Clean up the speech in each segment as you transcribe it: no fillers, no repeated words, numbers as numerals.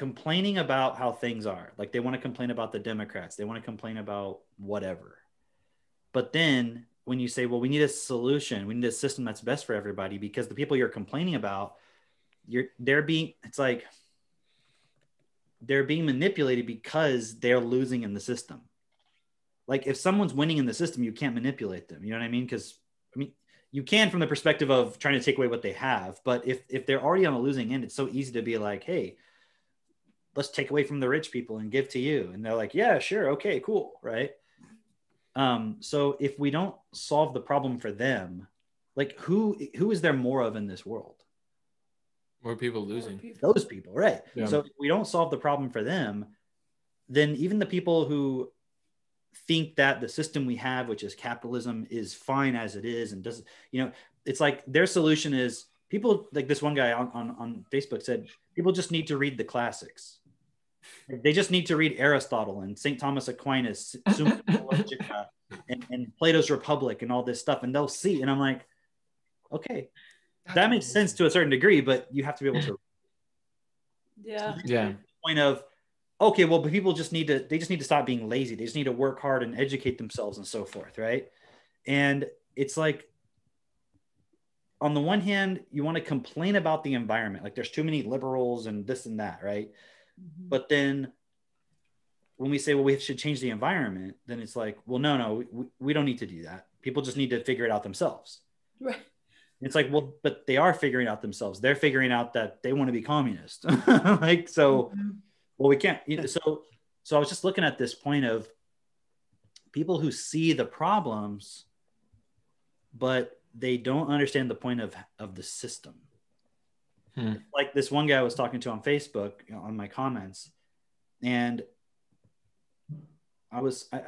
complaining about how things are. Like they want to complain about the Democrats. They want to complain about whatever. But then when you say, well, we need a solution, we need a system that's best for everybody, because the people you're complaining about, it's like they're being manipulated because they're losing in the system. Like if someone's winning in the system, you can't manipulate them. You know what I mean? Because I mean, you can from the perspective of trying to take away what they have. But if they're already on a losing end, it's so easy to be like, hey, let's take away from the rich people and give to you. And they're like, yeah, sure. Okay, cool. Right. So if we don't solve the problem for them, like who is there more of in this world? More people losing. Those people, right? Yeah. So if we don't solve the problem for them, then even the people who think that the system we have, which is capitalism, is fine as it is and doesn't, it's like their solution is people like this one guy on Facebook said people just need to read the classics. They just need to read Aristotle and St. Thomas Aquinas, Summa Theologica, and Plato's Republic and all this stuff, and they'll see. And I'm like, okay, that makes sense to a certain degree, but you have to be able to. Yeah. Point of, okay, well, but people just need to stop being lazy. They just need to work hard and educate themselves and so forth, right? And it's like, on the one hand, you want to complain about the environment, like there's too many liberals and this and that, right? Mm-hmm. But then when we say, well, we should change the environment, then it's like, well, no, we don't need to do that. People just need to figure it out themselves. Right. It's like, well, but they are figuring out themselves. They're figuring out that they want to be communist. Like, so, mm-hmm. Well, we can't, so I was just looking at this point of people who see the problems, but they don't understand the point of the system. Like this one guy I was talking to on Facebook, on my comments, and I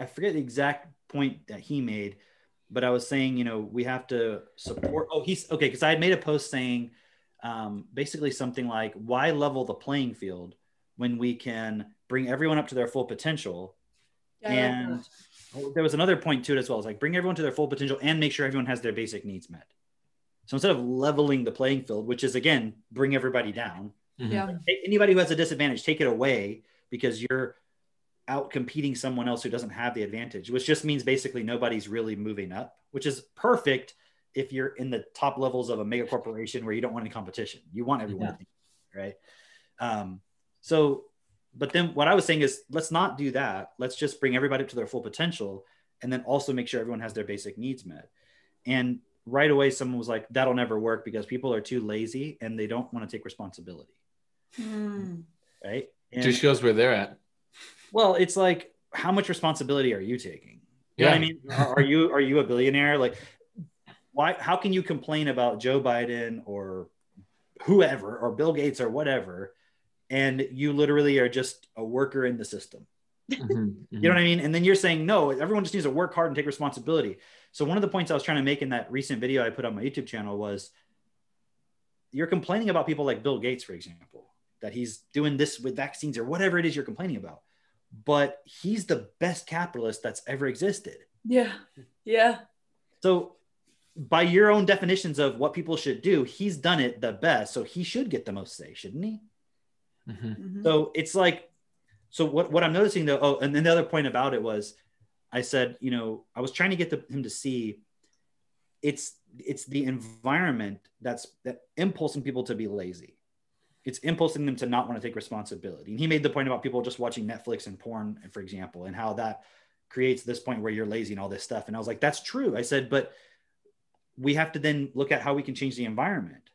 forget the exact point that he made, but I was saying, we have to support, because I had made a post saying basically something like, why level the playing field when we can bring everyone up to their full potential? And there was another point to it as well. It's like, bring everyone to their full potential and make sure everyone has their basic needs met. So instead of leveling the playing field, which is, again, bring everybody down, anybody who has a disadvantage, take it away because you're out competing someone else who doesn't have the advantage, which just means basically nobody's really moving up, which is perfect if you're in the top levels of a mega corporation where you don't want any competition. You want everyone to think, right? But then what I was saying is, let's not do that. Let's just bring everybody up to their full potential and then also make sure everyone has their basic needs met. And right away, someone was like, that'll never work because people are too lazy and they don't want to take responsibility. Right? And just shows where they're at. Well, it's like, how much responsibility are you taking? You know what I mean? Are you a billionaire? Like, how can you complain about Joe Biden or whoever or Bill Gates or whatever, and you literally are just a worker in the system? You know what I mean? And then you're saying, no, everyone just needs to work hard and take responsibility. So one of the points I was trying to make in that recent video I put on my YouTube channel was, you're complaining about people like Bill Gates, for example, that he's doing this with vaccines or whatever it is you're complaining about. But he's the best capitalist that's ever existed. Yeah. Yeah. So by your own definitions of what people should do, he's done it the best. So he should get the most say, shouldn't he? So it's like, so what I'm noticing though, and then the other point about it was, I said, I was trying to get him to see it's the environment that impulsing people to be lazy. It's impulsing them to not want to take responsibility. And he made the point about people just watching Netflix and porn, for example, and how that creates this point where you're lazy and all this stuff. And I was like, that's true. I said, but we have to then look at how we can change the environment,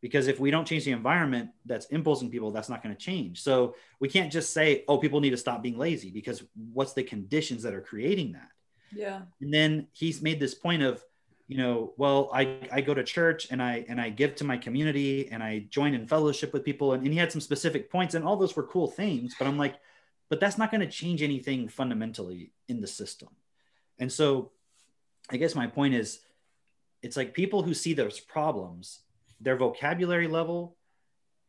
because if we don't change the environment that's impulsing people, that's not going to change. So we can't just say, oh, people need to stop being lazy, because what's the conditions that are creating that? Yeah. And then he's made this point of, well, I go to church and I give to my community and I join in fellowship with people. And he had some specific points, and all those were cool things, but I'm like, but that's not going to change anything fundamentally in the system. And so I guess my point is, it's like people who see those problems, their vocabulary level,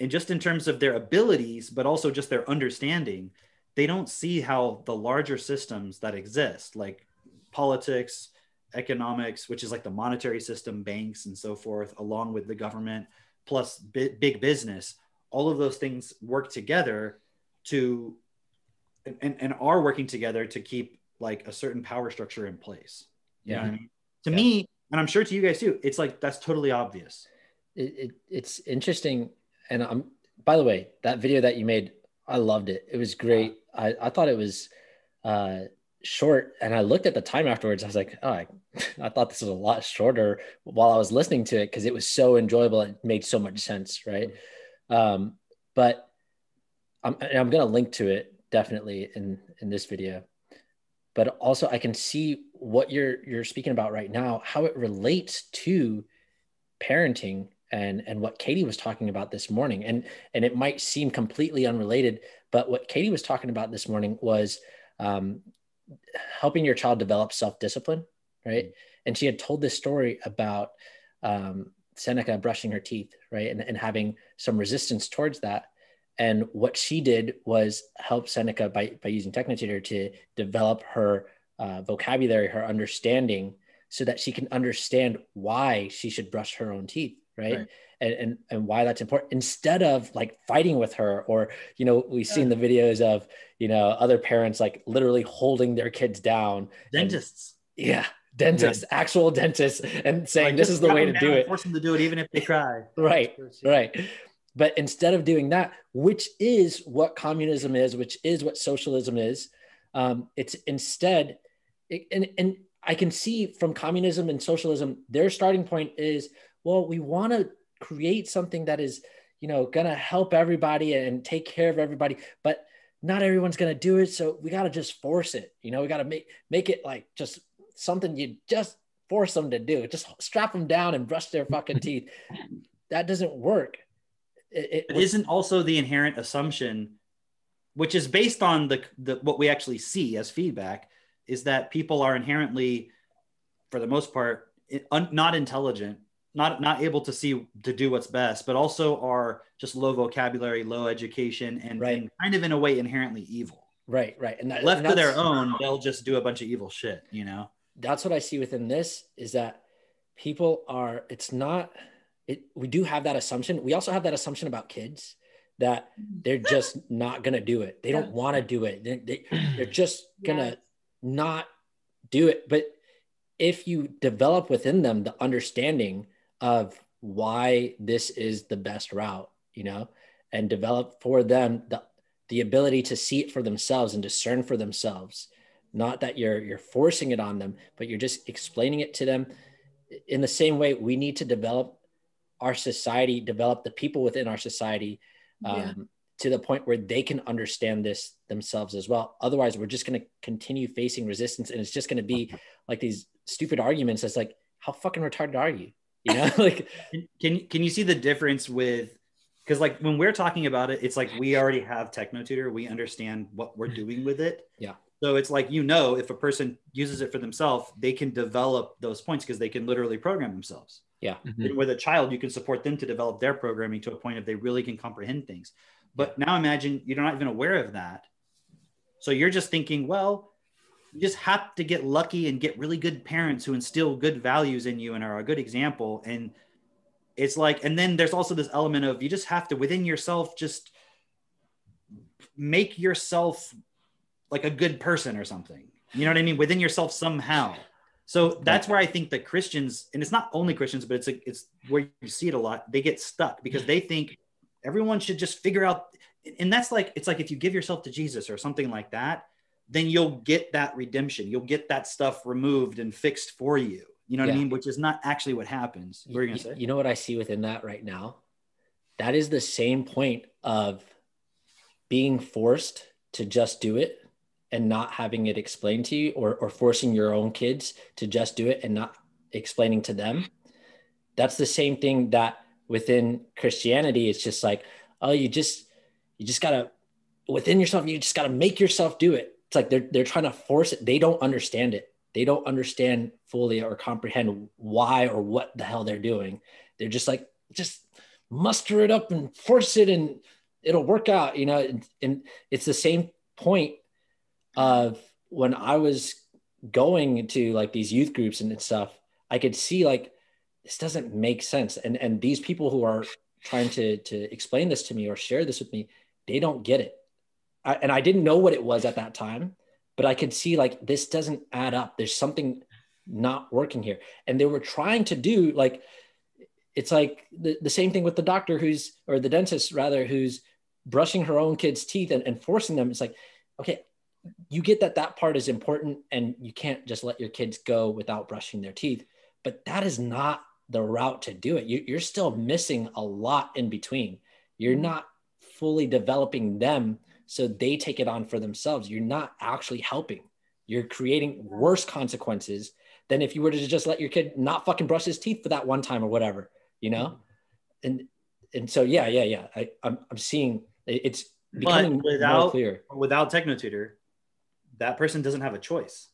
and just in terms of their abilities, but also just their understanding, they don't see how the larger systems that exist, like politics, economics, which is like the monetary system, banks and so forth, along with the government, plus big business, all of those things work together to and are working together to keep like a certain power structure in place. You know what I mean? To me, and I'm sure to you guys too, it's like that's totally obvious. It's interesting. And by the way, that video that you made, I loved it. It was great. I thought it was short, and I looked at the time afterwards. I was like, oh, I thought this was a lot shorter while I was listening to it, because it was so enjoyable. It made so much sense, right? But I'm going to link to it definitely in this video. But also I can see what you're speaking about right now, how it relates to parenting and what Katie was talking about this morning. And it might seem completely unrelated, but what Katie was talking about this morning was helping your child develop self-discipline, right? And she had told this story about Seneca brushing her teeth, right? And having some resistance towards that. And what she did was help Seneca by using Technotutor to develop her vocabulary, her understanding, so that she can understand why she should brush her own teeth, right? And why that's important, instead of like fighting with her, or, you know, we've seen the videos of, you know, other parents like literally holding their kids down. Dentists. Dentists, actual dentists, and saying, like, this is the way to do it. Force them to do it even if they cry. Right. But instead of doing that, which is what communism is, which is what socialism is, it's instead, and I can see from communism and socialism, their starting point is, well, we want to create something that is, you know, going to help everybody and take care of everybody, but not everyone's going to do it. So we got to just force it. You know, we got to make it like just something you just force them to do. Just strap them down and brush their fucking teeth. That doesn't work. It isn't also the inherent assumption, which is based on the what we actually see as feedback, is that people are inherently, for the most part, not intelligent, not able to do what's best, but also are just low vocabulary, low education, and kind of in a way inherently evil. Right. And left to their own, they'll just do a bunch of evil shit, you know? That's what I see within this, is that people are, we do have that assumption. We also have that assumption about kids, that they're just not going to do it. They don't want to do it. They're just going to not do it. But if you develop within them the understanding of why this is the best route, you know, and develop for them the ability to see it for themselves and discern for themselves, not that you're forcing it on them, but you're just explaining it to them. In the same way, we need to develop our society, develop the people within our society to the point where they can understand this themselves as well. Otherwise, we're just going to continue facing resistance, and it's just going to be like these stupid arguments. That's like, how fucking retarded are you? You know, like, can you see the difference with, because like when we're talking about it, it's like we already have Technotutor, we understand what we're doing with it. Yeah. So it's like, you know, if a person uses it for themselves, they can develop those points because they can literally program themselves. Yeah. Mm-hmm. With a child, you can support them to develop their programming to a point if they really can comprehend things. But now imagine you're not even aware of that. So you're just thinking, well, you just have to get lucky and get really good parents who instill good values in you and are a good example. And it's like, and then there's also this element of you just have to within yourself, just make yourself like a good person or something, you know what I mean? Within yourself somehow. So that's where I think that Christians, and it's not only Christians, but it's where you see it a lot. They get stuck because they think everyone should just figure out. And that's like, it's like, if you give yourself to Jesus or something like that, then you'll get that redemption. You'll get that stuff removed and fixed for you. You know what I mean? Which is not actually what happens. What are you going to say? You know what I see within that right now? That is the same point of being forced to just do it and not having it explained to you, or forcing your own kids to just do it and not explaining to them. That's the same thing that within Christianity, it's just like, oh, you just gotta, within yourself, you just gotta make yourself do it. It's like they're trying to force it. They don't understand it. They don't understand fully or comprehend why or what the hell they're doing. They're just like, just muster it up and force it and it'll work out, you know? And it's the same point of when I was going to like these youth groups and stuff, I could see like, this doesn't make sense. And these people who are trying to explain this to me or share this with me, they don't get it. and I didn't know what it was at that time, but I could see like, this doesn't add up. There's something not working here. And they were trying to do like, it's like the same thing with the doctor or the dentist rather, who's brushing her own kids' teeth and forcing them. It's like, okay, you get that part is important and you can't just let your kids go without brushing their teeth, but that is not the route to do it. You're still missing a lot in between. You're not fully developing them so they take it on for themselves. You're not actually helping. You're creating worse consequences than if you were to just let your kid not fucking brush his teeth for that one time or whatever, you know? And so, yeah. I'm seeing it's becoming more clear. Without TechnoTutor, that person doesn't have a choice.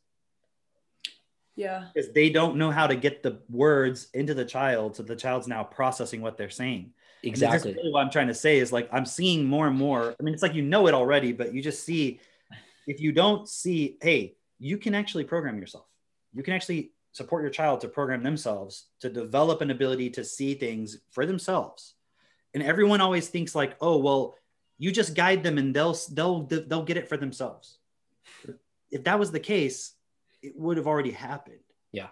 Yeah. Because they don't know how to get the words into the child. So the child's now processing what they're saying. Exactly. Really what I'm trying to say is like, I'm seeing more and more. I mean, it's like, you know it already, but you just see, if you don't see, hey, you can actually program yourself. You can actually support your child to program themselves, to develop an ability to see things for themselves. And everyone always thinks like, oh, well, you just guide them and they'll get it for themselves. If that was the case, it would have already happened. Yeah.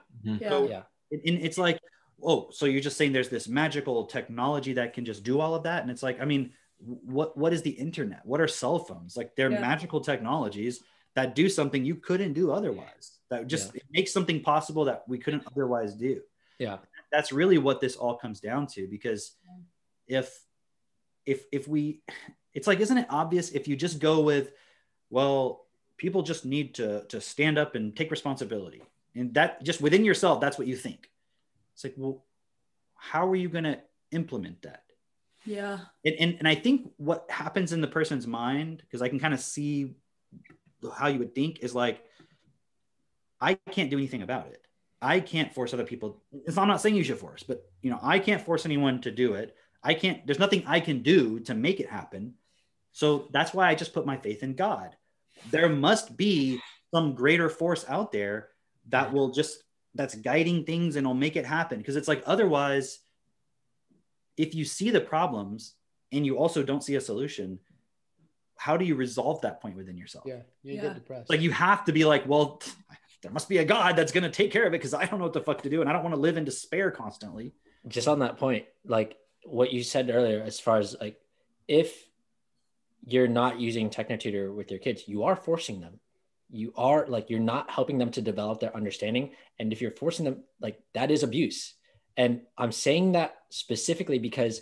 So, and it's like, oh, so you're just saying there's this magical technology that can just do all of that? And it's like, I mean, what is the internet? What are cell phones? Like, they're magical technologies that do something you couldn't do otherwise. That just it makes something possible that we couldn't otherwise do. Yeah. That's really what this all comes down to, because if we, it's like, isn't it obvious if you just go with, well, people just need to stand up and take responsibility, and that just within yourself, that's what you think. It's like, well, how are you going to implement that? Yeah. And I think what happens in the person's mind, because I can kind of see how you would think, is like, I can't do anything about it. I can't force other people. I'm not saying you should force, but I can't force anyone to do it. There's nothing I can do to make it happen. So that's why I just put my faith in God. There must be some greater force out there that that's guiding things and will make it happen. Because it's like, otherwise, if you see the problems and you also don't see a solution, how do you resolve that point within yourself? Yeah, you get depressed. Like, you have to be like, well, there must be a God that's going to take care of it, because I don't know what the fuck to do, and I don't want to live in despair constantly. Just on that point, like what you said earlier, as far as like, if you're not using TechnoTutor with your kids, you are forcing them. You are like, you're not helping them to develop their understanding. And if you're forcing them, like, that is abuse. And I'm saying that specifically because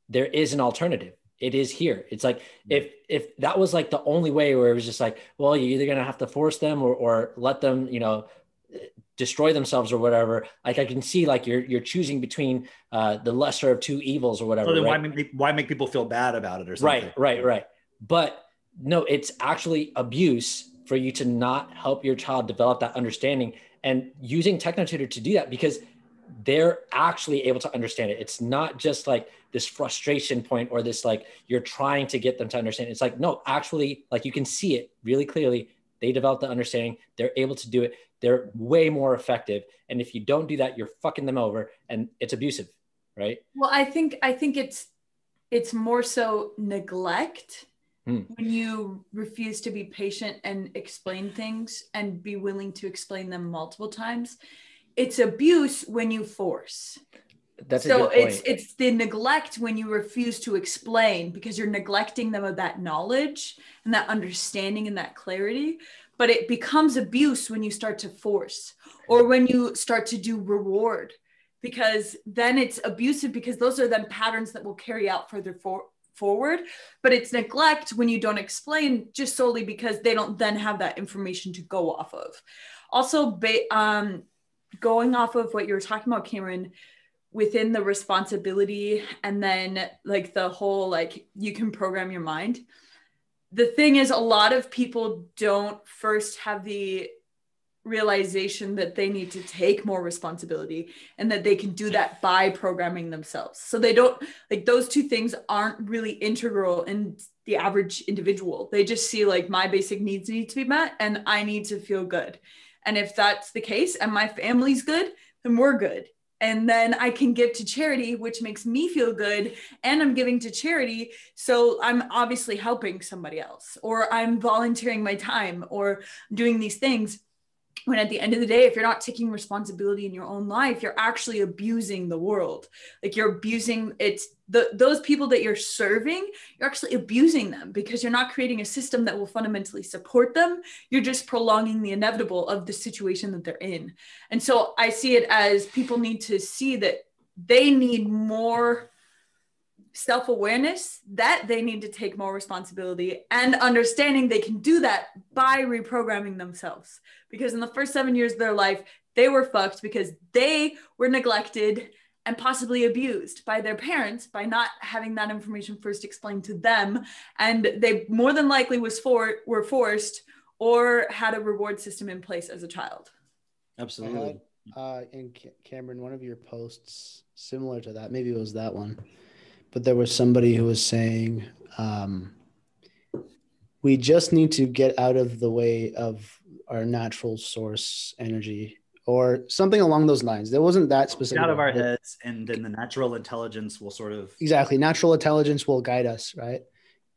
there is an alternative. It is here. It's like, if that was like the only way, where it was just like, well, you're either going to have to force them or let them, destroy themselves or whatever. Like, I can see like you're choosing between the lesser of two evils or whatever. So then right? why make people feel bad about it or something? Right. But no, it's actually abuse for you to not help your child develop that understanding, and using TechnoTutor to do that, because they're actually able to understand it. It's not just like this frustration point or this, like, you're trying to get them to understand. It's like, no, actually, like, you can see it really clearly. They develop the understanding. They're able to do it. They're way more effective. And if you don't do that, you're fucking them over, and it's abusive, right? Well, I think it's more so neglect. When you refuse to be patient and explain things and be willing to explain them multiple times. It's abuse when you force. That's a good point. It's the neglect when you refuse to explain, because you're neglecting them of that knowledge and that understanding and that clarity. But it becomes abuse when you start to force, or when you start to do reward, because then it's abusive, because those are then patterns that will carry out further forward. But it's neglect when you don't explain, just solely because they don't then have that information to go off of. Also, going off of what you were talking about, Cameron, within the responsibility, and then like the whole, like, you can program your mind. The thing is, a lot of people don't first have the realization that they need to take more responsibility, and that they can do that by programming themselves. So they don't, like, those two things aren't really integral in the average individual. They just see, like, my basic needs need to be met and I need to feel good. And if that's the case and my family's good, then we're good. and then I can give to charity, which makes me feel good, and I'm giving to charity, so I'm obviously helping somebody else, or I'm volunteering my time, or doing these things. When at the end of the day, if you're not taking responsibility in your own life, you're actually abusing the world. Like, you're abusing those people that you're serving, you're actually abusing them, because you're not creating a system that will fundamentally support them. You're just prolonging the inevitable of the situation that they're in. And so I see it as people need to see that they need more self-awareness, that they need to take more responsibility, and understanding they can do that by reprogramming themselves. Because in the first 7 years of their life, they were fucked because they were neglected and possibly abused by their parents by not having that information first explained to them. And they more than likely were forced or had a reward system in place as a child. Absolutely. In Cameron, one of your posts similar to that, maybe it was that one, but there was somebody who was saying, we just need to get out of the way of our natural source energy, or something along those lines. There wasn't that specific. Out of our heads, and then the natural intelligence will sort of. Exactly. Natural intelligence will guide us, right?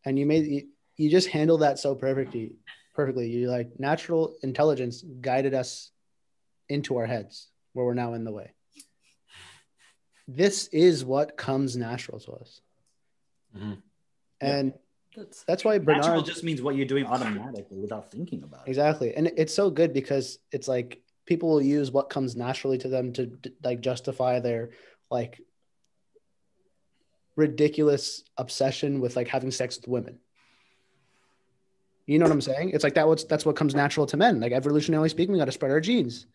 And you just handle that so perfectly. You're like, natural intelligence guided us into our heads where we're now in the way. This is what comes natural to us. Mm-hmm. And that's why Bernard natural just means what you're doing automatically without thinking about it. Exactly. And it's so good because it's like people will use what comes naturally to them to like justify their like ridiculous obsession with like having sex with women. You know what I'm saying? It's like that's what comes natural to men. Like, evolutionarily speaking, we got to spread our genes.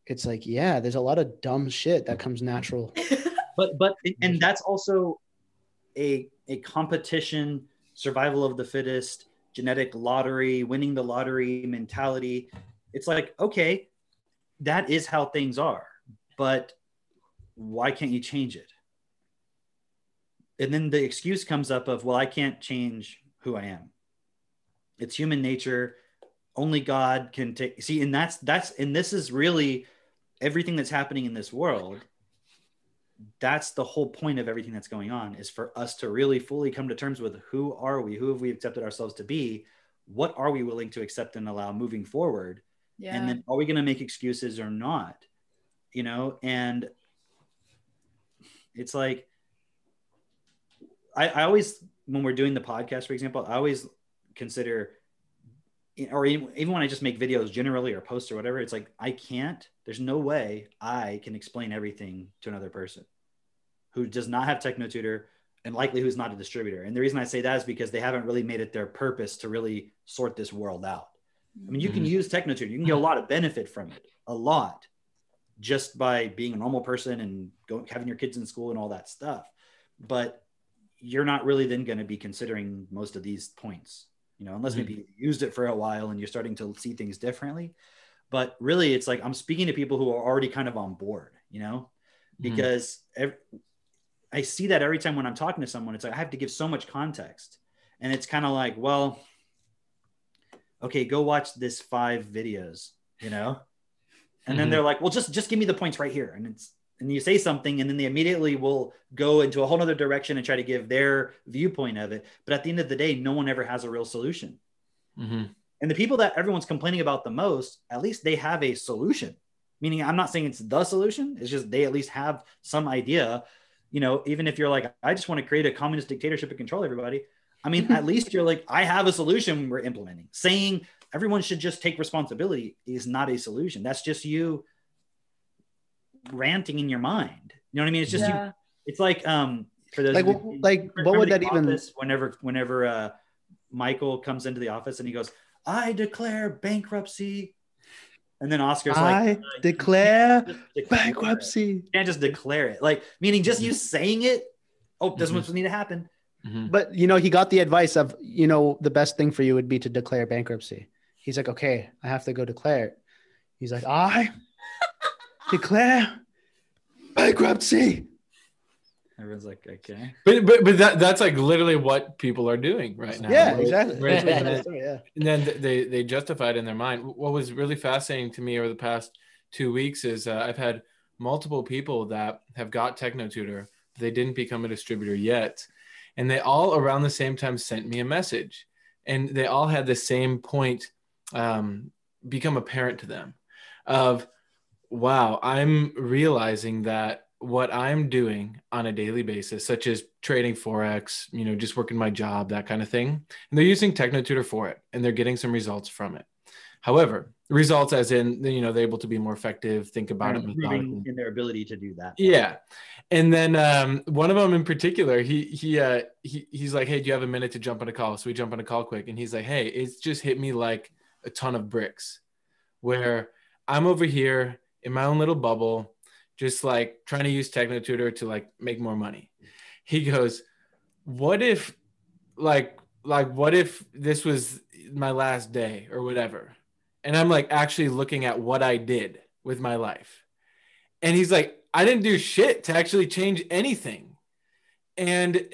It's like, yeah, there's a lot of dumb shit that comes natural. But and that's also a competition, survival of the fittest, genetic lottery, winning the lottery mentality. It's like, okay, that is how things are, but why can't you change it? And then the excuse comes up of, well, I can't change who I am. It's human nature. Only God can take, see, and and this is really everything that's happening in this world. That's the whole point of everything that's going on, is for us to really fully come to terms with who are we? Who have we accepted ourselves to be? What are we willing to accept and allow moving forward? Yeah. And then are we going to make excuses or not? You know, and it's like, I always, when we're doing the podcast, for example, I always consider, or even when I just make videos generally or posts or whatever, it's like, there's no way I can explain everything to another person who does not have TechnoTutor and likely who's not a distributor. And the reason I say that is because they haven't really made it their purpose to really sort this world out. I mean, you can use TechnoTutor. You can get a lot of benefit from it, a lot, just by being a normal person and having your kids in school and all that stuff. But you're not really then going to be considering most of these points, you know, unless maybe you used it for a while and you're starting to see things differently. But really, it's like I'm speaking to people who are already kind of on board, you know, because I see that every time when I'm talking to someone. It's like I have to give so much context. And it's kind of like, well, okay, go watch this 5 videos, you know? And then they're like, well, just give me the points right here. And you say something, and then they immediately will go into a whole other direction and try to give their viewpoint of it. But at the end of the day, no one ever has a real solution. And the people that everyone's complaining about the most, at least they have a solution. Meaning, I'm not saying it's the solution. It's just they at least have some idea. You know, even if you're like, I just want to create a communist dictatorship and control everybody. I mean, at least you're like, I have a solution we're implementing. Saying everyone should just take responsibility is not a solution. That's just you ranting in your mind. You know what I mean? It's just you. It's like for those what would that even? Whenever Michael comes into the office and he goes, I declare bankruptcy. And then Oscar's like, I declare bankruptcy. You can't just declare it. Like, meaning just you saying it. Oh, doesn't what's need to happen. But, you know, he got the advice of, you know, the best thing for you would be to declare bankruptcy. He's like, okay, I have to go declare it. He's like, I declare bankruptcy. Everyone's like, okay. But that's like literally what people are doing right now. Yeah, exactly. Right? And then they justify it in their mind. What was really fascinating to me over the past 2 weeks is I've had multiple people that have got TechnoTutor. They didn't become a distributor yet. And they all around the same time sent me a message. And they all had the same point become apparent to them of, wow, I'm realizing that what I'm doing on a daily basis, such as trading Forex, just working my job, that kind of thing, and they're using TechnoTutor for it, and they're getting some results from it. However, results as in, they're able to be more effective, think about it methodically in their ability to do that. Yeah. And then one of them in particular, he's like, hey, do you have a minute to jump on a call? So we jump on a call quick. And he's like, hey, it's just hit me like a ton of bricks, where I'm over here in my own little bubble, just like trying to use TechnoTutor to like make more money. He goes, what if what if this was my last day or whatever? And I'm like actually looking at what I did with my life. And he's like, I didn't do shit to actually change anything. And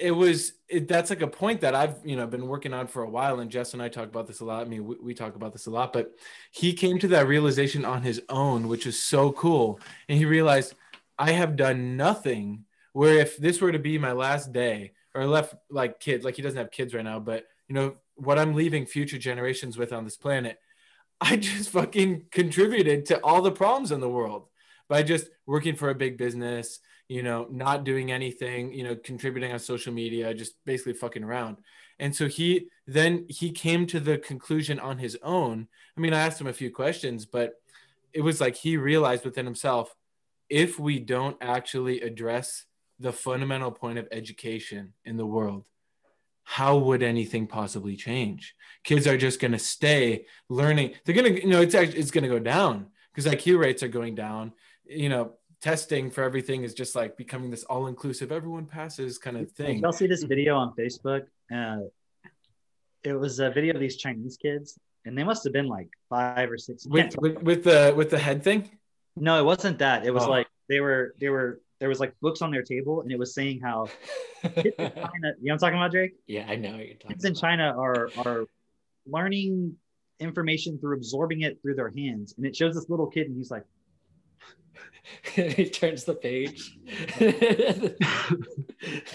that's like a point that I've, been working on for a while. And Jess and I talk about this a lot. I mean, we talk about this a lot, but he came to that realization on his own, which is so cool. And he realized, I have done nothing, where if this were to be my last day, or left like kids, like he doesn't have kids right now, but what I'm leaving future generations with on this planet, I just fucking contributed to all the problems in the world by just working for a big business, not doing anything, contributing on social media, just basically fucking around. And so he came to the conclusion on his own. I mean, I asked him a few questions, but it was like he realized within himself, if we don't actually address the fundamental point of education in the world, how would anything possibly change? Kids are just going to stay learning. They're going to, it's going to go down because IQ rates are going down. Testing for everything is just like becoming this all-inclusive, everyone passes kind of thing. Y'all see this video on Facebook? It was a video of these Chinese kids, and they must have been like 5 or 6. With the head thing? No, it wasn't that. It was like they were. There was like books on their table, and it was saying how kids in China, you know what I'm talking about, Drake? Yeah, I know what you're talking kids in China are learning information through absorbing it through their hands. And it shows this little kid, and he's like, he turns the page.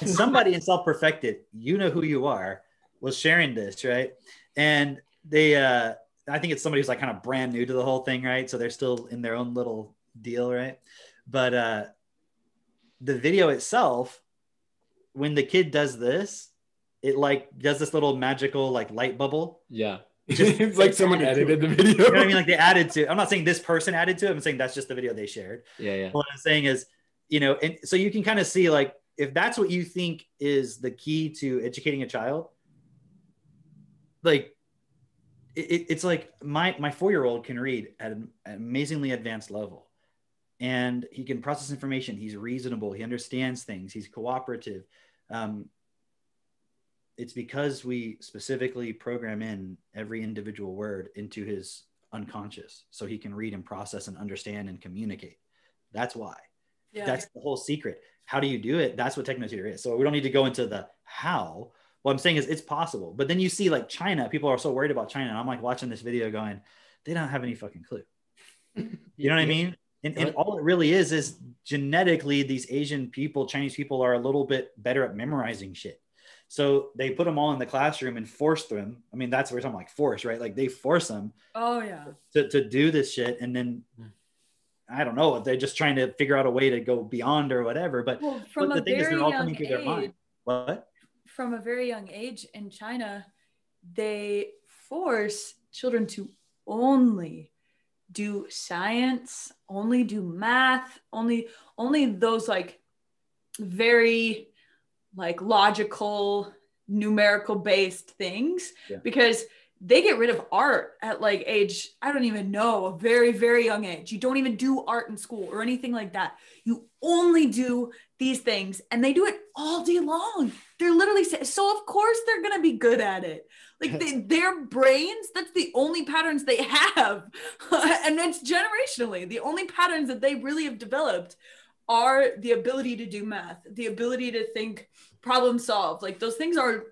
Somebody in Self-Perfected, you know who you are, was sharing this, right? And they I think it's somebody who's like kind of brand new to the whole thing, right? So they're still in their own little deal, right? But the video itself, when the kid does this, it like does this little magical like light bubble. Yeah. It's like someone edited the video. You know what I mean? Like they added to, I'm not saying this person added to it. I'm saying that's just the video they shared. Yeah. What I'm saying is, and so you can kind of see like, if that's what you think is the key to educating a child, like it's like my 4-year-old can read at an amazingly advanced level, and he can process information. He's reasonable. He understands things. He's cooperative. It's because we specifically program in every individual word into his unconscious so he can read and process and understand and communicate. That's why. Yeah. That's the whole secret. How do you do it? That's what TechnoTutor is. So we don't need to go into the how. What I'm saying is it's possible. But then you see like China, people are so worried about China. And I'm like watching this video going, they don't have any fucking clue. You know what I mean? And all it really is genetically, these Asian people, Chinese people are a little bit better at memorizing shit. So they put them all in the classroom and force them. I mean, that's where we're talking like force, right? Like they force them to do this shit. And then I don't know if they're just trying to figure out a way to go beyond or whatever. But, from the thing is, they're all coming through age, their mind. What? From a very young age in China, they force children to only do science, only do math, only those like very like logical, numerical based things, because they get rid of art at like age, I don't even know, a very, very young age. You don't even do art in school or anything like that. You only do these things, and they do it all day long. They're literally, so of course they're going to be good at it. Like their brains, that's the only patterns they have. And that's generationally, the only patterns that they really have developed are the ability to do math, the ability to think, problem solve. Like those things are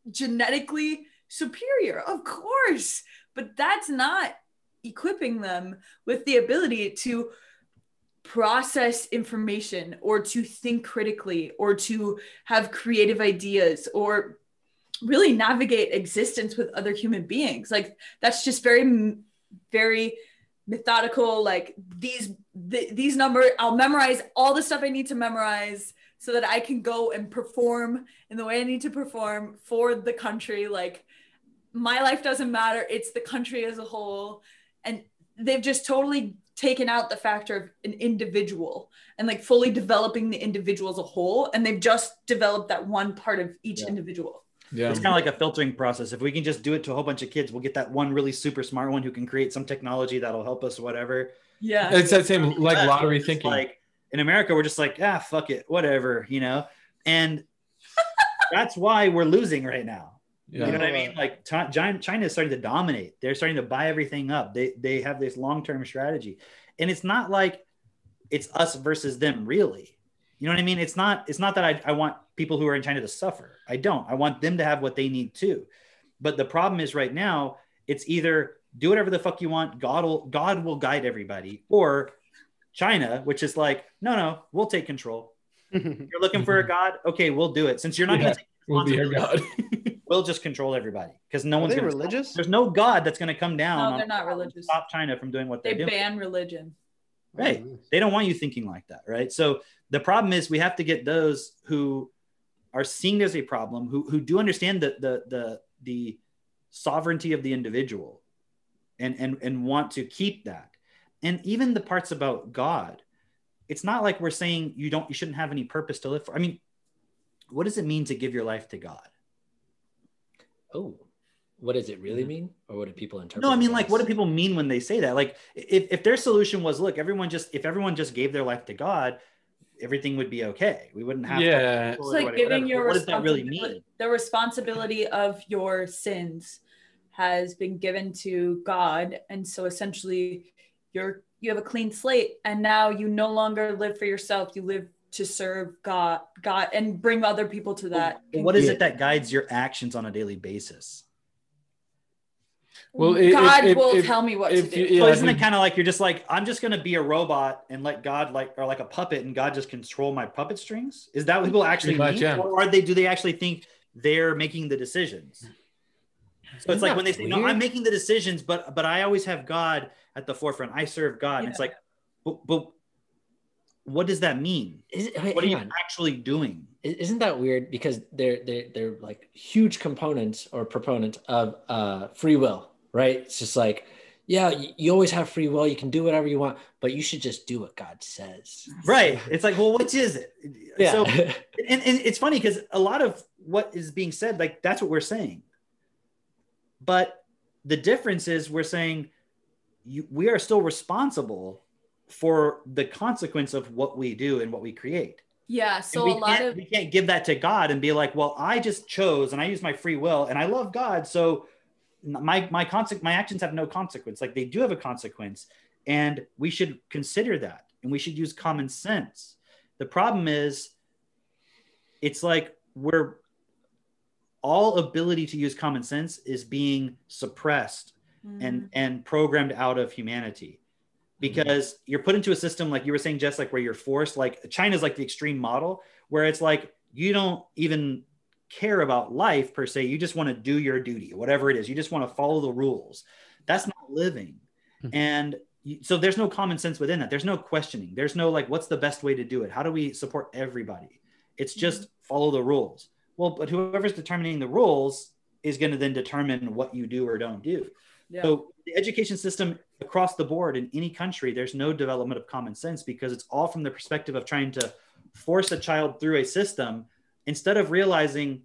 genetically superior, of course, but that's not equipping them with the ability to process information or to think critically or to have creative ideas or really navigate existence with other human beings. Like that's just very methodical. Like these numbers, I'll memorize all the stuff I need to memorize so that I can go and perform in the way I need to perform for the country. Like my life doesn't matter. It's the country as a whole. And they've just totally taken out the factor of an individual and like fully developing the individual as a whole. And they've just developed that one part of each individual. Yeah. It's kind of like a filtering process. If we can just do it to a whole bunch of kids, we'll get that one really super smart one who can create some technology that'll help us, whatever. Yeah. It's that same like lottery thinking. Like in America, we're just like, fuck it, whatever, you know? And that's why we're losing right now. Yeah. You know what I mean? Like China is starting to dominate. They're starting to buy everything up. They have this long-term strategy. And it's not like it's us versus them, really. You know what I mean? It's not that I want people who are in China to suffer. I don't. I want them to have what they need too. But the problem is right now, it's either do whatever the fuck you want, God will guide everybody, or China, which is like, no, we'll take control. You're looking for a God? Okay, we'll do it. Since you're not going to take we'll be your God. We'll just control everybody because no one's religious. There's no God that's going to come down. No, they're not religious. Stop China from doing what they're doing. They ban religion. Right. They don't want you thinking like that. Right. So the problem is we have to get those who are seeing there's a problem, who do understand the sovereignty of the individual and want to keep that. And even the parts about God, it's not like we're saying you shouldn't have any purpose to live for. I mean, what does it mean to give your life to God? Oh, what does it really mean? Or what do people interpret? No, I mean, like, what do people mean when they say that? Like, if their solution was, look, if everyone just gave their life to God, everything would be okay. We wouldn't have to. It's like giving your what does that really mean? The responsibility of your sins has been given to God. And so essentially you have a clean slate, and now you no longer live for yourself. You live to serve God and bring other people to that. What is it that guides your actions on a daily basis? Well, God will tell me what to do. So isn't it kind of like you're just like, I'm just going to be a robot and let God or like a puppet, and God just control my puppet strings? Is that what people actually mean? Yeah. Or do they actually think they're making the decisions? So it's like when they say, no, I'm making the decisions, but I always have God at the forefront. I serve God. Yeah. And it's like, but what does that mean? What are you actually doing? Isn't that weird? Because they're like huge components or proponents of free will, right? It's just like, yeah, you always have free will. You can do whatever you want, but you should just do what God says. Right. It's like, well, which is it? Yeah. So, and it's funny because a lot of what is being said, like that's what we're saying. But the difference is we're saying we are still responsible for the consequence of what we do and what we create. Yeah. So we can't give that to God and be like, well, I just chose and I use my free will and I love God. So my actions have no consequence. Like they do have a consequence, and we should consider that, and we should use common sense. The problem is it's like all ability to use common sense is being suppressed and programmed out of humanity. Because you're put into a system, like you were saying, Jess, like where you're forced, like China's like the extreme model, where it's like, you don't even care about life per se. You just want to do your duty, whatever it is. You just want to follow the rules. That's not living. And so there's no common sense within that. There's no questioning. There's no like, what's the best way to do it? How do we support everybody? It's just follow the rules. Well, but whoever's determining the rules is going to then determine what you do or don't do. Yeah. So the education system across the board in any country, there's no development of common sense, because it's all from the perspective of trying to force a child through a system instead of realizing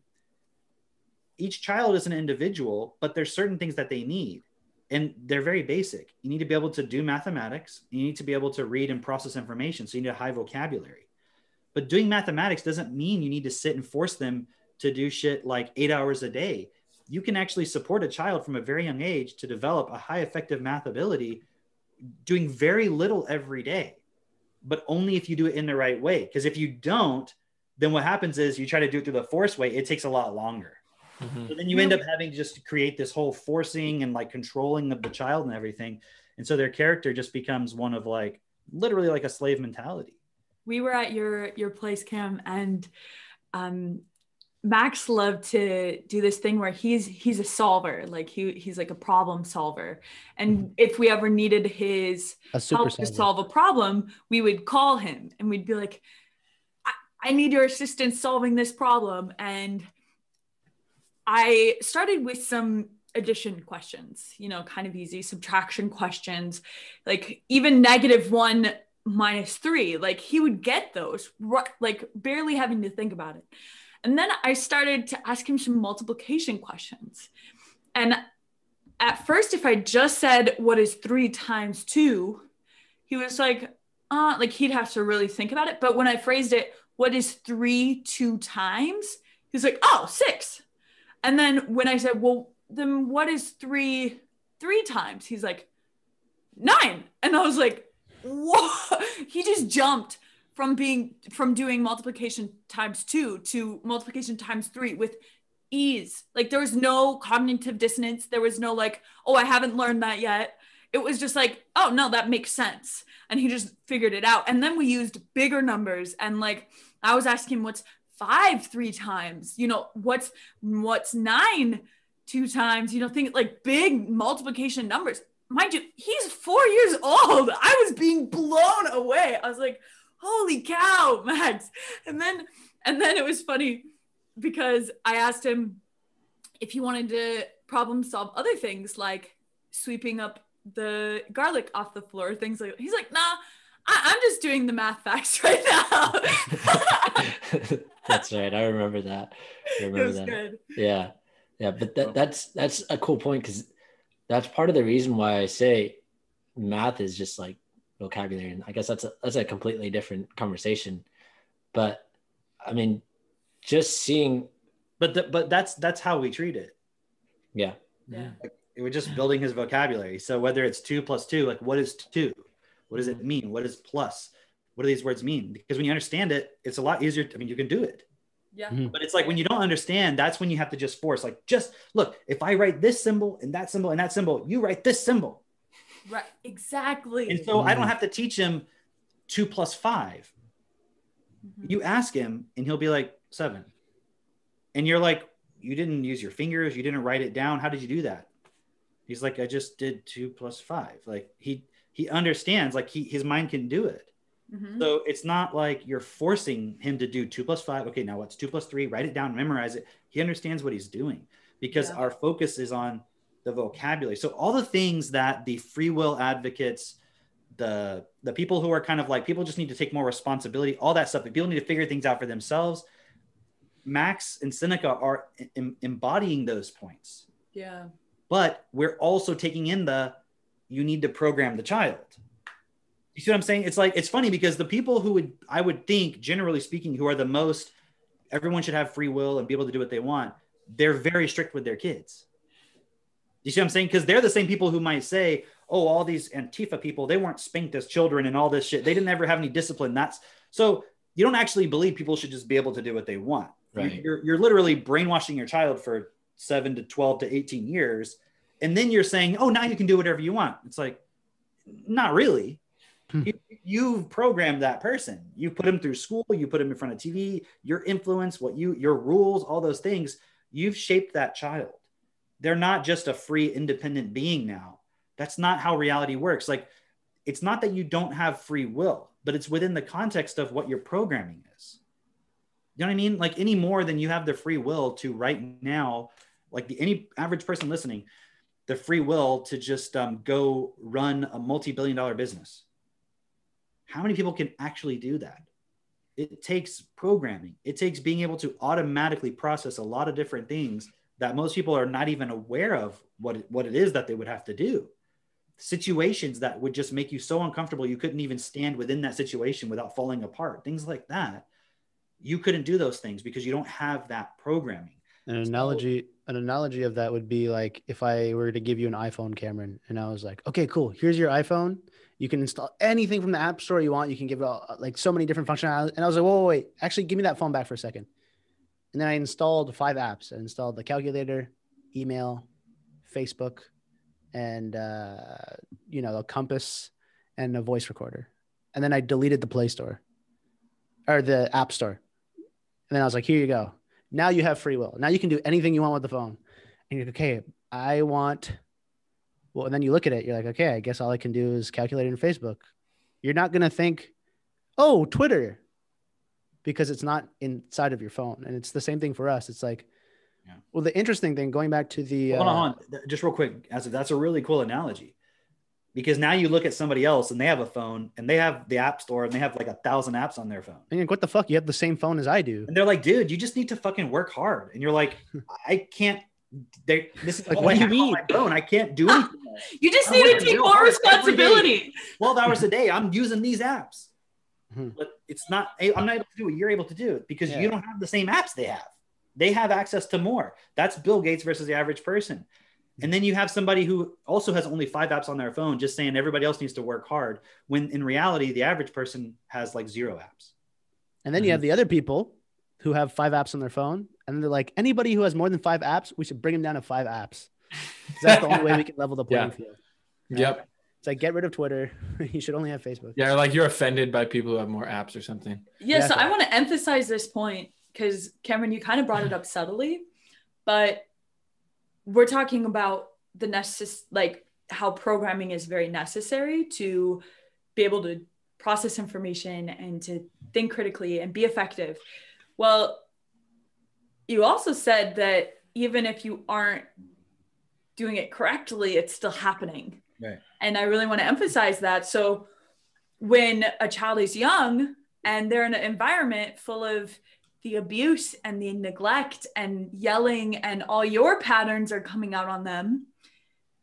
each child is an individual, but there's certain things that they need. And they're very basic. You need to be able to do mathematics. You need to be able to read and process information. So you need a high vocabulary. But doing mathematics doesn't mean you need to sit and force them to do shit like 8 hours a day. You can actually support a child from a very young age to develop a high effective math ability, doing very little every day, but only if you do it in the right way. Because if you don't, then what happens is you try to do it through the force way. It takes a lot longer. So then you end up having to just create this whole forcing and like controlling of the child and everything. And so their character just becomes one of like literally like a slave mentality. We were at your place, Cam, and Max loved to do this thing where he's a solver, like he's like a problem solver. And if we ever needed his help to solve a problem, we would call him and we'd be like, I need your assistance solving this problem. And I started with some addition questions, you know, kind of easy subtraction questions, like even -1 - 3, like he would get those, like barely having to think about it. And then I started to ask him some multiplication questions. And at first, if I just said, what is 3 times 2? He was like he'd have to really think about it. But when I phrased it, what is 3 2 times? He's like, oh, 6. And then when I said, well, then what is 3 times? He's like, 9. And I was like, whoa, he just jumped from doing multiplication times 2 to multiplication times 3 with ease. Like there was no cognitive dissonance. There was no like, oh, I haven't learned that yet. It was just like, oh no, that makes sense. And he just figured it out. And then we used bigger numbers. And like, I was asking him, what's 5 3 times? You know, what's 9 2 times? You know, think like big multiplication numbers. Mind you, he's 4 years old. I was being blown away. I was like, holy cow, Max. And then it was funny because I asked him if he wanted to problem solve other things like sweeping up the garlic off the floor, things like that. He's like, nah, I'm just doing the math facts right now. That's right. I remember that. It was good. Yeah. But that's a cool point, because that's part of the reason why I say math is just like vocabulary. And I guess that's a completely different conversation. But I mean, just seeing. But that's how we treat it. Yeah. Like, we're just building his vocabulary. So whether it's 2 + 2, like what is 2? What does it mean? What is plus? What do these words mean? Because when you understand it, it's a lot easier. I mean, you can do it. Yeah. But it's like when you don't understand, that's when you have to just force, like, just look, if I write this symbol and that symbol and that symbol, you write this symbol. Right. Exactly. And so I don't have to teach him 2 + 5. You ask him and he'll be like 7. And you're like, you didn't use your fingers. You didn't write it down. How did you do that? He's like, I just did 2 + 5. Like he understands, like his mind can do it. So it's not like you're forcing him to do 2 + 5. Okay, now what's 2 + 3? Write it down, memorize it. He understands what he's doing because our focus is on the vocabulary. So all the things that the free will advocates, the people who are kind of like, people just need to take more responsibility, all that stuff, that people need to figure things out for themselves. Max and Seneca are embodying those points. Yeah. But we're also taking in you need to program the child. You see what I'm saying? It's like, it's funny because the people who I would think, generally speaking, who are the most, everyone should have free will and be able to do what they want, they're very strict with their kids. You see what I'm saying? Because they're the same people who might say, oh, all these Antifa people, they weren't spanked as children and all this shit. They didn't ever have any discipline. So you don't actually believe people should just be able to do what they want. Right. You're literally brainwashing your child for 7 to 12 to 18 years. And then you're saying, oh, now you can do whatever you want. It's like, not really. You've programmed that person. You put him through school. You put him in front of TV. Your influence, your rules, all those things, you've shaped that child. They're not just a free, independent being now. That's not how reality works. Like, it's not that you don't have free will, but it's within the context of what your programming is. You know what I mean? Like, any more than you have the free will to right now, like any average person listening, the free will to just go run a multi-billion-dollar business. How many people can actually do that? It takes programming. It takes being able to automatically process a lot of different things that most people are not even aware of what it is that they would have to do. Situations that would just make you so uncomfortable you couldn't even stand within that situation without falling apart. Things like that. You couldn't do those things because you don't have that programming. An analogy of that would be like if I were to give you an iPhone, Cameron, and I was like, okay, cool. Here's your iPhone. You can install anything from the App Store you want. You can give it like so many different functionalities. And I was like, whoa, wait, actually give me that phone back for a second. And then I installed 5 apps. I installed the calculator, email, Facebook, and, the compass and a voice recorder. and then I deleted the Play Store or the App Store. And then I was like, here you go. Now you have free will. Now you can do anything you want with the phone. And you're like, okay, well, and then you look at it, you're like, okay, I guess all I can do is calculate it in Facebook. You're not going to think, oh, Twitter, because it's not inside of your phone. And it's the same thing for us. It's like, well, the interesting thing, going back to the... Hold on, just real quick, that's a really cool analogy. Because now you look at somebody else and they have a phone and they have the App Store and they have like 1,000 apps on their phone. And you're like, what the fuck? You have the same phone as I do. And they're like, dude, you just need to fucking work hard. And you're like, I can't. This is like, what do you mean? My phone. I can't do anything. You just need to take more responsibility. 12 hours a day, I'm using these apps. Mm-hmm. But I'm not able to do what you're able to do because you don't have the same apps they have. They have access to more. That's Bill Gates versus the average person. And then you have somebody who also has only 5 apps on their phone, just saying everybody else needs to work hard, when in reality, the average person has like 0 apps. And then you have the other people who have 5 apps on their phone. And they're like, anybody who has more than 5 apps, we should bring them down to 5 apps. That's the only way we can level the playing field. Right? Yep. It's like, get rid of Twitter. You should only have Facebook. Yeah, like you're offended by people who have more apps or something. Yeah, so I want to emphasize this point because, Cameron, you kind of brought it up subtly, but we're talking about how programming is very necessary to be able to process information and to think critically and be effective. Well, you also said that even if you aren't doing it correctly, it's still happening. Right. And I really want to emphasize that. So when a child is young and they're in an environment full of the abuse and the neglect and yelling and all your patterns are coming out on them,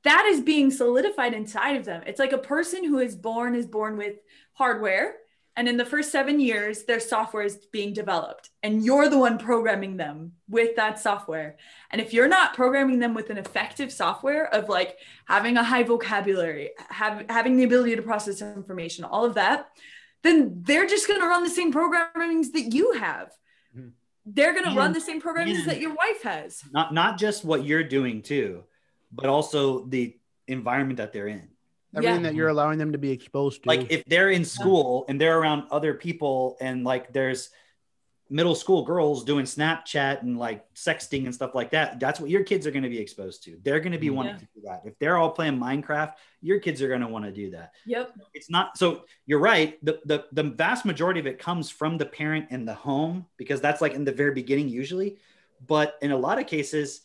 that is being solidified inside of them. It's like a person who is born with hardware. And in the first 7 years, their software is being developed and you're the one programming them with that software. And if you're not programming them with an effective software of like having a high vocabulary, having the ability to process information, all of that, then they're just going to run the same programmings that you have. They're going to run the same programs that your wife has. Not just what you're doing too, but also the environment that they're in. Everything that you're allowing them to be exposed to. Like if they're in school and they're around other people and like there's middle school girls doing Snapchat and like sexting and stuff like that, that's what your kids are going to be exposed to. They're going to be wanting to do that. If they're all playing Minecraft, your kids are going to want to do that. Yep. It's not, so you're right. The vast majority of it comes from the parent in the home because that's like in the very beginning usually. But in a lot of cases,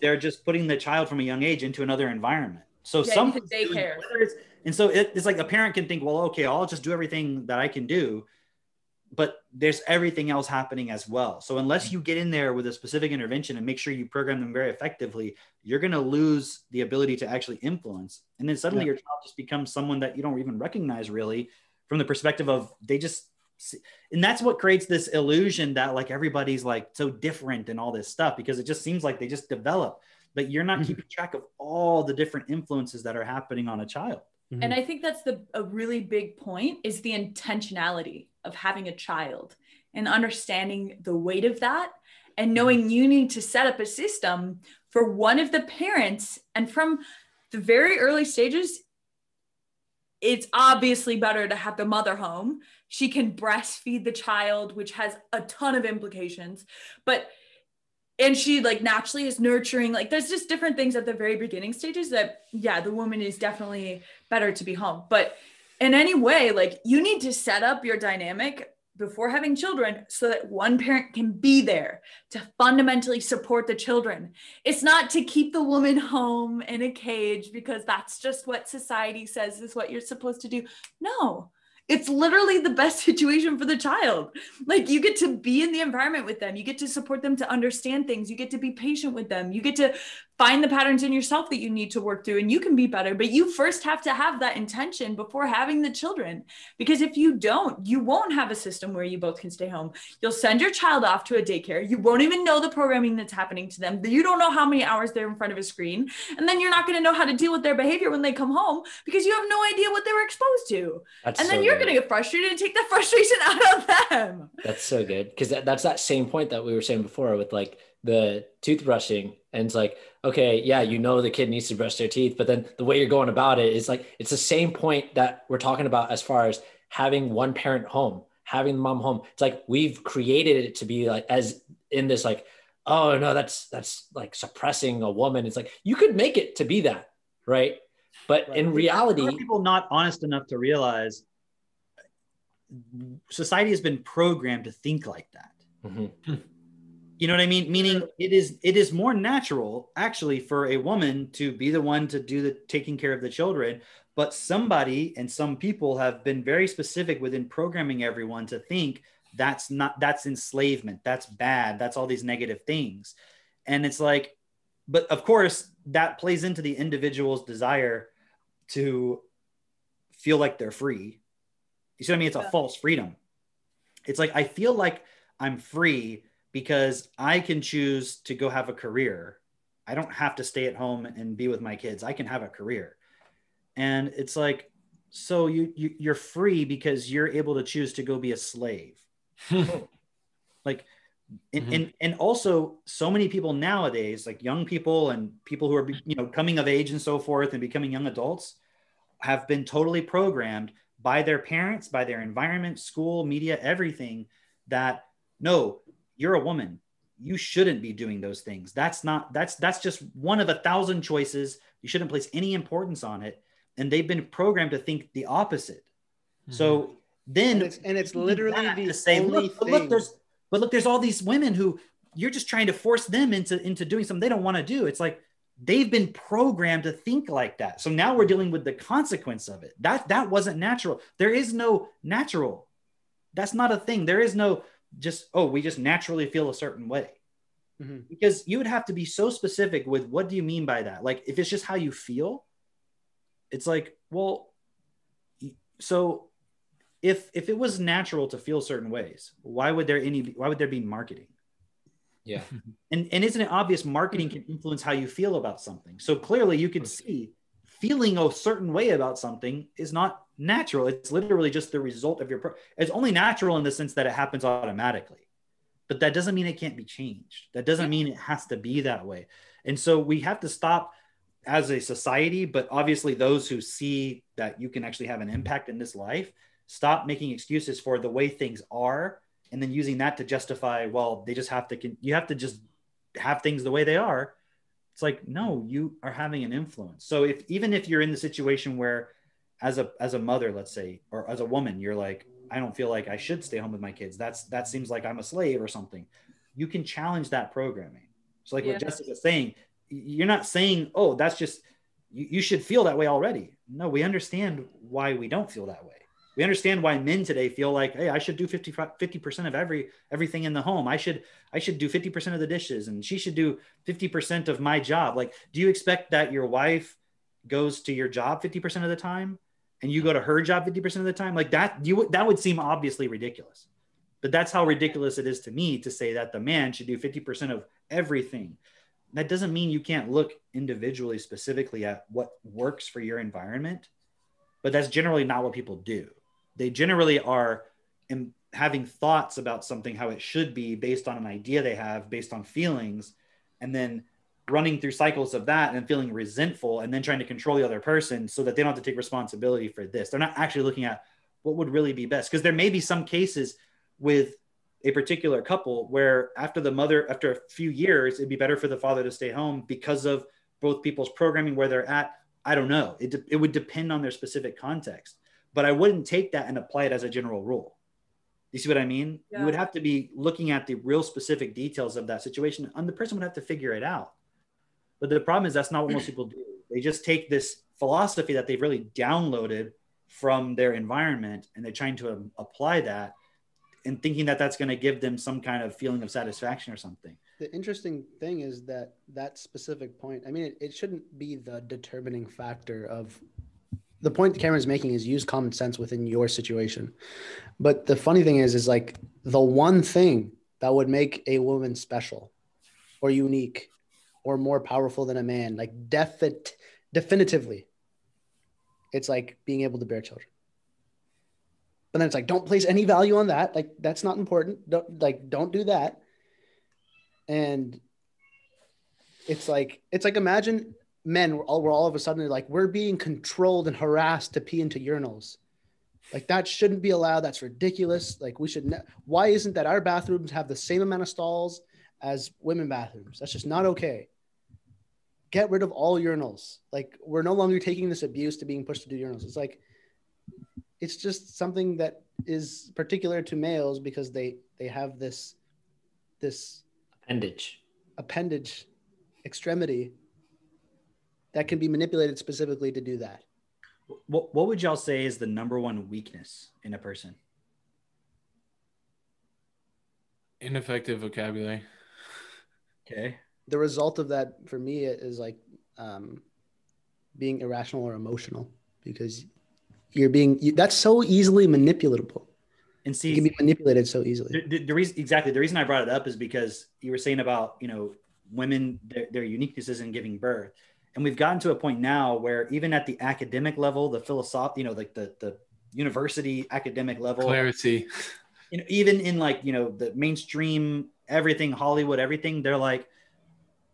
they're just putting the child from a young age into another environment. So some daycare. And so it's like a parent can think, well, okay, I'll just do everything that I can do. But there's everything else happening as well. So unless you get in there with a specific intervention and make sure you program them very effectively, you're going to lose the ability to actually influence. And then suddenly your child just becomes someone that you don't even recognize really from the perspective of they just, and that's what creates this illusion that like everybody's like so different and all this stuff, because it just seems like they just develop, but you're not keeping track of all the different influences that are happening on a child. And I think that's a really big point is the intentionality of having a child and understanding the weight of that and knowing you need to set up a system for one of the parents. And from the very early stages, it's obviously better to have the mother home. She can breastfeed the child, which has a ton of implications, and she like naturally is nurturing, like there's just different things at the very beginning stages that, the woman is definitely better to be home. But in any way, like you need to set up your dynamic before having children so that one parent can be there to fundamentally support the children. It's not to keep the woman home in a cage because that's just what society says is what you're supposed to do. No. It's literally the best situation for the child. Like you get to be in the environment with them. You get to support them to understand things. You get to be patient with them. You get to find the patterns in yourself that you need to work through and you can be better. But you first have to have that intention before having the children. Because if you don't, you won't have a system where you both can stay home. You'll send your child off to a daycare. You won't even know the programming that's happening to them. You don't know how many hours they're in front of a screen. And then you're not going to know how to deal with their behavior when they come home because you have no idea what they were exposed to. And then you're going to get frustrated and take the frustration out of them. That's so good. Because that's that same point that we were saying before with like the toothbrushing. And it's like, okay, yeah, you know, the kid needs to brush their teeth, but then the way you're going about it is like, it's the same point that we're talking about as far as having one parent home, having the mom home. It's like we've created it to be like as in this like, oh no, that's like suppressing a woman. It's like you could make it to be that, right? But in reality, are people not honest enough to realize society has been programmed to think like that? Mm-hmm. You know what I mean? Meaning it is more natural actually for a woman to be the one to do the taking care of the children, but somebody and some people have been very specific within programming everyone to think that's enslavement, that's bad, that's all these negative things. And it's like, but of course that plays into the individual's desire to feel like they're free. You see what I mean? It's a false freedom. It's like, I feel like I'm free because I can choose to go have a career. I don't have to stay at home and be with my kids. I can have a career. And it's like, so you're free because you're able to choose to go be a slave. Like, and also so many people nowadays, like young people and people who are, you know, coming of age and so forth and becoming young adults, have been totally programmed by their parents, by their environment, school, media, everything, that no, you're a woman, you shouldn't be doing those things. That's just one of 1,000 choices. You shouldn't place any importance on it. And they've been programmed to think the opposite. Mm-hmm. So then it's literally the to say, only thing. Look, there's all these women who you're just trying to force them into doing something they don't want to do. It's like they've been programmed to think like that. So now we're dealing with the consequence of it. That wasn't natural. There is no natural. That's not a thing. There is no just, oh, we just naturally feel a certain way. Mm-hmm. Because you would have to be so specific with what do you mean by that? Like if it's just how you feel, it's like, well, so if it was natural to feel certain ways, why would there be marketing? Yeah. And isn't it obvious marketing can influence how you feel about something? So clearly you could see feeling a certain way about something is not natural. It's literally just the result of it's only natural in the sense that it happens automatically, but that doesn't mean it can't be changed. That doesn't mean it has to be that way. And so we have to stop as a society, but obviously those who see that you can actually have an impact in this life, stop making excuses for the way things are and then using that to justify, well, they just have to, you have to just have things the way they are. It's like, no, you are having an influence. So even if you're in the situation where as a mother, let's say, or as a woman, you're like, I don't feel like I should stay home with my kids. That seems like I'm a slave or something. You can challenge that programming. So like what Jessica's saying, you're not saying, oh, that's just, you should feel that way already. No, we understand why we don't feel that way. We understand why men today feel like, hey, I should do 50% of everything in the home. I should do 50% of the dishes and she should do 50% of my job. Like, do you expect that your wife goes to your job 50% of the time and you go to her job 50% of the time? Like that would seem obviously ridiculous. But that's how ridiculous it is to me to say that the man should do 50% of everything. That doesn't mean you can't look individually specifically at what works for your environment, but that's generally not what people do. They generally are having thoughts about something, how it should be based on an idea they have, based on feelings, and then running through cycles of that and feeling resentful and then trying to control the other person so that they don't have to take responsibility for this. They're not actually looking at what would really be best. Because there may be some cases with a particular couple where after a few years, it'd be better for the father to stay home because of both people's programming, where they're at. I don't know. It would depend on their specific context. But I wouldn't take that and apply it as a general rule. You see what I mean? Yeah. You would have to be looking at the real specific details of that situation, and the person would have to figure it out. But the problem is that's not what most people do. They just take this philosophy that they've really downloaded from their environment, and they're trying to apply that and thinking that that's going to give them some kind of feeling of satisfaction or something. The interesting thing is that specific point, I mean, it shouldn't be the determining factor of. The point Cameron's making is use common sense within your situation. But the funny thing is like the one thing that would make a woman special or unique or more powerful than a man, like definitively, it's like being able to bear children. But then it's like, don't place any value on that. Like, that's not important. Don't do that. And it's like imagine men we're all of a sudden like we're being controlled and harassed to pee into urinals, Like that shouldn't be allowed. That's ridiculous. Like we should. Why isn't that our bathrooms have the same amount of stalls as women bathrooms? That's just not okay. Get rid of all urinals. Like we're no longer taking this abuse to being pushed to do urinals. It's like, it's just something that is particular to males because they have this appendage extremity that can be manipulated specifically to do that. What would y'all say is the number one weakness in a person? Ineffective vocabulary. Okay. The result of that for me is like being irrational or emotional, because that's so easily manipulatable. And see, you can be manipulated so easily. The reason I brought it up is because you were saying about, women, their uniquenesses in giving birth. And we've gotten to a point now where even at the academic level, the like the university academic level, clarity, even in like, the mainstream, everything, Hollywood, everything, they're like,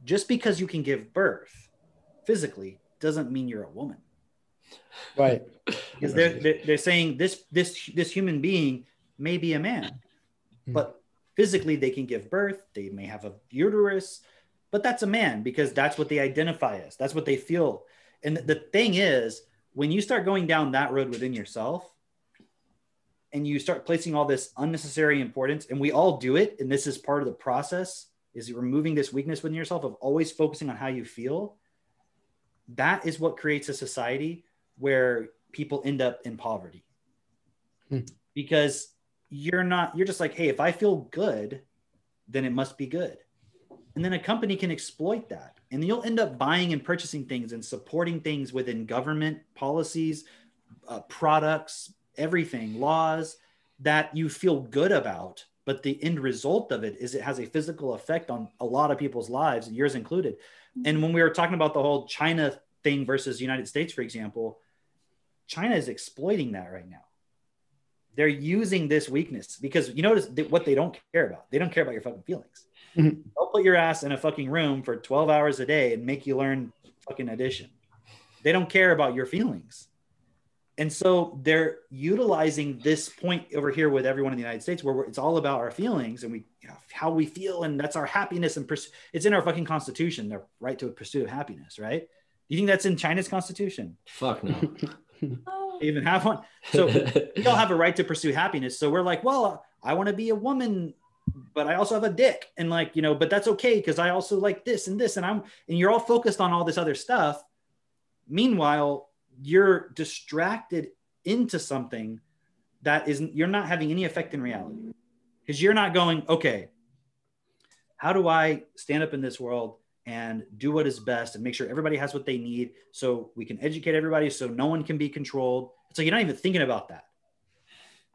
just because you can give birth physically doesn't mean you're a woman. Right. Because they're saying this human being may be a man, but physically they can give birth. They may have a uterus, but that's a man because that's what they identify as. That's what they feel. And the thing is, when you start going down that road within yourself and you start placing all this unnecessary importance, and we all do it, and this is part of the process, is removing this weakness within yourself of always focusing on how you feel. That is what creates a society where people end up in poverty. Because you're just like, hey, if I feel good, then it must be good. And then a company can exploit that. And you'll end up buying and purchasing things and supporting things within government policies, products, everything, laws that you feel good about. But the end result of it is it has a physical effect on a lot of people's lives, yours included. And when we were talking about the whole China thing versus United States, for example, China is exploiting that right now. They're using this weakness because you notice what they don't care about. They don't care about your fucking feelings. They'll put your ass in a fucking room for 12 hours a day and make you learn fucking addition. They don't care about your feelings. And so they're utilizing this point over here with everyone in the United States where it's all about our feelings and how we feel. And that's our happiness. And it's in our fucking constitution, their right to a pursuit of happiness, right? Do you think that's in China's constitution? Fuck no. They even have one. So we all have a right to pursue happiness. So we're like, well, I want to be a woman, but I also have a dick. And like, but that's okay because I also like this and this. And you're all focused on all this other stuff. Meanwhile, you're distracted into something that you're not having any effect in reality. Because you're not going, okay, how do I stand up in this world and do what is best and make sure everybody has what they need so we can educate everybody so no one can be controlled. So you're not even thinking about that.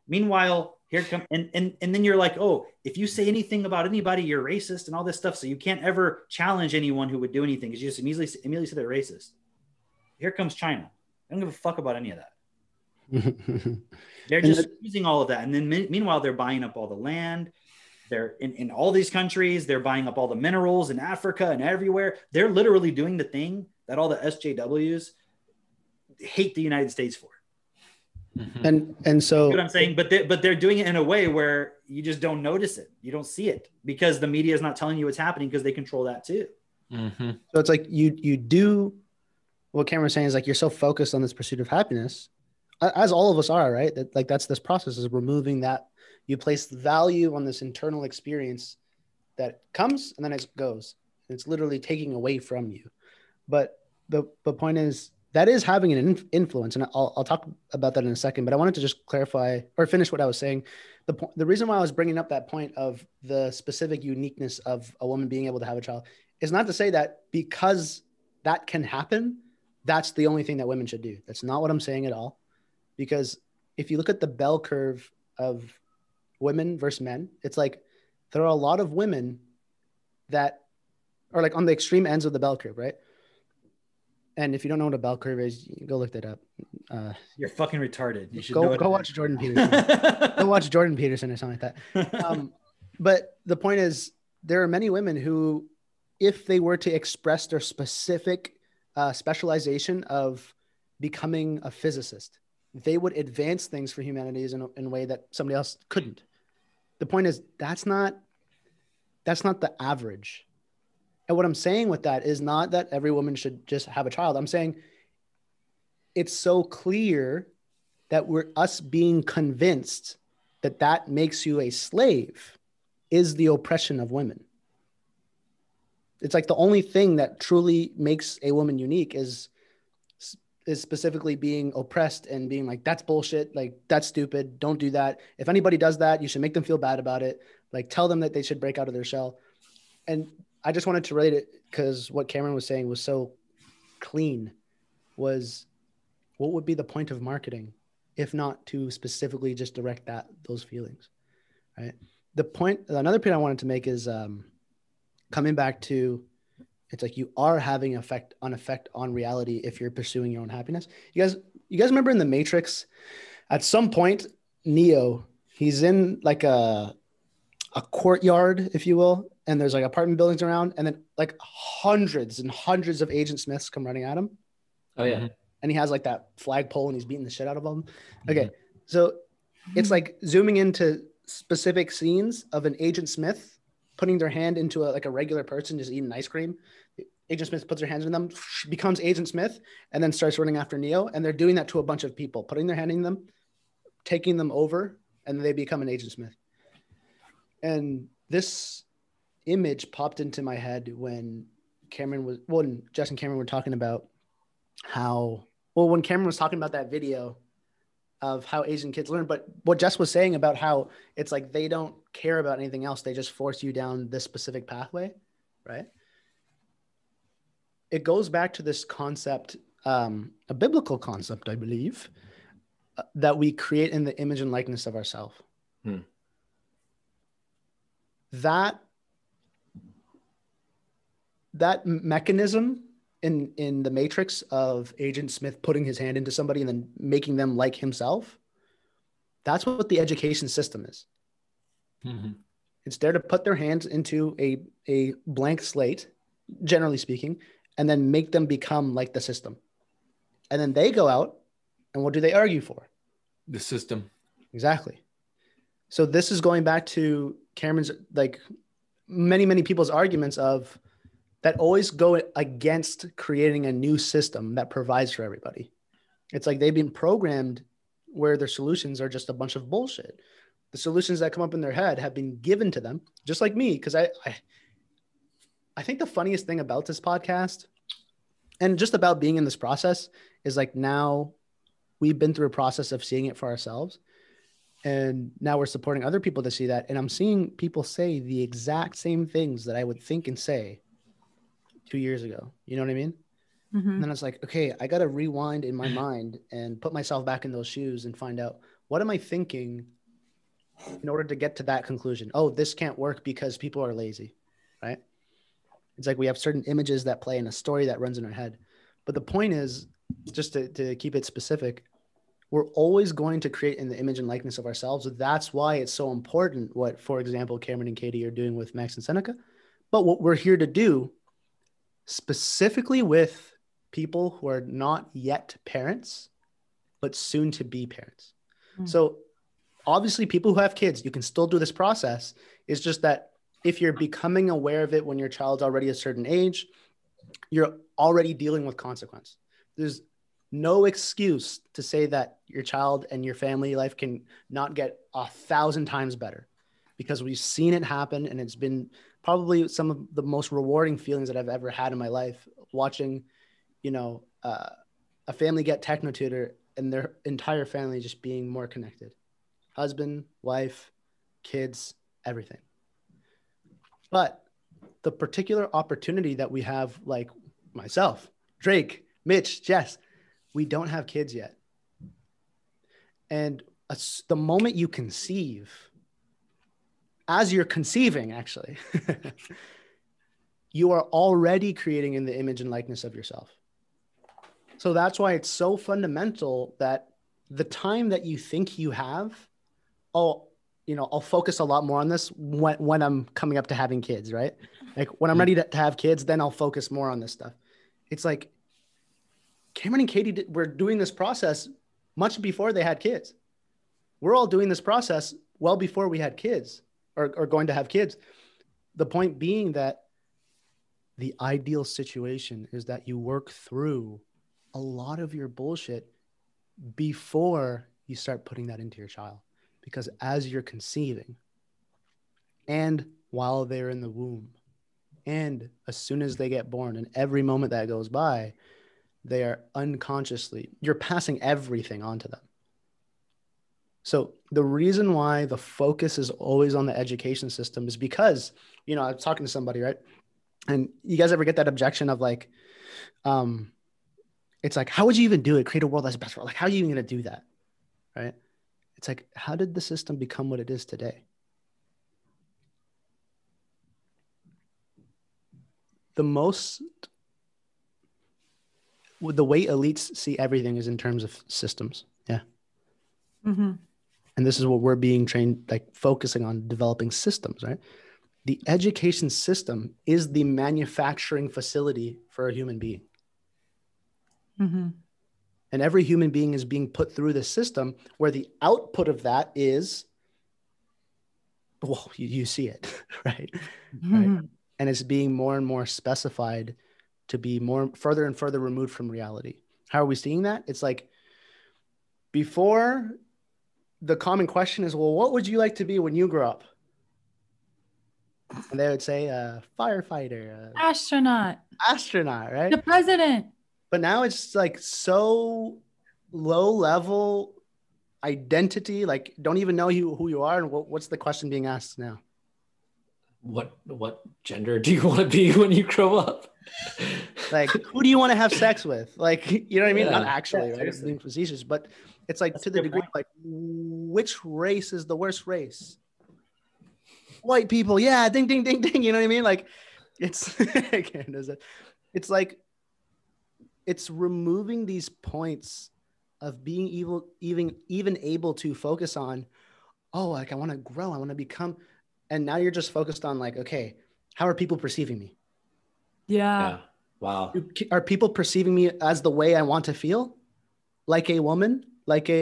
Meanwhile, here come and then you're like, oh, if you say anything about anybody, you're racist and all this stuff. So you can't ever challenge anyone who would do anything because you just immediately say they're racist. Here comes China. I don't give a fuck about any of that. They're just using all of that. And then meanwhile, they're buying up all the land. They're in all these countries. They're buying up all the minerals in Africa and everywhere. They're literally doing the thing that all the SJWs hate the United States for. And so, you know what I'm saying? But they're doing it in a way where you just don't notice it. You don't see it because the media is not telling you what's happening because they control that too. So it's like you do what Cameron's saying is like you're so focused on this pursuit of happiness, as all of us are, right? That's this process is removing that. You place value on this internal experience that comes and then it goes. It's literally taking away from you. But the point is that is having an influence, and I'll talk about that in a second. But I wanted to just clarify or finish what I was saying. The reason why I was bringing up that point of the specific uniqueness of a woman being able to have a child is not to say that because that can happen, that's the only thing that women should do. That's not what I'm saying at all. Because if you look at the bell curve of women versus men, it's like there are a lot of women that are like on the extreme ends of the bell curve, right? And if you don't know what a bell curve is, go look that up. You're fucking retarded. You should go watch Jordan Peterson. Go watch Jordan Peterson or something like that. But the point is, there are many women who, if they were to express their specific specialization of becoming a physicist, they would advance things for humanity in a way that somebody else couldn't. The point is that's not the average. And what I'm saying with that is not that every woman should just have a child. I'm saying it's so clear that us being convinced that makes you a slave is the oppression of women. It's like the only thing that truly makes a woman unique is specifically being oppressed and being like, that's bullshit. Like, that's stupid. Don't do that. If anybody does that, you should make them feel bad about it. Like, tell them that they should break out of their shell. And I just wanted to relate it because what Cameron was saying was so clean. Was what would be the point of marketing if not to specifically just direct those feelings, right? Another point I wanted to make is coming back to, it's like you are having effect on reality if you're pursuing your own happiness. You guys remember in The Matrix, at some point, Neo, he's in like a courtyard, if you will, and there's like apartment buildings around, and then like hundreds and hundreds of Agent Smiths come running at him. Oh yeah. And he has like that flagpole and he's beating the shit out of them. Okay. So it's like zooming into specific scenes of an Agent Smith putting their hand into a regular person just eating ice cream. Agent Smith puts their hands in them, becomes Agent Smith, and then starts running after Neo. And they're doing that to a bunch of people, putting their hand in them, taking them over, and they become an Agent Smith. And this image popped into my head when Jess and Cameron were talking about when Cameron was talking about that video of how Asian kids learn, but what Jess was saying about how it's like they don't care about anything else. They just force you down this specific pathway, right? It goes back to this concept, a biblical concept, I believe, that we create in the image and likeness of ourselves. That mechanism in the Matrix of Agent Smith putting his hand into somebody and then making them like himself, that's what the education system is. It's there to put their hands into a blank slate, generally speaking, and then make them become like the system. And then they go out and what do they argue for? The system. Exactly. So this is going back to Cameron's, like many people's arguments of that always go against creating a new system that provides for everybody. It's like they've been programmed where their solutions are just a bunch of bullshit. The solutions that come up in their head have been given to them, just like me. Because I think the funniest thing about this podcast and just about being in this process is like now we've been through a process of seeing it for ourselves. And now we're supporting other people to see that. And I'm seeing people say the exact same things that I would think and say 2 years ago. You know what I mean? And then it's like, okay, I got to rewind in my mind and put myself back in those shoes and find out what am I thinking in order to get to that conclusion. Oh, this can't work because people are lazy, right? It's like we have certain images that play in a story that runs in our head. But the point is, just to keep it specific, we're always going to create in the image and likeness of ourselves. That's why it's so important what, for example, Cameron and Katie are doing with Max and Seneca. But what we're here to do specifically with people who are not yet parents, but soon to be parents. So obviously people who have kids, you can still do this process. It's just that if you're becoming aware of it when your child's already a certain age, you're already dealing with consequence. There's no excuse to say that your child and your family life can not get 1,000 times better, because we've seen it happen. And it's been probably some of the most rewarding feelings that I've ever had in my life, watching, a family get techno-tutor and their entire family just being more connected. Husband, wife, kids, everything. But the particular opportunity that we have, like myself, Drake, Mitch, Jess, we don't have kids yet. And the moment you conceive, as you're conceiving, actually, you are already creating in the image and likeness of yourself. So that's why it's so fundamental that the time that you think you have, I'll focus a lot more on this when I'm coming up to having kids, right? Like when I'm ready to have kids, then I'll focus more on this stuff. It's like Cameron and Katie we're doing this process much before they had kids. We're all doing this process well before we had kids or going to have kids. The point being that the ideal situation is that you work through a lot of your bullshit before you start putting that into your child. Because as you're conceiving and while they're in the womb and as soon as they get born and every moment that goes by, they are unconsciously, you're passing everything onto them. So the reason why the focus is always on the education system is because, you know, I was talking to somebody, right? And you guys ever get that objection of like, it's like, how would you even do it? Create a world that's best world. Like, how are you even going to do that? Right? It's like, how did the system become what it is today? The way elites see everything is in terms of systems. Yeah. Mm-hmm. And this is what we're being trained, like focusing on developing systems, right? The education system is the manufacturing facility for a human being. Mm-hmm. And every human being is being put through the system where the output of that is, well, you see it, right? Mm-hmm. Right? And it's being more and more specified to be more further and further removed from reality. How are we seeing that? It's like before, the common question is, well, what would you like to be when you grow up? And they would say firefighter, Astronaut, right? the president. But now it's like so low level identity, like don't even know who you are. And what's the question being asked now? What gender do you want to be when you grow up? Like, who do you want to have sex with? Like, you know what I mean? Yeah. Not actually, Yeah, right? It's being facetious, but it's like That's to a the good degree, point. like, which race is the worst race? White people, yeah, ding, ding, ding, ding. You know what I mean? Like, it's again, it's like it's removing these points of being even able to focus on, oh, like I want to grow, I want to become, and now you're just focused on like, okay, how are people perceiving me? Yeah. Wow. Are people perceiving me as the way I want to feel? Like a woman? Like a...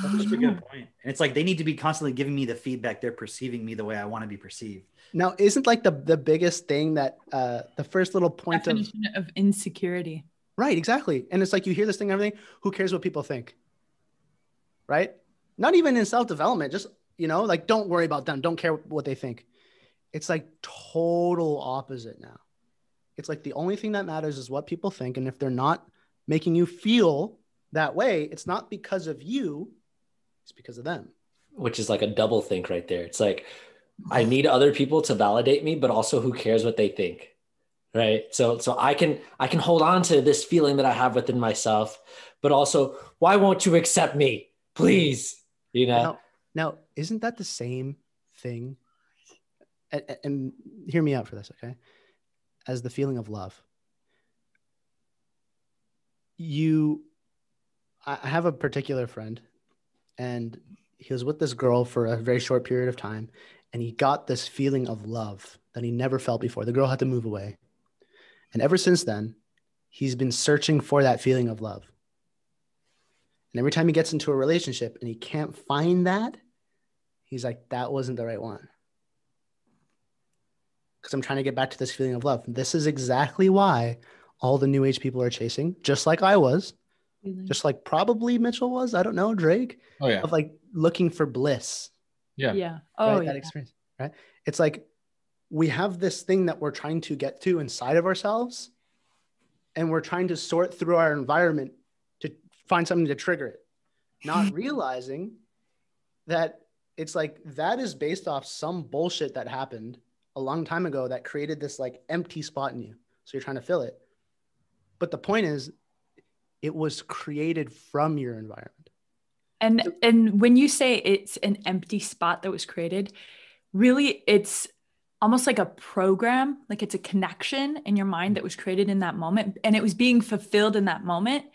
That's such a good point. And it's like they need to be constantly giving me the feedback they're perceiving me the way I want to be perceived. Now, isn't like the biggest thing that the first little point Definition of insecurity. Right, exactly. And it's like you hear this thing, everything, who cares what people think? Right? Not even in self-development, just, you know, like don't worry about them. Don't care what they think. It's like total opposite now. It's like the only thing that matters is what people think. And if they're not making you feel that way, it's not because of you, it's because of them. Which is like a double think right there. It's like, I need other people to validate me, but also who cares what they think? Right. So I can hold on to this feeling that I have within myself, but also, why won't you accept me? Please. You know? Now, isn't that the same thing? And hear me out for this, okay? As the feeling of love. I have a particular friend, and he was with this girl for a very short period of time, and he got this feeling of love that he never felt before. The girl had to move away. And ever since then, he's been searching for that feeling of love. And every time he gets into a relationship and he can't find that, he's like, that wasn't the right one. Because I'm trying to get back to this feeling of love. This is exactly why all the new age people are chasing, just like I was, just like probably Mitchell was, I don't know, Drake. Oh, yeah. Of like looking for bliss. Yeah. Yeah. Oh, right? yeah. That experience, right? It's like we have this thing that we're trying to get to inside of ourselves, and we're trying to sort through our environment to find something to trigger it, not realizing that it's like that is based off some bullshit that happened a long time ago that created this like empty spot in you. So you're trying to fill it. But the point is, it was created from your environment. And when you say it's an empty spot that was created, really it's almost like a program, like it's a connection in your mind that was created in that moment, and it was being fulfilled in that moment.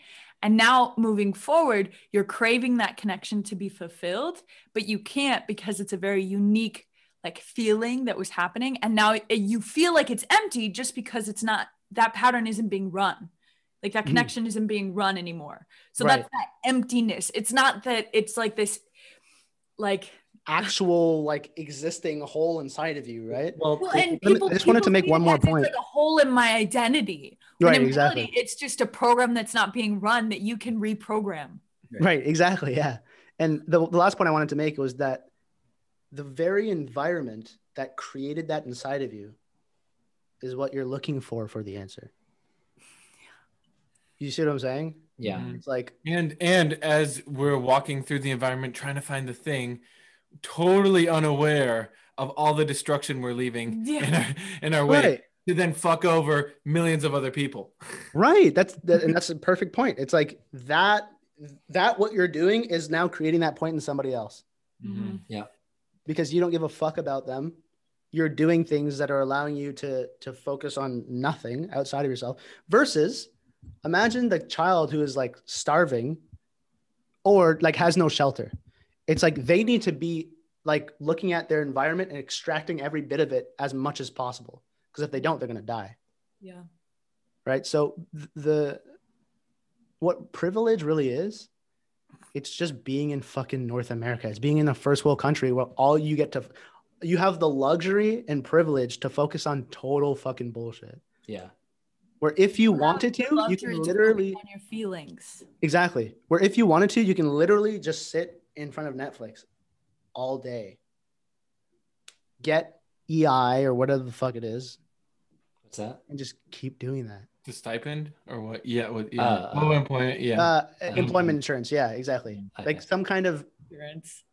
And now moving forward, you're craving that connection to be fulfilled, but you can't because it's a very unique like feeling that was happening. And now you feel like it's empty just because it's not, that pattern isn't being run. Like that connection isn't being run anymore. So Right. that's that emptiness. It's not that it's like this, like, Actual like existing hole inside of you, right? well, and I people, just wanted to make see one it more as it's point. like a hole in my identity. When Right, in exactly. reality, it's just a program that's not being run that you can reprogram. Right, exactly. Yeah. And the last point I wanted to make was that the very environment that created that inside of you is what you're looking for the answer. You see what I'm saying? Yeah. Mhm. It's like, And as we're walking through the environment trying to find the thing, totally unaware of all the destruction we're leaving in our way right, to then fuck over millions of other people. right. And that's a perfect point. It's like that what you're doing is now creating that point in somebody else Mm-hmm. Yeah. because you don't give a fuck about them. You're doing things that are allowing you to focus on nothing outside of yourself versus imagine the child who is like starving or like has no shelter. It's like they need to be like looking at their environment and extracting every bit of it as much as possible. Because if they don't, they're going to die. Yeah. Right. So what privilege really is, it's just being in fucking North America. It's being in a first world country where you have the luxury and privilege to focus on total fucking bullshit. Yeah. Where if you wanted to, you Luxury can to literally, focus on your feelings. exactly. Where if you wanted to, you can literally just sit in front of Netflix all day. Get EI or whatever the fuck it is. What's that? And just keep doing that. The stipend or what? Yeah. Employment. Employment insurance. Yeah, exactly. Like some kind of Insurance.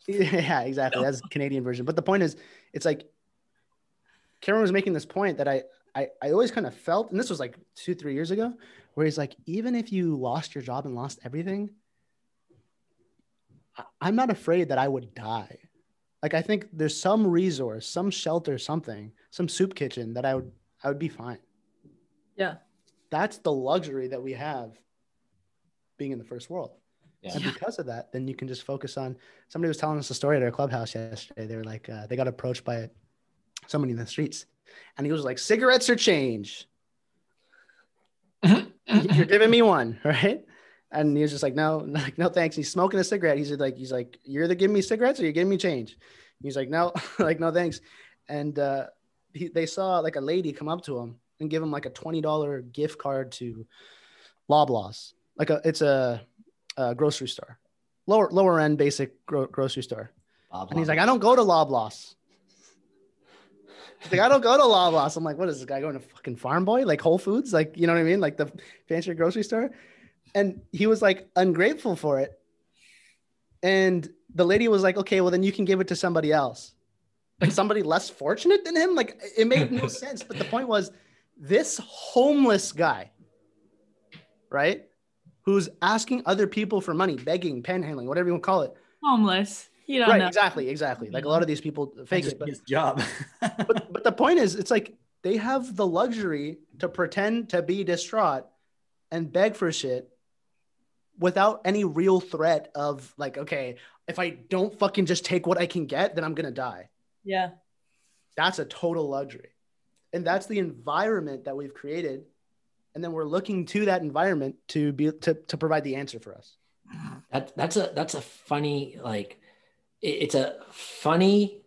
yeah, exactly. That's the Canadian version. But the point is, it's like Cameron was making this point that I always kind of felt, and this was like 2-3 years ago, where he's like, even if you lost your job and lost everything, I'm not afraid that I would die. Like I think there's some resource, some shelter, something, some soup kitchen that I would be fine. Yeah. That's the luxury that we have being in the first world. Yeah. And because of that, then you can just focus on, somebody was telling us a story at our clubhouse yesterday. They were like, they got approached by somebody in the streets and he was like, cigarettes or change? You're giving me one, right? And he was just like, no, thanks. He's smoking a cigarette. He's like, you're either giving me cigarettes or you're giving me change. He's like, no, like, no, thanks. And they saw like a lady come up to him and give him like a $20 gift card to Loblaws. It's a grocery store, lower end basic grocery store. And he's like, I don't go to Loblaws. He's like, I don't go to Loblaws. I'm like, what is this guy going to fucking Farm Boy? Like Whole Foods? Like, you know what I mean? Like the fancier grocery store. And he was like ungrateful for it. And the lady was like, okay, well then you can give it to somebody else. Like somebody less fortunate than him. Like it made no sense. But the point was this homeless guy, right? Who's asking other people for money, begging, panhandling, whatever you want to call it. Homeless. You don't Right, know. exactly. Like a lot of these people fake it. But his job. but the point is, it's like they have the luxury to pretend to be distraught and beg for shit without any real threat of like, okay, if I don't fucking just take what I can get, then I'm going to die. Yeah. That's a total luxury. And that's the environment that we've created. And then we're looking to that environment to provide the answer for us. That's a funny, like, it's a funny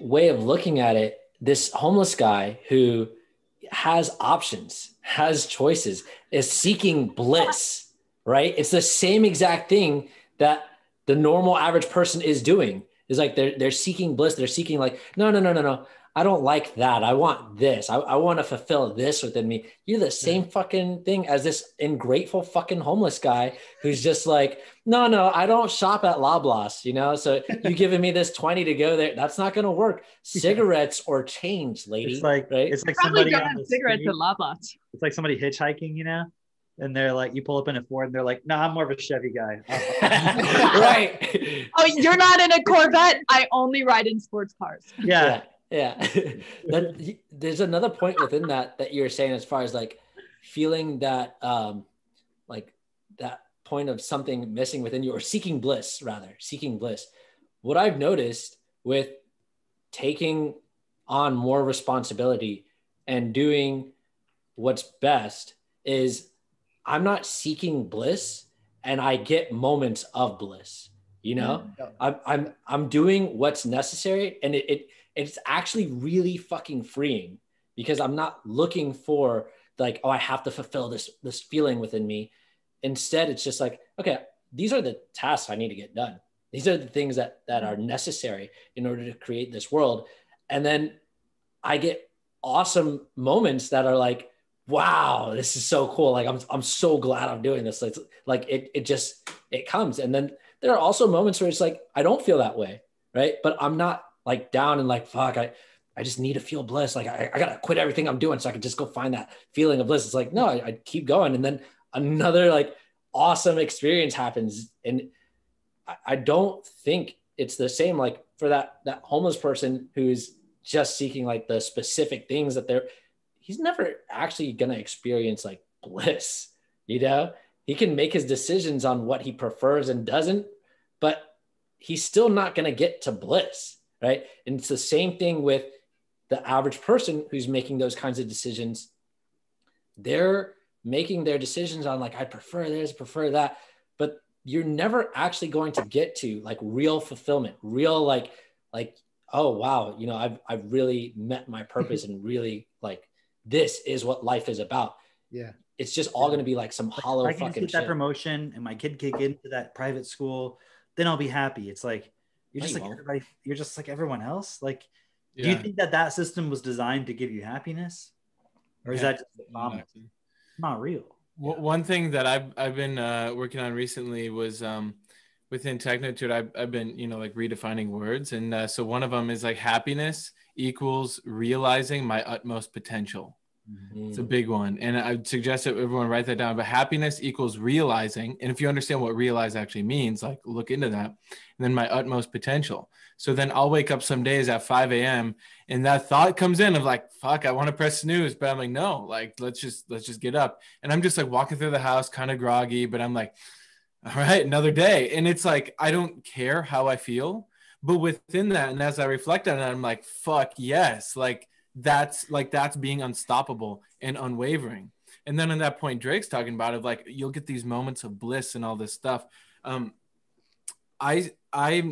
way of looking at it. This homeless guy who has options, has choices, is seeking bliss, right? It's the same exact thing that the normal average person is doing. Is like they're seeking bliss. They're seeking like, no. I don't like that. I want this. I want to fulfill this within me. You're the same fucking thing as this ungrateful fucking homeless guy who's just like, no, I don't shop at Loblaws, you know? So you giving me this 20 to go there. That's not going to work. Cigarettes or change, lady. It's like, right? it's like Probably somebody don't on have the cigarettes street. at Loblaws. It's like somebody hitchhiking, you know? And they're like, you pull up in a Ford and they're like, no, I'm more of a Chevy guy. Right. Oh, you're not in a Corvette? I only ride in sports cars. Yeah. Yeah. There's another point within that you're saying as far as like feeling that like that point of something missing within you, or seeking bliss. What I've noticed with taking on more responsibility and doing what's best is I'm not seeking bliss, and I get moments of bliss. You know, I'm doing what's necessary, and it's actually really fucking freeing, because I'm not looking for like, oh, I have to fulfill this feeling within me. Instead, it's just like, okay, these are the tasks I need to get done. These are the things that are necessary in order to create this world. And then I get awesome moments that are like, wow, this is so cool. Like, I'm so glad I'm doing this. It's like, it comes. And then there are also moments where it's like, I don't feel that way. Right. But I'm not like down and like, fuck, I just need to feel bliss. Like I got to quit everything I'm doing so I can just go find that feeling of bliss. It's like, no, I keep going. And then another like awesome experience happens. And I don't think it's the same, like for that homeless person who's just seeking like the specific things that he's never actually going to experience like bliss. You know, he can make his decisions on what he prefers and doesn't, but he's still not going to get to bliss. Right. And it's the same thing with the average person who's making those kinds of decisions. They're making their decisions on like, I prefer this, prefer that, but you're never actually going to get to like real fulfillment, real like, oh, wow. You know, I've really met my purpose and really like, this is what life is about. Yeah. It's just all going to be like some hollow if I can fucking get that shit. promotion and my kid can get into that private school, then I'll be happy. It's like, you're just like everybody, you're just like everyone else. Like, do you think that system was designed to give you happiness, or is that just not real? One thing that I've been working on recently was within Technotude, I've been, you know, like redefining words. And so one of them is like happiness equals realizing my utmost potential. Mm-hmm. It's a big one. And I would suggest that everyone write that down. But happiness equals realizing. And if you understand what realize actually means, like look into that. And then my utmost potential. So then I'll wake up some days at 5 a.m. and that thought comes in of like, fuck, I want to press snooze. But I'm like, no, like, let's just get up. And I'm just like walking through the house, kind of groggy, but I'm like, all right, another day. And it's like, I don't care how I feel, but within that, and as I reflect on it, I'm like, fuck yes. That's being unstoppable and unwavering. And then at that point, Drake's talking about it, like you'll get these moments of bliss and all this stuff. I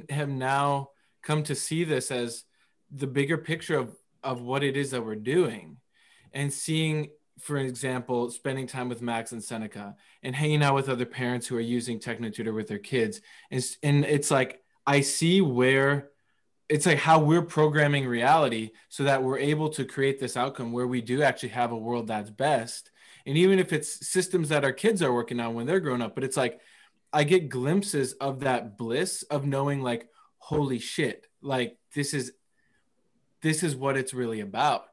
have now come to see this as the bigger picture of what it is that we're doing, and seeing, for example, spending time with Max and Seneca and hanging out with other parents who are using Technotutor with their kids. And it's like, I see where it's like how we're programming reality so that we're able to create this outcome where we do actually have a world that's best. And even if it's systems that our kids are working on when they're grown up, but it's like, I get glimpses of that bliss of knowing like, holy shit, like this is what it's really about.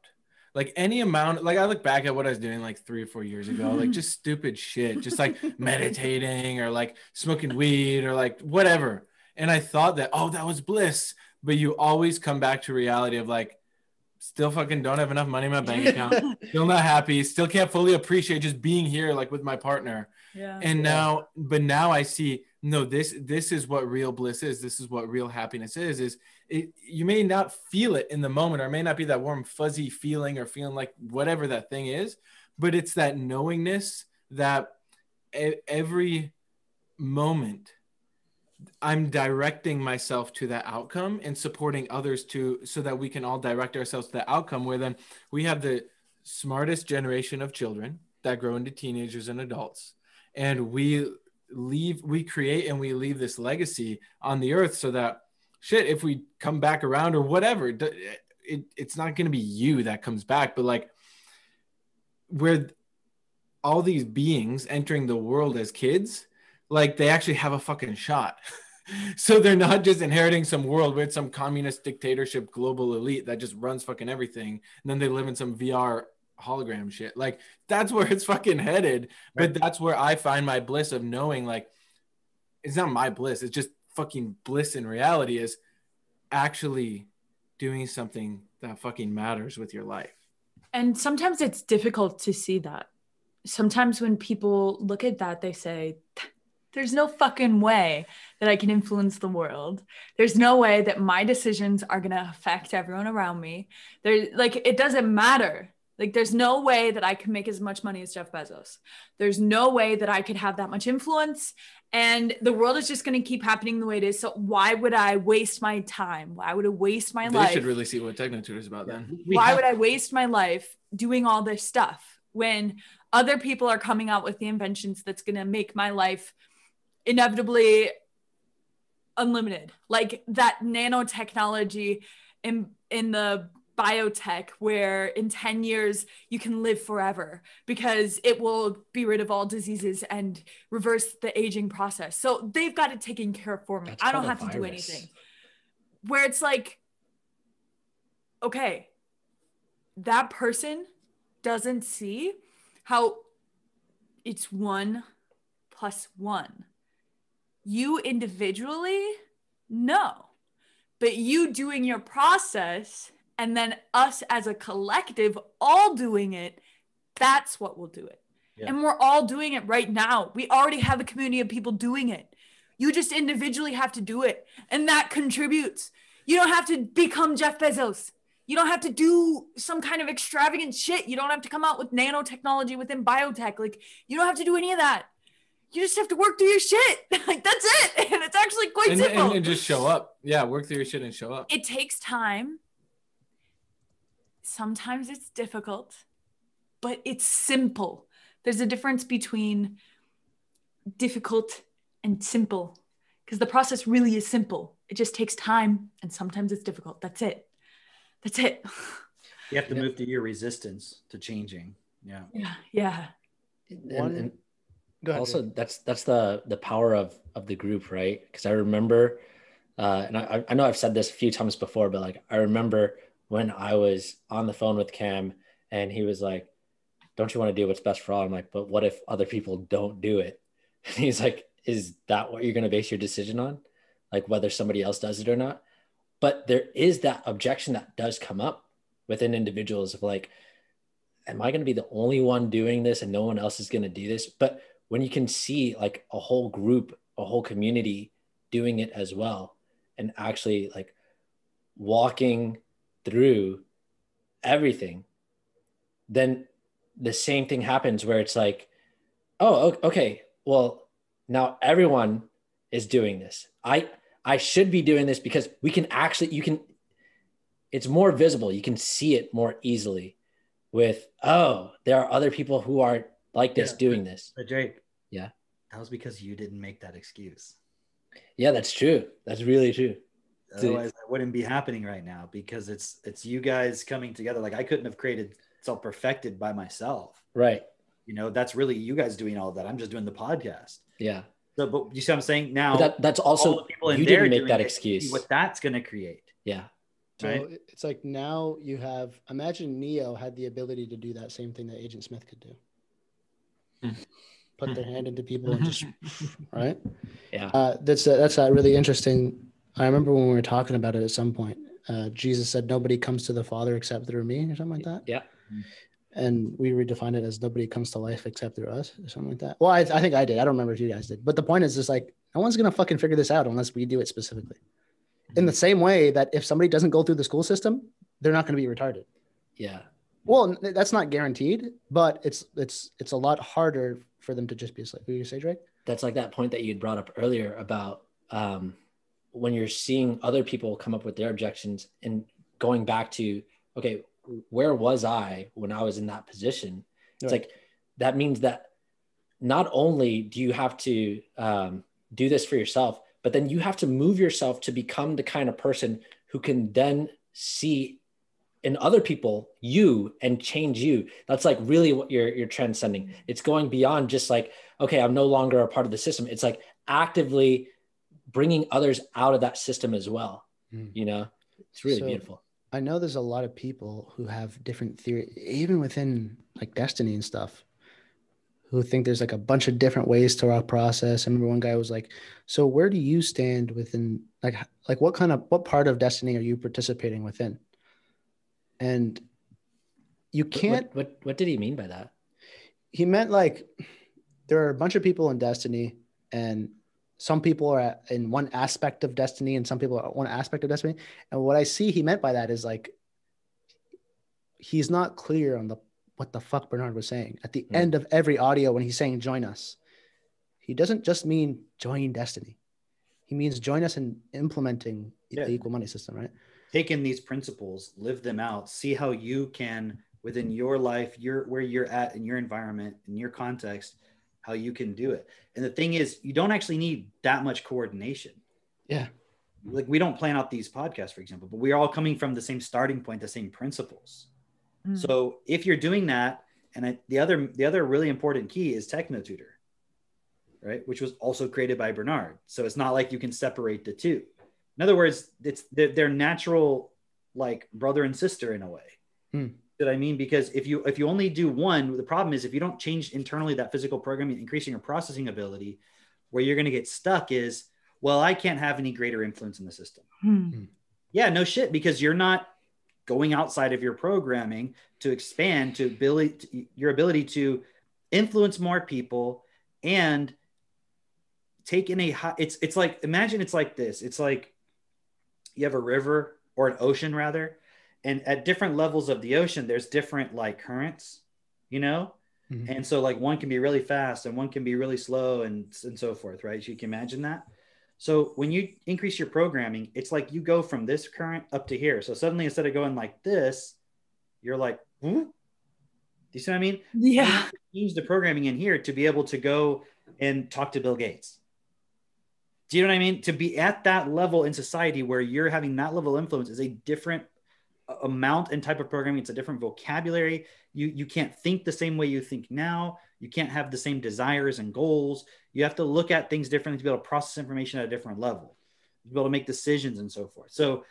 Like any amount, like I look back at what I was doing like 3 or 4 years ago, like just stupid shit, just like meditating or like smoking weed or like whatever. And I thought that, oh, that was bliss. But you always come back to reality of like, still fucking don't have enough money in my bank account, still not happy, still can't fully appreciate just being here like with my partner. Yeah. And now I see, no, this is what real bliss is. This is what real happiness is you may not feel it in the moment, or it may not be that warm, fuzzy feeling or feeling like whatever that thing is, but it's that knowingness that every moment I'm directing myself to that outcome and supporting others so that we can all direct ourselves to the outcome, where then we have the smartest generation of children that grow into teenagers and adults. And we create and we leave this legacy on the earth so that shit, if we come back around or whatever, it's not going to be you that comes back, but like where all these beings entering the world as kids, like they actually have a fucking shot. So they're not just inheriting some world with some communist dictatorship global elite that just runs fucking everything, and then they live in some VR hologram shit. Like that's where it's fucking headed. Right. But that's where I find my bliss of knowing, like, it's not my bliss, it's just fucking bliss in reality, is actually doing something that fucking matters with your life. And sometimes it's difficult to see that. Sometimes when people look at that, they say, there's no fucking way that I can influence the world. There's no way that my decisions are going to affect everyone around me. Like, it doesn't matter Like, there's no way that I can make as much money as Jeff Bezos. There's no way that I could have that much influence. And the world is just going to keep happening the way it is. So why would I waste my time? Why would I waste my life? They should really see what TechnoTutor is about then. Why would I waste my life doing all this stuff when other people are coming out with the inventions that's going to make my life inevitably unlimited? Like that nanotechnology in the biotech, where in 10 years you can live forever because it will be rid of all diseases and reverse the aging process. So they've got it taken care of for me. I don't have to do anything. Where it's like, okay, that person doesn't see how it's 1 + 1. You individually, no, but you doing your process and then us as a collective all doing it, that's what will do it. Yeah. And we're all doing it right now. We already have a community of people doing it. You just individually have to do it. And that contributes. You don't have to become Jeff Bezos. You don't have to do some kind of extravagant shit. You don't have to come out with nanotechnology within biotech. Like, you don't have to do any of that. You just have to work through your shit. Like, that's it. And it's actually quite simple. And just show up. Yeah, work through your shit and show up. It takes time. Sometimes it's difficult, but it's simple. There's a difference between difficult and simple, because the process really is simple. It just takes time, and sometimes it's difficult. That's it. That's it. You have to move through your resistance to changing. Yeah. Yeah. And also, that's the power of the group, right? Because I remember, and I know I've said this a few times before, but like I remember when I was on the phone with Cam and he was like, don't you want to do what's best for all? I'm like, but what if other people don't do it? And he's like, is that what you're going to base your decision on? Like whether somebody else does it or not? But there is that objection that does come up within individuals of like, am I going to be the only one doing this and no one else is going to do this? But when you can see like a whole group, a whole community doing it as well, and actually like walking through everything, then the same thing happens where it's like, oh, okay, well, now everyone is doing this. I should be doing this because we can actually, it's more visible. You can see it more easily with, oh, there are other people who are like this doing this. But Drake, yeah, that was because you didn't make that excuse. Yeah, that's true. That's really true. Otherwise, that wouldn't be happening right now, because it's you guys coming together. Like I couldn't have created Self Perfected by myself. Right. You know, that's really you guys doing all of that. I'm just doing the podcast. Yeah. So, but you see what I'm saying? Now that's also all the people in you there didn't make that excuse. What that's going to create. Yeah. So right? it's like now you have, imagine Neo had the ability to do that same thing that Agent Smith could do. Put their hand into people and just, right? Yeah. That's really interesting. I remember when we were talking about it at some point, Jesus said, nobody comes to the Father except through me, or something like that. Yeah. And we redefined it as nobody comes to life except through us, or something like that. Well, I think I did. I don't remember if you guys did. But the point is just like, no one's going to fucking figure this out unless we do it specifically. In the same way that if somebody doesn't go through the school system, they're not going to be retarded. Yeah. Well, that's not guaranteed, but it's a lot harder for them to just be asleep. What do you say, Drake? That's like that point that you'd brought up earlier about when you're seeing other people come up with their objections and going back to, okay, where was I when I was in that position? It's like, that means that not only do you have to do this for yourself, but then you have to move yourself to become the kind of person who can then see in other people you and change you. That's like really what you're transcending. It's going beyond just like, okay, I'm no longer a part of the system. It's like actively bringing others out of that system as well. You know, it's really beautiful. I know there's a lot of people who have different theory, even within like Destiny and stuff, who think there's like a bunch of different ways to our process. I remember one guy was like, so where do you stand within, like what part of Destiny are you participating within? And you can't. What did he mean by that? He meant like there are a bunch of people in Destiny, and some people are in one aspect of Destiny and some people are one aspect of Destiny. And what I see he meant by that is like, he's not clear on the what the fuck Bernard was saying. At the end of every audio, when he's saying join us, he doesn't just mean join Destiny. He means join us in implementing the equal money system, right? Take in these principles, live them out, see how you can, within your life, where you're at in your environment, in your context, how you can do it. And the thing is, you don't actually need that much coordination. Yeah. Like we don't plan out these podcasts, for example, but we're all coming from the same starting point, the same principles. So if you're doing that, and the other really important key is TechnoTutor, right? Which was also created by Bernard. So it's not like you can separate the two. In other words, they're natural, like brother and sister in a way. That I mean, because if you only do one, the problem is if you don't change internally that physical programming, increasing your processing ability, where you're going to get stuck is, well, I can't have any greater influence in the system. Yeah, no shit, because you're not going outside of your programming to expand your ability to influence more people and take in it's like, imagine it's like this. It's like you have a river or an ocean rather, and at different levels of the ocean, there's different like currents, you know? And so like one can be really fast and one can be really slow and so forth, right? So you can imagine that. So when you increase your programming, it's like you go from this current up to here. So suddenly instead of going like this, you're like, do you see what I mean? Yeah. You have to change the programming in here to be able to go and talk to Bill Gates. Do you know what I mean? To be at that level in society where you're having that level of influence is a different amount and type of programming. It's a different vocabulary. You can't think the same way you think now. You can't have the same desires and goals. You have to look at things differently to be able to process information at a different level, to be able to make decisions and so forth. So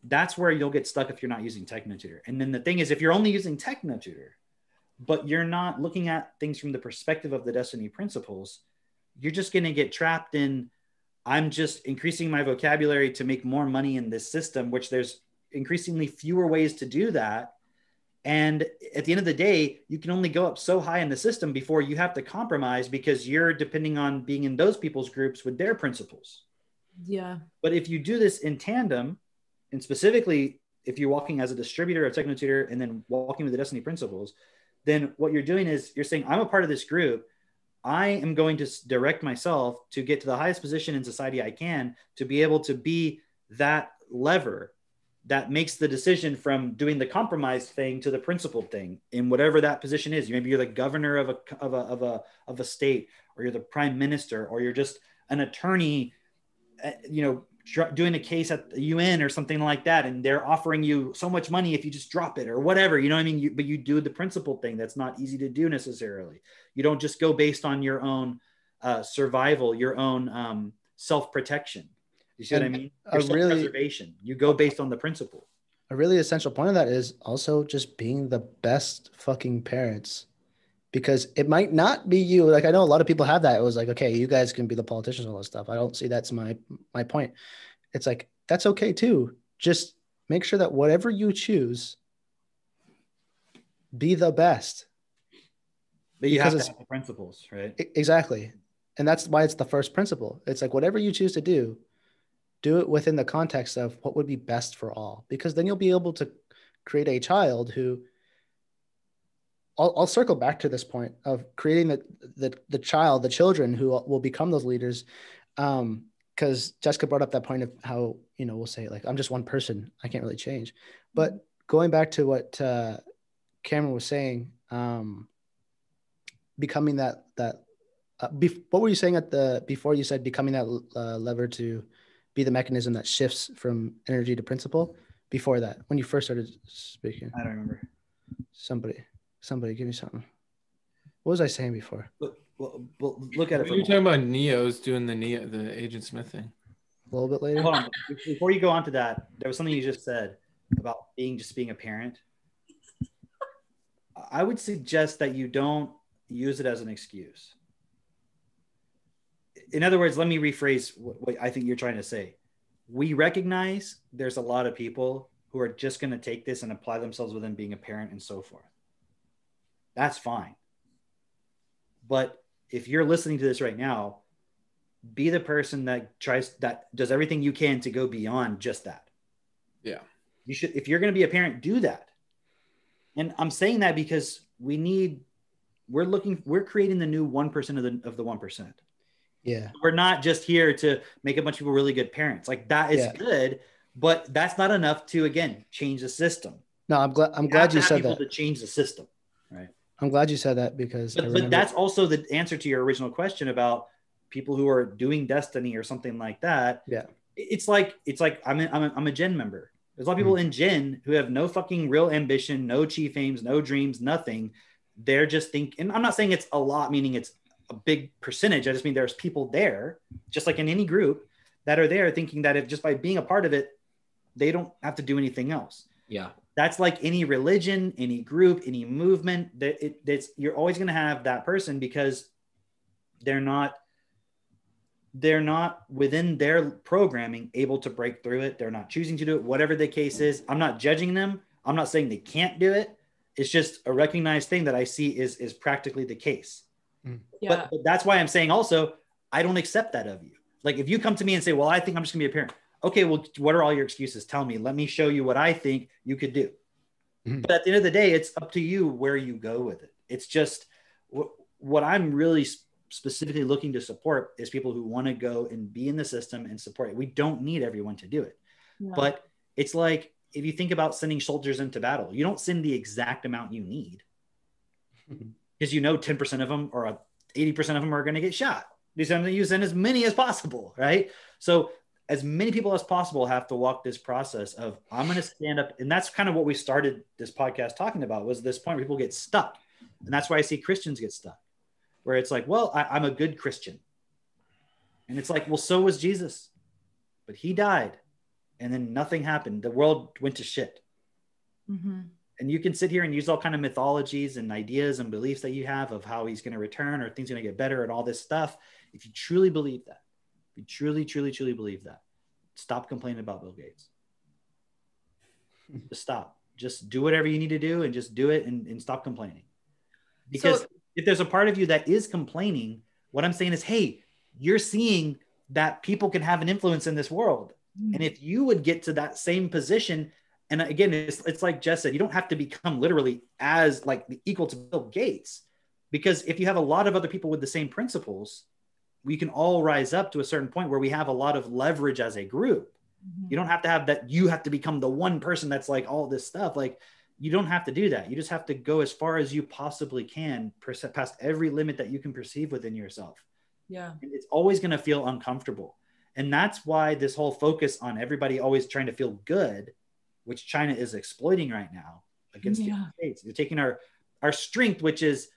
that's where you'll get stuck if you're not using TechnoTutor. And then the thing is, if you're only using TechnoTutor, but you're not looking at things from the perspective of the Destiny principles, you're just going to get trapped in, I'm just increasing my vocabulary to make more money in this system, which there's increasingly fewer ways to do that. And at the end of the day, you can only go up so high in the system before you have to compromise because you're depending on being in those people's groups with their principles. Yeah. But if you do this in tandem, and specifically if you're walking as a distributor of TechnoTutor and then walking with the Destiny principles, then what you're doing is you're saying, I'm a part of this group. I am going to direct myself to get to the highest position in society I can to be able to be that lever that makes the decision from doing the compromise thing to the principled thing in whatever that position is. Maybe you're the governor of a state, or you're the prime minister, or you're just an attorney, doing a case at the UN or something like that. And they're offering you so much money if you just drop it or whatever, you know what I mean? But you do the principled thing. That's not easy to do necessarily. You don't just go based on your own survival, your own self-protection. You see what I mean? Your self-preservation. You go based on the principle. A really essential point of that is also just being the best fucking parents, because it might not be you. Like, I know a lot of people have that. It was like, okay, you guys can be the politicians and all that stuff. I don't see that's my point. It's like, that's okay too. Just make sure that whatever you choose, be the best. But you have to have the principles, right? Exactly. And that's why it's the first principle. It's like, whatever you choose to do it within the context of what would be best for all, because then you'll be able to create a child who, I'll circle back to this point of creating the children who will become those leaders. Because Jessica brought up that point of how, we'll say like, I'm just one person, I can't really change. But going back to what Cameron was saying, becoming that what were you saying before you said becoming that lever to be the mechanism that shifts from energy to principle? Before that, when you first started speaking, I don't remember. Somebody give me something. What was I saying before? Well, look at it. You're talking about Neo's doing the Agent Smith thing. A little bit later. Hold on. Before you go on to that, there was something you just said about being a parent. I would suggest that you don't use it as an excuse. In other words, let me rephrase what I think you're trying to say. We recognize there's a lot of people who are just going to take this and apply themselves within being a parent and so forth. That's fine. But if you're listening to this right now, be the person that does everything you can to go beyond just that. Yeah. You should, if you're going to be a parent, do that. And I'm saying that because we're creating the new 1% of the 1%. Yeah. We're not just here to make a bunch of people really good parents. Like that is good, but that's not enough to, again, change the system. No, I'm glad you said that. To change the system, right? I'm glad you said that because but that's also the answer to your original question about people who are doing Destiny or something like that. Yeah. It's like I'm a Gen member. There's a lot of people in Gen who have no fucking real ambition, no chief aims, no dreams, nothing. They're just and I'm not saying it's a lot, meaning it's a big percentage. I just mean there's people there, just like in any group, that are there thinking that if just by being a part of it, they don't have to do anything else. Yeah. That's like any religion, any group, any movement. You're always going to have that person because they're not within their programming able to break through it. They're not choosing to do it, whatever the case is. I'm not judging them. I'm not saying they can't do it. It's just a recognized thing that I see is practically the case. Yeah. But that's why I'm saying also, I don't accept that of you. Like if you come to me and say, well, I think I'm just gonna be a parent. Okay, well, what are all your excuses? Tell me, let me show you what I think you could do. But at the end of the day, it's up to you where you go with it. It's just what I'm really specifically looking to support is people who want to go and be in the system and support it. We don't need everyone to do it. No. But it's like, if you think about sending soldiers into battle, you don't send the exact amount you need because 10% of them or 80% of them are going to get shot. You send as many as possible, right? So as many people as possible have to walk this process of, I'm going to stand up. And that's kind of what we started this podcast talking about, was this point where people get stuck. And that's why I see Christians get stuck, where it's like, well, I'm a good Christian. And it's like, well, so was Jesus, but he died. And then nothing happened. The world went to shit. Mm-hmm. And you can sit here and use all kind of mythologies and ideas and beliefs that you have of how he's going to return or things are going to get better and all this stuff. If you truly believe that, if you truly, truly, truly believe that, stop complaining about Bill Gates. Just stop. Just do whatever you need to do and just do it and stop complaining. Because if there's a part of you that is complaining, what I'm saying is, hey, you're seeing that people can have an influence in this world. And if you would get to that same position, and again, it's like Jess said, you don't have to become literally as like equal to Bill Gates, because if you have a lot of other people with the same principles, we can all rise up to a certain point where we have a lot of leverage as a group. You don't have to have that. You have to become the one person that's like all this stuff. Like you don't have to do that. You just have to go as far as you possibly can, past every limit that you can perceive within yourself. Yeah. And it's always going to feel uncomfortable. And that's why this whole focus on everybody always trying to feel good, which China is exploiting right now against the United States. They're taking our strength, which is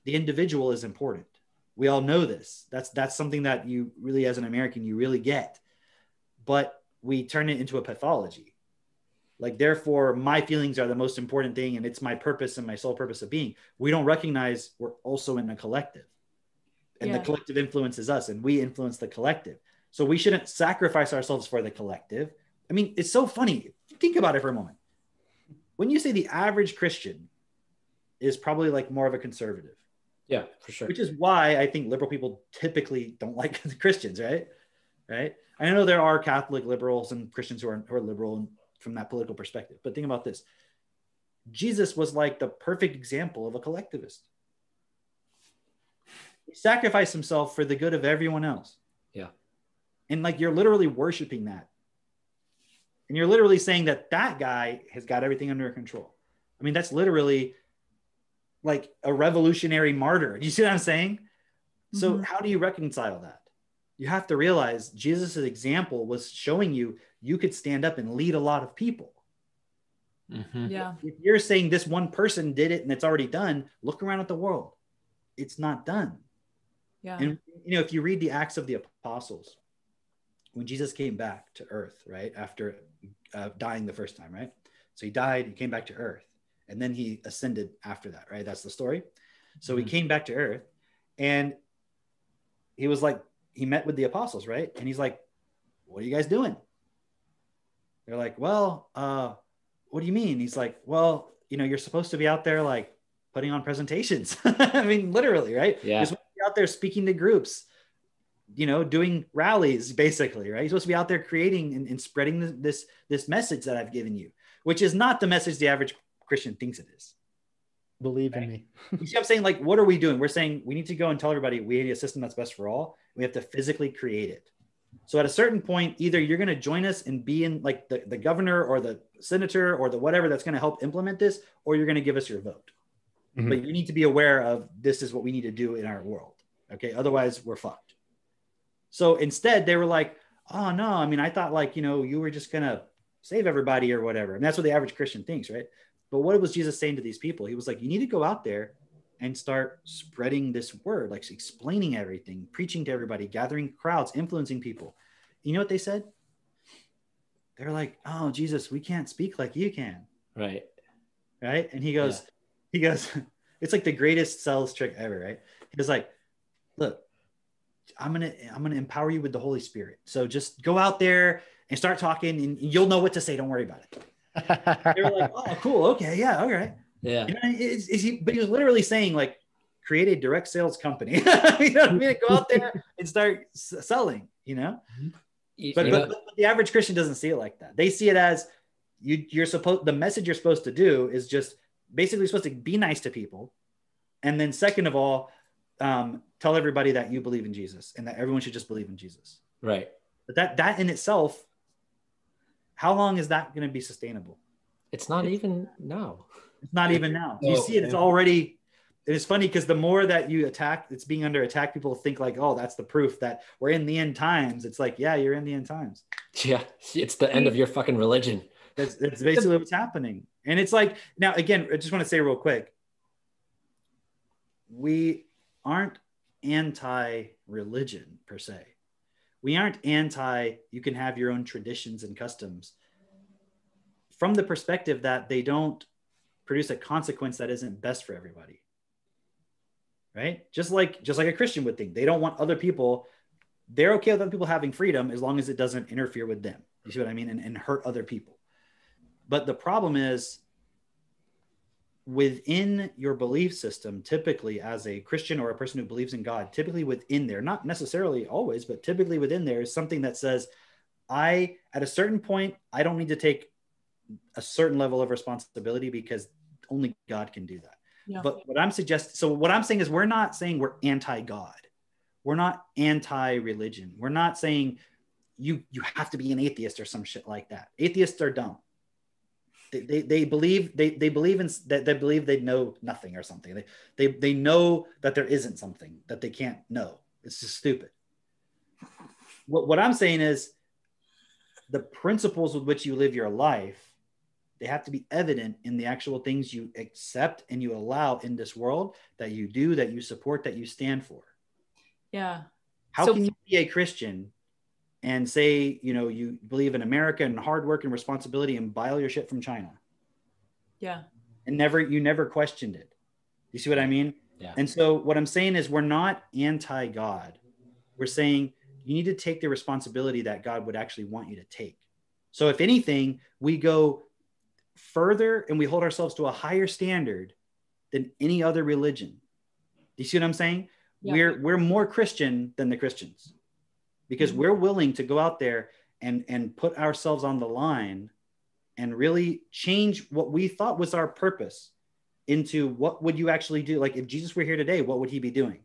the individual, is important. We all know this. That's something that you really, as an American, you really get. But we turn it into a pathology. Like, therefore, my feelings are the most important thing, and it's my purpose and my sole purpose of being. We don't recognize we're also in a collective. And the collective influences us, and we influence the collective. So we shouldn't sacrifice ourselves for the collective. I mean, it's so funny. Think about it for a moment. When you say the average Christian is probably like more of a conservative. Yeah, for sure. Which is why I think liberal people typically don't like the Christians, right? Right. I know there are Catholic liberals and Christians who are liberal from that political perspective. But think about this. Jesus was like the perfect example of a collectivist. He sacrificed himself for the good of everyone else. Yeah. And like, you're literally worshiping that. And you're literally saying that that guy has got everything under control. I mean, that's literally like a revolutionary martyr. Do you see what I'm saying? So how do you reconcile that? You have to realize Jesus' example was showing you could stand up and lead a lot of people. Yeah. If you're saying this one person did it and it's already done, look around at the world. It's not done. Yeah. And, you know, if you read the Acts of the Apostles, when Jesus came back to earth, right, after dying the first time, right? So he died, he came back to earth, and then he ascended after that, right? That's the story. So he came back to earth, and he was like, he met with the apostles, right? And he's like, what are you guys doing? They're like, well, what do you mean? He's like, well, you know, you're supposed to be out there like putting on presentations. I mean, literally, right? Yeah. You're supposed to be out there speaking to groups, you know, doing rallies, basically, right? You're supposed to be out there creating and spreading this message that I've given you, which is not the message the average Christian thinks it is. Believe in me. You see what I'm saying? Like, what are we doing? We're saying we need to go and tell everybody we need a system that's best for all. We have to physically create it. So at a certain point, either you're going to join us and be in like the governor or the senator or the whatever that's going to help implement this, or you're going to give us your vote. Mm-hmm. But you need to be aware of this is what we need to do in our world. Okay. Otherwise we're fucked. So instead they were like, oh no, I mean, I thought like, you know, you were just going to save everybody or whatever. And that's what the average Christian thinks, right? But what was Jesus saying to these people? He was like, you need to go out there and start spreading this word, like explaining everything, preaching to everybody, gathering crowds, influencing people. You know what they said? They're like, oh, Jesus, we can't speak like you can. Right. Right. And he goes, it's like the greatest sales trick ever, right? He was like, look, I'm going to empower you with the Holy Spirit. So just go out there and start talking and you'll know what to say. Don't worry about it. They were like, oh, cool. Okay. Yeah. All right. Yeah. You know, but he was literally saying like, create a direct sales company. You know what I mean? Go out there and start selling, you know? But the average Christian doesn't see it like that. They see it as the message you're supposed to do is just basically supposed to be nice to people. And then second of all, tell everybody that you believe in Jesus and that everyone should just believe in Jesus. Right. But that in itself, how long is that going to be sustainable? It's not even now. It's not even now. You see it, it's already, it's funny because the more that you attack, it's being under attack, people think like, oh, that's the proof that we're in the end times. It's like, yeah, you're in the end times. Yeah. It's the end of your fucking religion. That's basically what's happening. And it's like, now again, I just want to say real quick, we aren't anti-religion per se. We aren't you can have your own traditions and customs from the perspective that they don't produce a consequence that isn't best for everybody. Right? Just like a Christian would think. They don't want other people, they're okay with other people having freedom as long as it doesn't interfere with them. You see what I mean? And hurt other people. But the problem is within your belief system, typically as a Christian or a person who believes in God, typically within there, not necessarily always, but typically within there is something that says, at a certain point, I don't need to take a certain level of responsibility because only God can do that. Yeah. But what I'm saying is we're not saying we're anti-God. We're not anti-religion. We're not saying you have to be an atheist or some shit like that. Atheists are dumb. They believe they know nothing or something. They know that there isn't something that they can't know. It's just stupid. What I'm saying is the principles with which you live your life, they have to be evident in the actual things you accept and you allow in this world that you do, that you support, that you stand for. Yeah. How can you be a Christian and say, you know, you believe in America and hard work and responsibility and buy all your shit from China? Yeah. And you never questioned it. You see what I mean? Yeah. And so what I'm saying is we're not anti-God. We're saying you need to take the responsibility that God would actually want you to take. So if anything, we go further and we hold ourselves to a higher standard than any other religion. Do you see what I'm saying? Yeah. We're more Christian than the Christians because we're willing to go out there and put ourselves on the line and really change what we thought was our purpose into what would you actually do? Like if Jesus were here today, what would he be doing?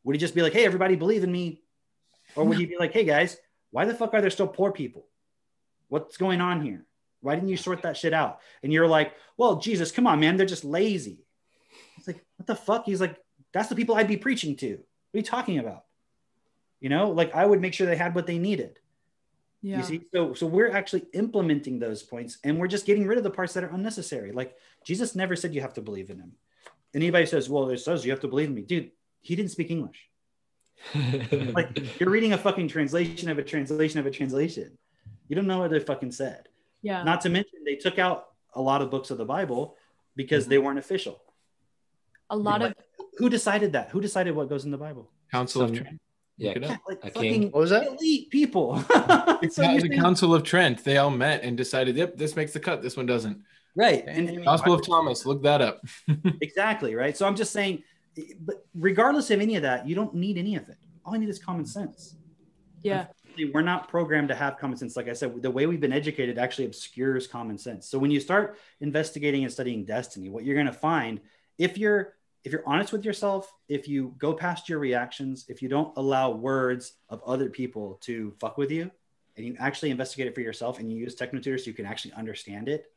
Would he just be like, hey, everybody believe in me? Or would he be like, hey guys, why the fuck are there still poor people? What's going on here? Why didn't you sort that shit out? And you're like, well, Jesus, come on, man. They're just lazy. It's like, what the fuck? He's like, that's the people I'd be preaching to. What are you talking about? You know, like I would make sure they had what they needed. Yeah. You see, so we're actually implementing those points and we're just getting rid of the parts that are unnecessary. Like Jesus never said you have to believe in him. Anybody says, well, it says you have to believe in me. Dude, he didn't speak English. Like you're reading a fucking translation of a translation of a translation. You don't know what they fucking said. Yeah. Not to mention they took out a lot of books of the Bible because they weren't official. Who decided that? Who decided what goes in the Bible? Council of Trent. Yeah, like fucking what was that? Elite people. The Council of Trent. They all met and decided, yep, this makes the cut. This one doesn't. Right. And Gospel of Thomas. Look that up. Exactly. Right. So I'm just saying, but regardless of any of that, you don't need any of it. All I need is common sense. Yeah. We're not programmed to have common sense. Like I said, the way we've been educated actually obscures common sense. So when you start investigating and studying destiny, what you're going to find if you're honest with yourself, if you go past your reactions, if you don't allow words of other people to fuck with you, and you actually investigate it for yourself, and you use TechnoTutor so you can actually understand it,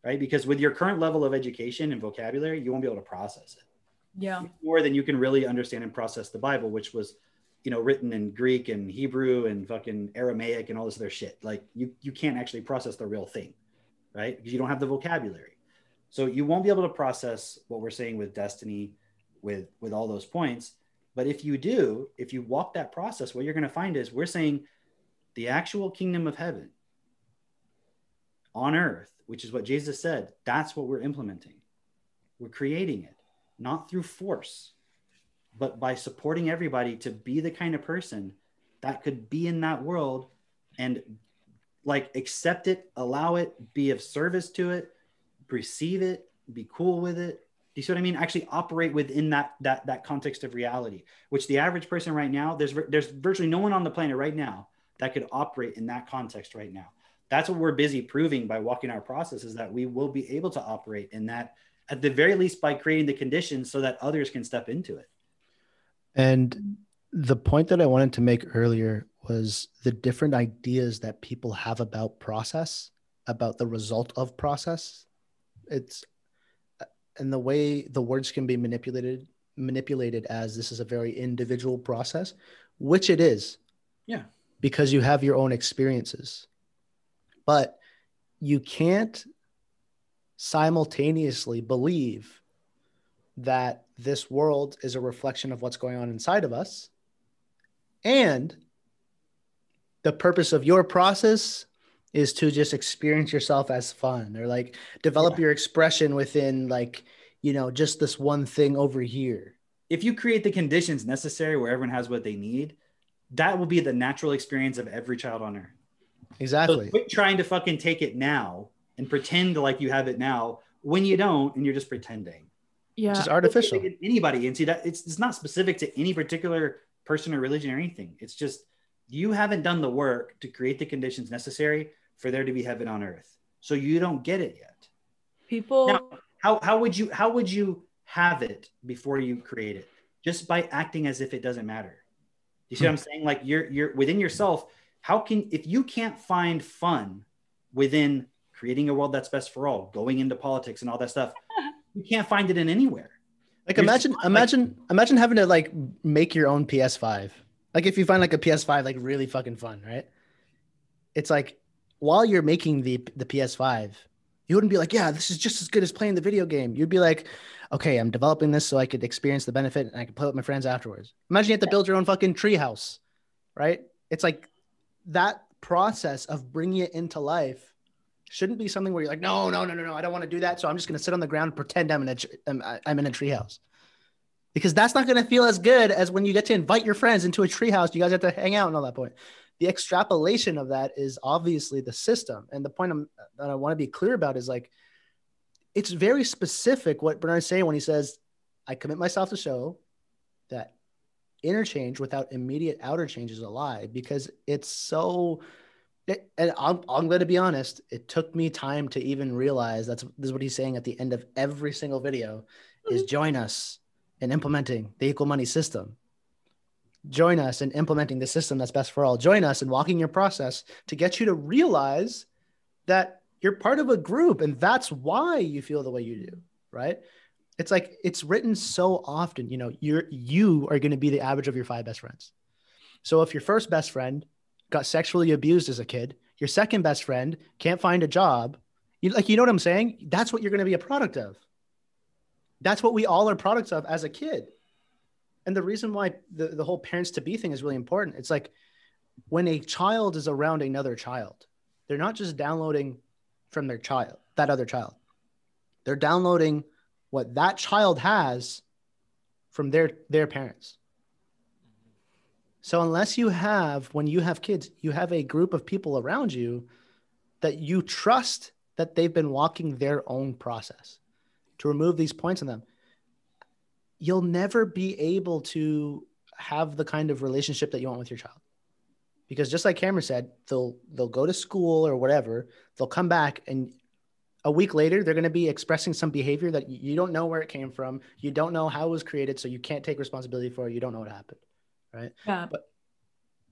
right? Because with your current level of education and vocabulary, you won't be able to process it. Yeah. More than you can really understand and process the Bible, which was, written in Greek and Hebrew and fucking Aramaic and all this other shit. Like you can't actually process the real thing, right? Because you don't have the vocabulary. So you won't be able to process what we're saying with destiny, with all those points. But if you do, if you walk that process, what you're going to find is we're saying the actual kingdom of heaven on earth, which is what Jesus said, that's what we're implementing. We're creating it, not through force, but by supporting everybody to be the kind of person that could be in that world and like accept it, allow it, be of service to it, receive it, be cool with it. Do you see what I mean? Actually operate within that context of reality, which the average person right now, there's virtually no one on the planet right now that could operate in that context right now. That's what we're busy proving by walking our process, is that we will be able to operate in that, at the very least, by creating the conditions so that others can step into it. And the point that I wanted to make earlier was the different ideas that people have about process, about the result of process. It's, and the way the words can be manipulated as this is a very individual process, which it is. Yeah. Because you have your own experiences. But you can't simultaneously believe that this world is a reflection of what's going on inside of us, and the purpose of your process is to just experience yourself as fun, or like develop your expression within like, just this one thing over here. If you create the conditions necessary where everyone has what they need, that will be the natural experience of every child on earth. Exactly. So quit trying to fucking take it now and pretend like you have it now when you don't, and you're just pretending. Yeah. It's just artificial. Anybody, and see that it's not specific to any particular person or religion or anything. It's just you haven't done the work to create the conditions necessary for there to be heaven on earth. So you don't get it yet. People. Now, how would you have it before you create it? Just by acting as if it doesn't matter. You see what I'm saying? Like you're within yourself. If you can't find fun within creating a world that's best for all, going into politics and all that stuff, you can't find it in anywhere. Like imagine having to like make your own PS5. Like if you find like a PS5 like really fucking fun, right? It's like while you're making the PS5, you wouldn't be like, yeah, this is just as good as playing the video game. You'd be like, okay, I'm developing this so I could experience the benefit and I can play with my friends afterwards. Imagine you have to build your own fucking treehouse, right? It's like that process of bringing it into life shouldn't be something where you're like, no, I don't want to do that. So I'm just going to sit on the ground and pretend I'm in a treehouse, because that's not going to feel as good as when you get to invite your friends into a treehouse. You guys have to hang out and all that point. The extrapolation of that is obviously the system. And the point that I want to be clear about is like, it's very specific what Bernard's saying when he says, I commit myself to show that interchange without immediate outer change is a lie, because it's so, and I'm going to be honest, it took me time to even realize this is what he's saying at the end of every single video is join us in implementing the equal money system. Join us in implementing the system that's best for all. Join us in walking your process to get you to realize that you're part of a group, and that's why you feel the way you do, right? It's like, it's written so often, you are going to be the average of your 5 best friends. So if your first best friend got sexually abused as a kid, your second best friend can't find a job, you know what I'm saying? That's what you're going to be a product of. That's what we all are products of as a kid. And the reason why the whole parents to be thing is really important. It's like when a child is around another child, they're not just downloading from that other child. They're downloading what that child has from their parents. So when you have kids, you have a group of people around you that you trust that they've been walking their own process to remove these points in them. You'll never be able to have the kind of relationship that you want with your child. Because just like Cameron said, they'll go to school or whatever, they'll come back and a week later, they're going to be expressing some behavior that you don't know where it came from. You don't know how it was created. So you can't take responsibility for it. You don't know what happened. Right. Yeah. But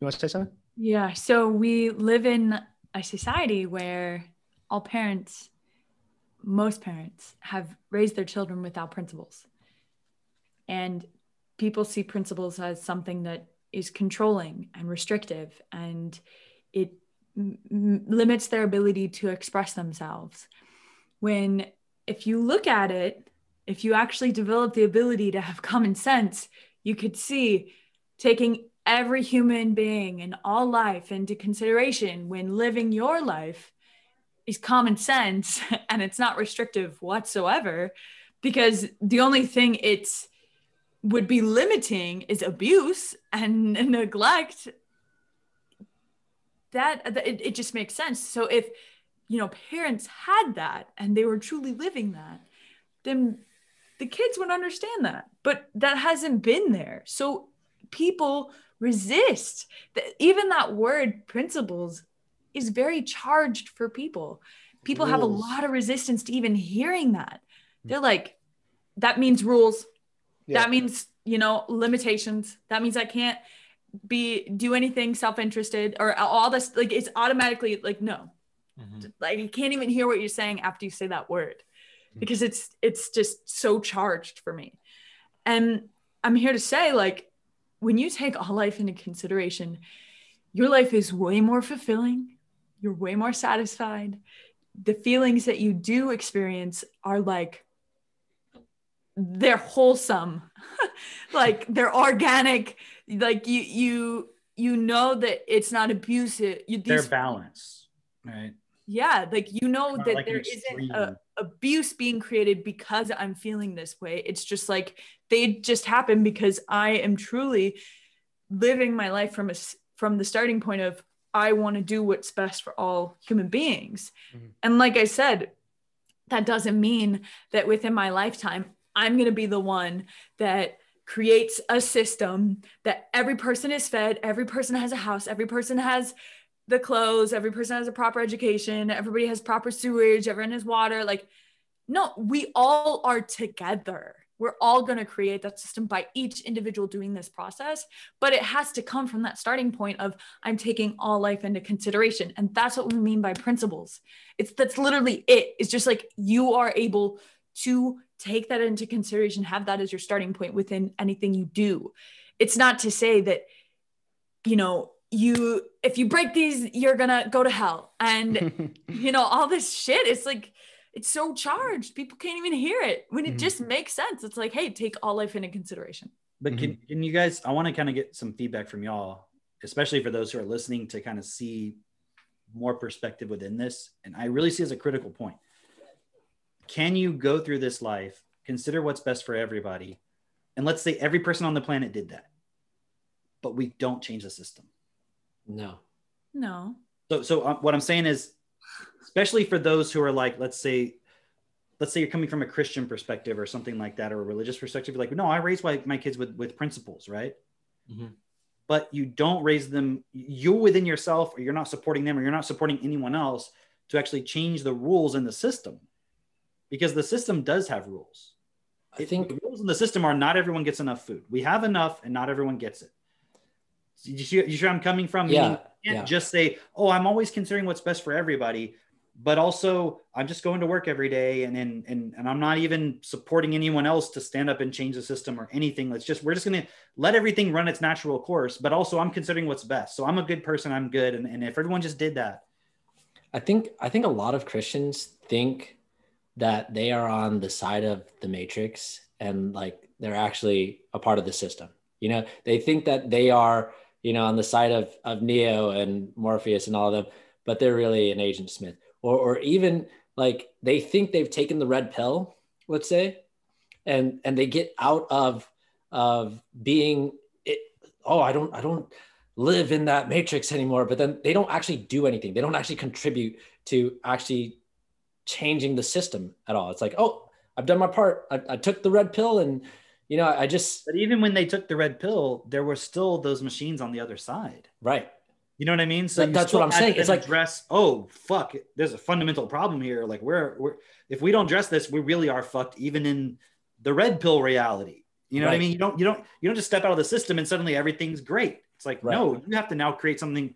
you want to say something? Yeah. So we live in a society where most parents have raised their children without principles. And people see principles as something that is controlling and restrictive, and it limits their ability to express themselves. When, if you look at it, if you actually develop the ability to have common sense, you could see taking every human being and all life into consideration when living your life is common sense, and it's not restrictive whatsoever, because the only thing it's would be limiting is abuse and neglect. It just makes sense. So if, parents had that and they were truly living that, then the kids would understand that. But that hasn't been there. So people resist. Even that word principles is very charged for people. People have a lot of resistance to even hearing that. They're like, that means rules. Yeah. That means, limitations. That means I can't do anything self-interested or all this. Like, it's automatically like, no, like, you can't even hear what you're saying after you say that word, because it's just so charged for me. And I'm here to say, like, when you take all life into consideration, your life is way more fulfilling. You're way more satisfied. The feelings that you do experience are like, they're wholesome, like they're organic, like you know that it's not abusive. They're balanced, right? Yeah, like that like there isn't a abuse being created because I'm feeling this way. It's just like they just happen because I am truly living my life from the starting point of I want to do what's best for all human beings. And like I said, that doesn't mean that within my lifetime I'm going to be the one that creates a system that every person is fed, every person has a house, every person has the clothes, every person has a proper education, everybody has proper sewage, everyone has water. Like, no, we all are together. We're all going to create that system by each individual doing this process, but it has to come from that starting point of I'm taking all life into consideration. And that's what we mean by principles. That's literally it. It's just like you are able to take that into consideration, have that as your starting point within anything you do. It's not to say that, if you break these, you're going to go to hell. And, all this shit, it's like, it's so charged. People can't even hear it when it just makes sense. It's like, hey, take all life into consideration. But can you guys, I want to kind of get some feedback from y'all, especially for those who are listening, to kind of see more perspective within this. And I really see it as a critical point. Can you go through this life, consider what's best for everybody, and let's say every person on the planet did that, but we don't change the system? No. So what I'm saying is, especially for those who are like, let's say you're coming from a Christian perspective or something like that, or a religious perspective, you're like, no, I raise my kids with principles, right? But you don't raise them, you within yourself, or you're not supporting them, or you're not supporting anyone else to actually change the rules in the system, because the system does have rules. I think the rules in the system are not everyone gets enough food. We have enough and not everyone gets it. So you sure where I'm coming from? Yeah. Meaning you can't just say, oh, I'm always considering what's best for everybody, but also I'm just going to work every day and I'm not even supporting anyone else to stand up and change the system or anything. We're just going to let everything run its natural course, but also I'm considering what's best. So I'm a good person. I'm good. And if everyone just did that. I think a lot of Christians think that they are on the side of the matrix and like they're actually a part of the system. They think that they are, on the side of Neo and Morpheus and all of them, but they're really an Agent Smith. Or even like they think they've taken the red pill, let's say, and they get out of being it. Oh, I don't live in that matrix anymore. But then they don't actually do anything. They don't actually contribute to actually changing the system at all. It's like, oh, I've done my part. I took the red pill and, But even when they took the red pill, there were still those machines on the other side. Right. You know what I mean? So That's what I'm saying. It's like, address, oh fuck, there's a fundamental problem here. Like we're if we don't address this, we really are fucked, even in the red pill reality. You know what I mean? You don't just step out of the system and suddenly everything's great. It's like, no, you have to now create something.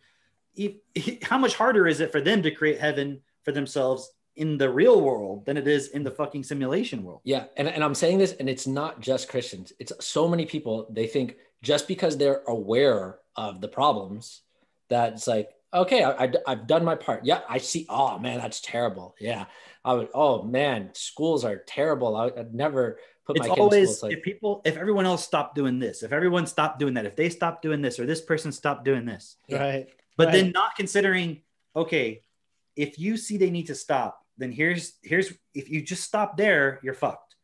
How much harder is it for them to create heaven for themselves in the real world than it is in the fucking simulation world? Yeah. And I'm saying this, and it's not just Christians. It's so many people, they think just because they're aware of the problems, that it's like, okay, I've done my part. Yeah, I see. Oh man, that's terrible. Yeah, oh man, schools are terrible. I'd never put my kid in schools. Like, if everyone else stopped doing this, if everyone stopped doing that, if they stopped doing this, or this person stopped doing this, right? But then not considering, okay, if you see they need to stop, then here's if you just stop there, you're fucked.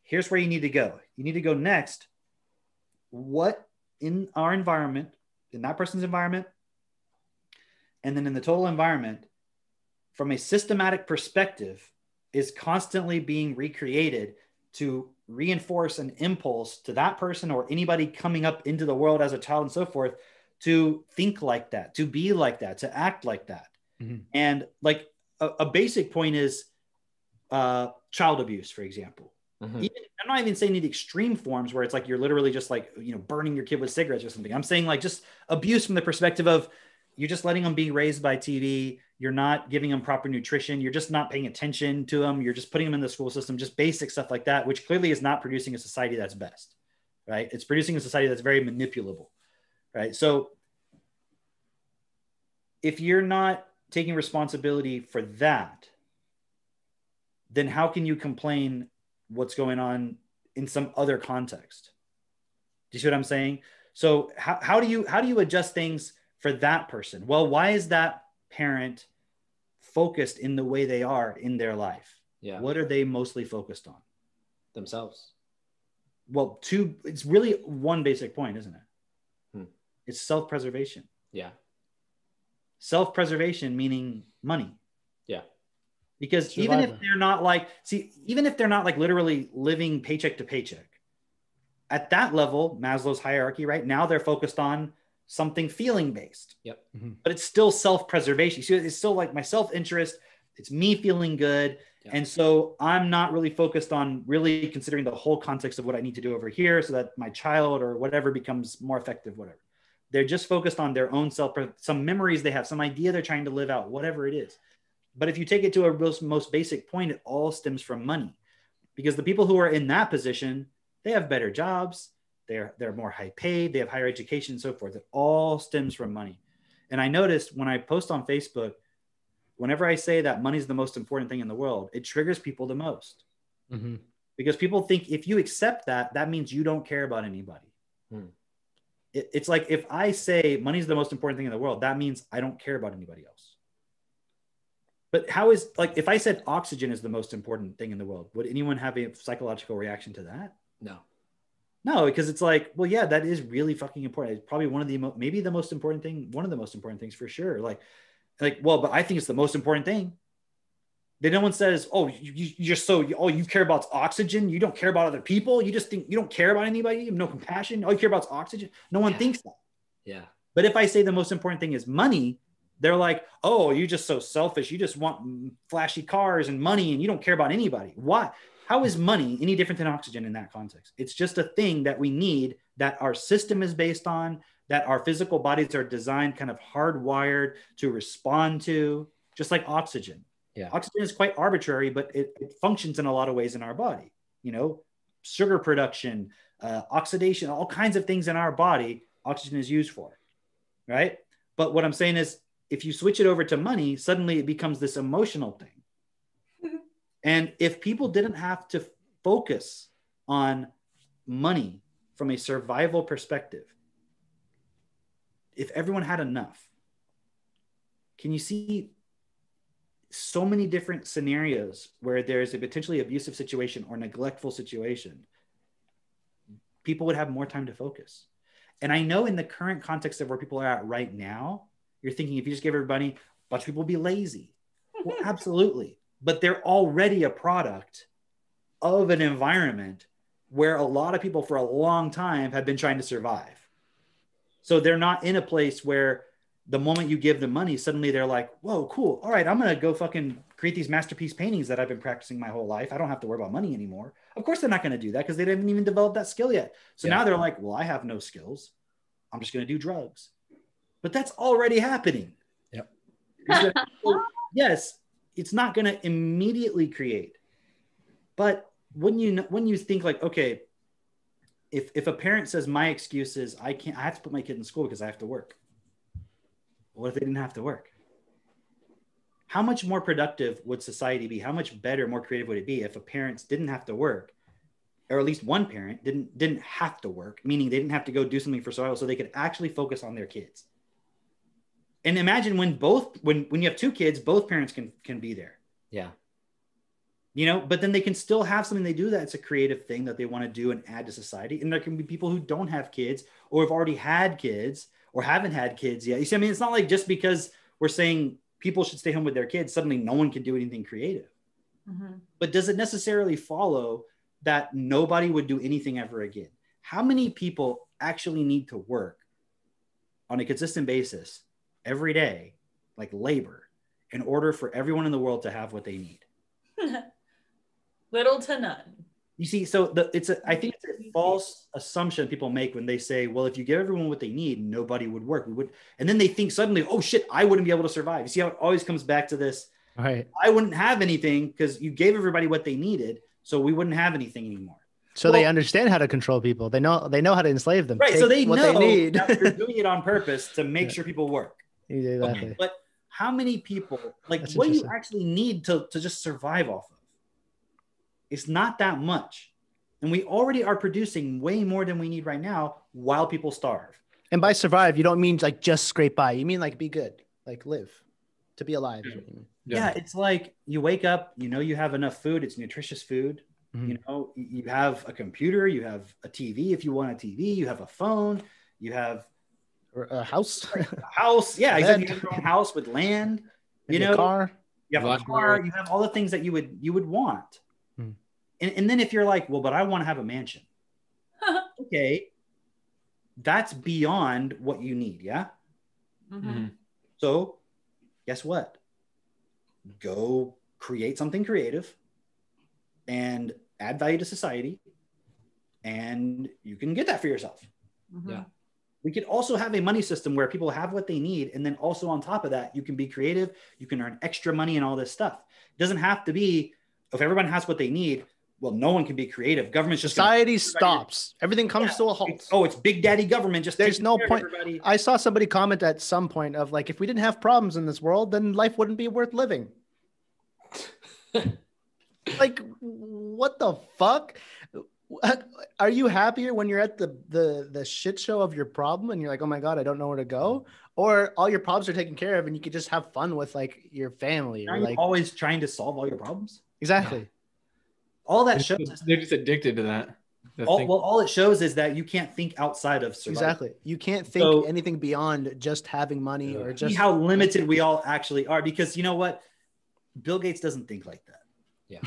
Here's where you need to go. You need to go next. What in our environment, in that person's environment, and then in the total environment, from a systematic perspective, is constantly being recreated to reinforce an impulse to that person or anybody coming up into the world as a child and so forth, to think like that, to be like that, to act like that. Mm-hmm. And like a basic point is child abuse, for example. Mm-hmm. I'm not even saying the extreme forms where it's like you're literally just like, burning your kid with cigarettes or something. I'm saying like just abuse from the perspective of you're just letting them be raised by TV. You're not giving them proper nutrition. You're just not paying attention to them. You're just putting them in the school system, just basic stuff like that, which clearly is not producing a society that's best, right? It's producing a society that's very manipulable, right? So if you're not taking responsibility for that, then how can you complain what's going on in some other context? Do you see what I'm saying? So how do you adjust things for that person? Well, why is that parent focused in the way they are in their life? Yeah. What are they mostly focused on? Themselves. Well, it's really one basic point, isn't it? It's self-preservation. Yeah. Self-preservation meaning money. Yeah. Because even if they're not like literally living paycheck to paycheck, at that level, Maslow's hierarchy, right now they're focused on something feeling based. Yep. Mm-hmm. But it's still self-preservation. So it's still like my self-interest. It's me feeling good. Yeah. And so I'm not really focused on really considering the whole context of what I need to do over here so that my child or whatever becomes more effective, whatever. They're just focused on their own some memories they have, some idea they're trying to live out, whatever it is. But if you take it to a most basic point, it all stems from money, because the people who are in that position, they have better jobs. They're more high paid. They have higher education and so forth. It all stems from money. And I noticed when I post on Facebook, whenever I say that money is the most important thing in the world, it triggers people the most. Mm-hmm. Because people think if you accept that, that means you don't care about anybody. It's like if I say money is the most important thing in the world, that means I don't care about anybody else. But how is, like, if I said oxygen is the most important thing in the world, would anyone have a psychological reaction to that? No, because it's like, well, yeah, that is really fucking important. It's probably one of the maybe the most important thing, one of the most important things for sure. Like, well, but I think it's the most important thing. Then no one says, oh, you care about oxygen. You don't care about other people. You just think you don't care about anybody. You have no compassion. All you care about is oxygen. No one thinks that. Yeah. But if I say the most important thing is money, they're like, oh, you're just so selfish. You just want flashy cars and money and you don't care about anybody. Why? How is money any different than oxygen in that context? It's just a thing that we need, that our system is based on, that our physical bodies are designed kind of hardwired to respond to, just like oxygen. Yeah. Oxygen is quite arbitrary, but it functions in a lot of ways in our body. Sugar production, oxidation, all kinds of things in our body, oxygen is used for, right? But what I'm saying is, if you switch it over to money, suddenly it becomes this emotional thing. And if people didn't have to focus on money from a survival perspective, if everyone had enough, can you see so many different scenarios where there's a potentially abusive situation or neglectful situation? People would have more time to focus. And I know in the current context of where people are at right now, you're thinking if you just give everybody, a bunch of people will be lazy. Well, absolutely. But they're already a product of an environment where a lot of people for a long time have been trying to survive. So they're not in a place where the moment you give them money, suddenly they're like, whoa, cool. All right, I'm going to go fucking create these masterpiece paintings that I've been practicing my whole life. I don't have to worry about money anymore. Of course, they're not going to do that because they didn't even develop that skill yet. So now they're like, well, I have no skills. I'm just going to do drugs. But that's already happening. Yep. Yes, it's not going to immediately create. But when you think like, okay, if a parent says my excuse is I have to put my kid in school because I have to work. What if they didn't have to work? How much more productive would society be? How much better, more creative would it be if a parents didn't have to work, or at least one parent didn't have to work, meaning they didn't have to go do something for survival, so they could actually focus on their kids. And imagine when you have two kids, both parents can be there. Yeah. You know, but then they can still have something they do that's a creative thing that they want to do and add to society. And there can be people who don't have kids or have already had kids or haven't had kids yet. You see, I mean, it's not like just because we're saying people should stay home with their kids, suddenly no one can do anything creative. Mm-hmm. But does it necessarily follow that nobody would do anything ever again? How many people actually need to work on a consistent basis every day, like labor, in order for everyone in the world to have what they need? Little to none. You see, so I think it's a false assumption people make when they say, well, if you give everyone what they need, nobody would work. And then they think suddenly, oh shit, I wouldn't be able to survive. You see how it always comes back to this? Right. I wouldn't have anything because you gave everybody what they needed, so we wouldn't have anything anymore. So they understand how to control people. They know how to enslave them. Right. So they what know they need. that you're doing it on purpose to make sure people work. Exactly. Okay, but how many people, like, That's what do you actually need to just survive off of? It's not that much. And we already are producing way more than we need right now while people starve. And by survive, you don't mean like just scrape by. You mean like be good, like live, to be alive. Yeah, it's like you wake up, you know, you have enough food. It's nutritious food. Mm-hmm. You know, you have a computer, you have a TV if you want a TV, you have a phone, you have a house. Yeah, exactly. You have your own house with land. Maybe a car. You have a car. You have all the things that you would want. And then if you're like, well, but I want to have a mansion. Okay. That's beyond what you need. Yeah. Mm-hmm. So guess what? Go create something creative and add value to society. And you can get that for yourself. Mm-hmm. Yeah. We could also have a money system where people have what they need. And then also on top of that, you can be creative. You can earn extra money and all this stuff. It doesn't have to be, if everyone has what they need, well, no one can be creative. Government's just society stops. Everything comes to a halt. It's big daddy government. Just there's no point. I saw somebody comment at some point of like, if we didn't have problems in this world, then life wouldn't be worth living. Like, what the fuck? Are you happier when you're at the shit show of your problem and you're like, oh my God, I don't know where to go? Or all your problems are taken care of and you could just have fun with like your family? Are or you like always trying to solve all your problems? Exactly. All that shows. They're just addicted to that. All it shows is that you can't think outside of survival. Exactly. You can't think anything beyond just having money or just see how limited we all actually are. Because you know what? Bill Gates doesn't think like that. Yeah.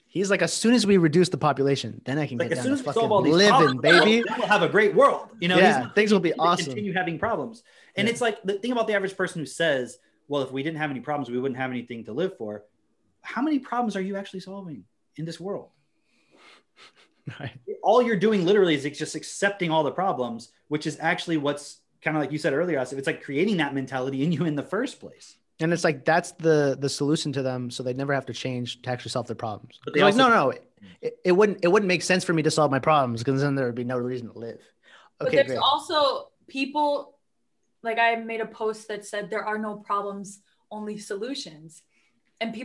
He's like, as soon as we reduce the population, then I can get down to fucking living, problems, baby. Then we'll have a great world. You know, yeah, things will be awesome. Continue having problems. And it's like the thing about the average person who says, well, if we didn't have any problems, we wouldn't have anything to live for. How many problems are you actually solving in this world? Right. All you're doing literally is just accepting all the problems, which is actually what's kind of like you said earlier, Asif, it's like creating that mentality in you in the first place. And it's like, that's the solution to them. So they'd never have to change to actually solve their problems. But they're like, no, it wouldn't make sense for me to solve my problems because then there would be no reason to live. Okay, but there's also people, like I made a post that said there are no problems, only solutions. And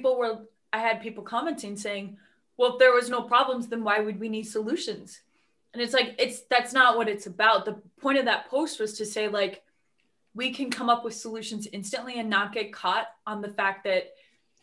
I had people commenting saying, well, if there was no problems, then why would we need solutions? And it's like, that's not what it's about. The point of that post was to say, like, we can come up with solutions instantly and not get caught on the fact that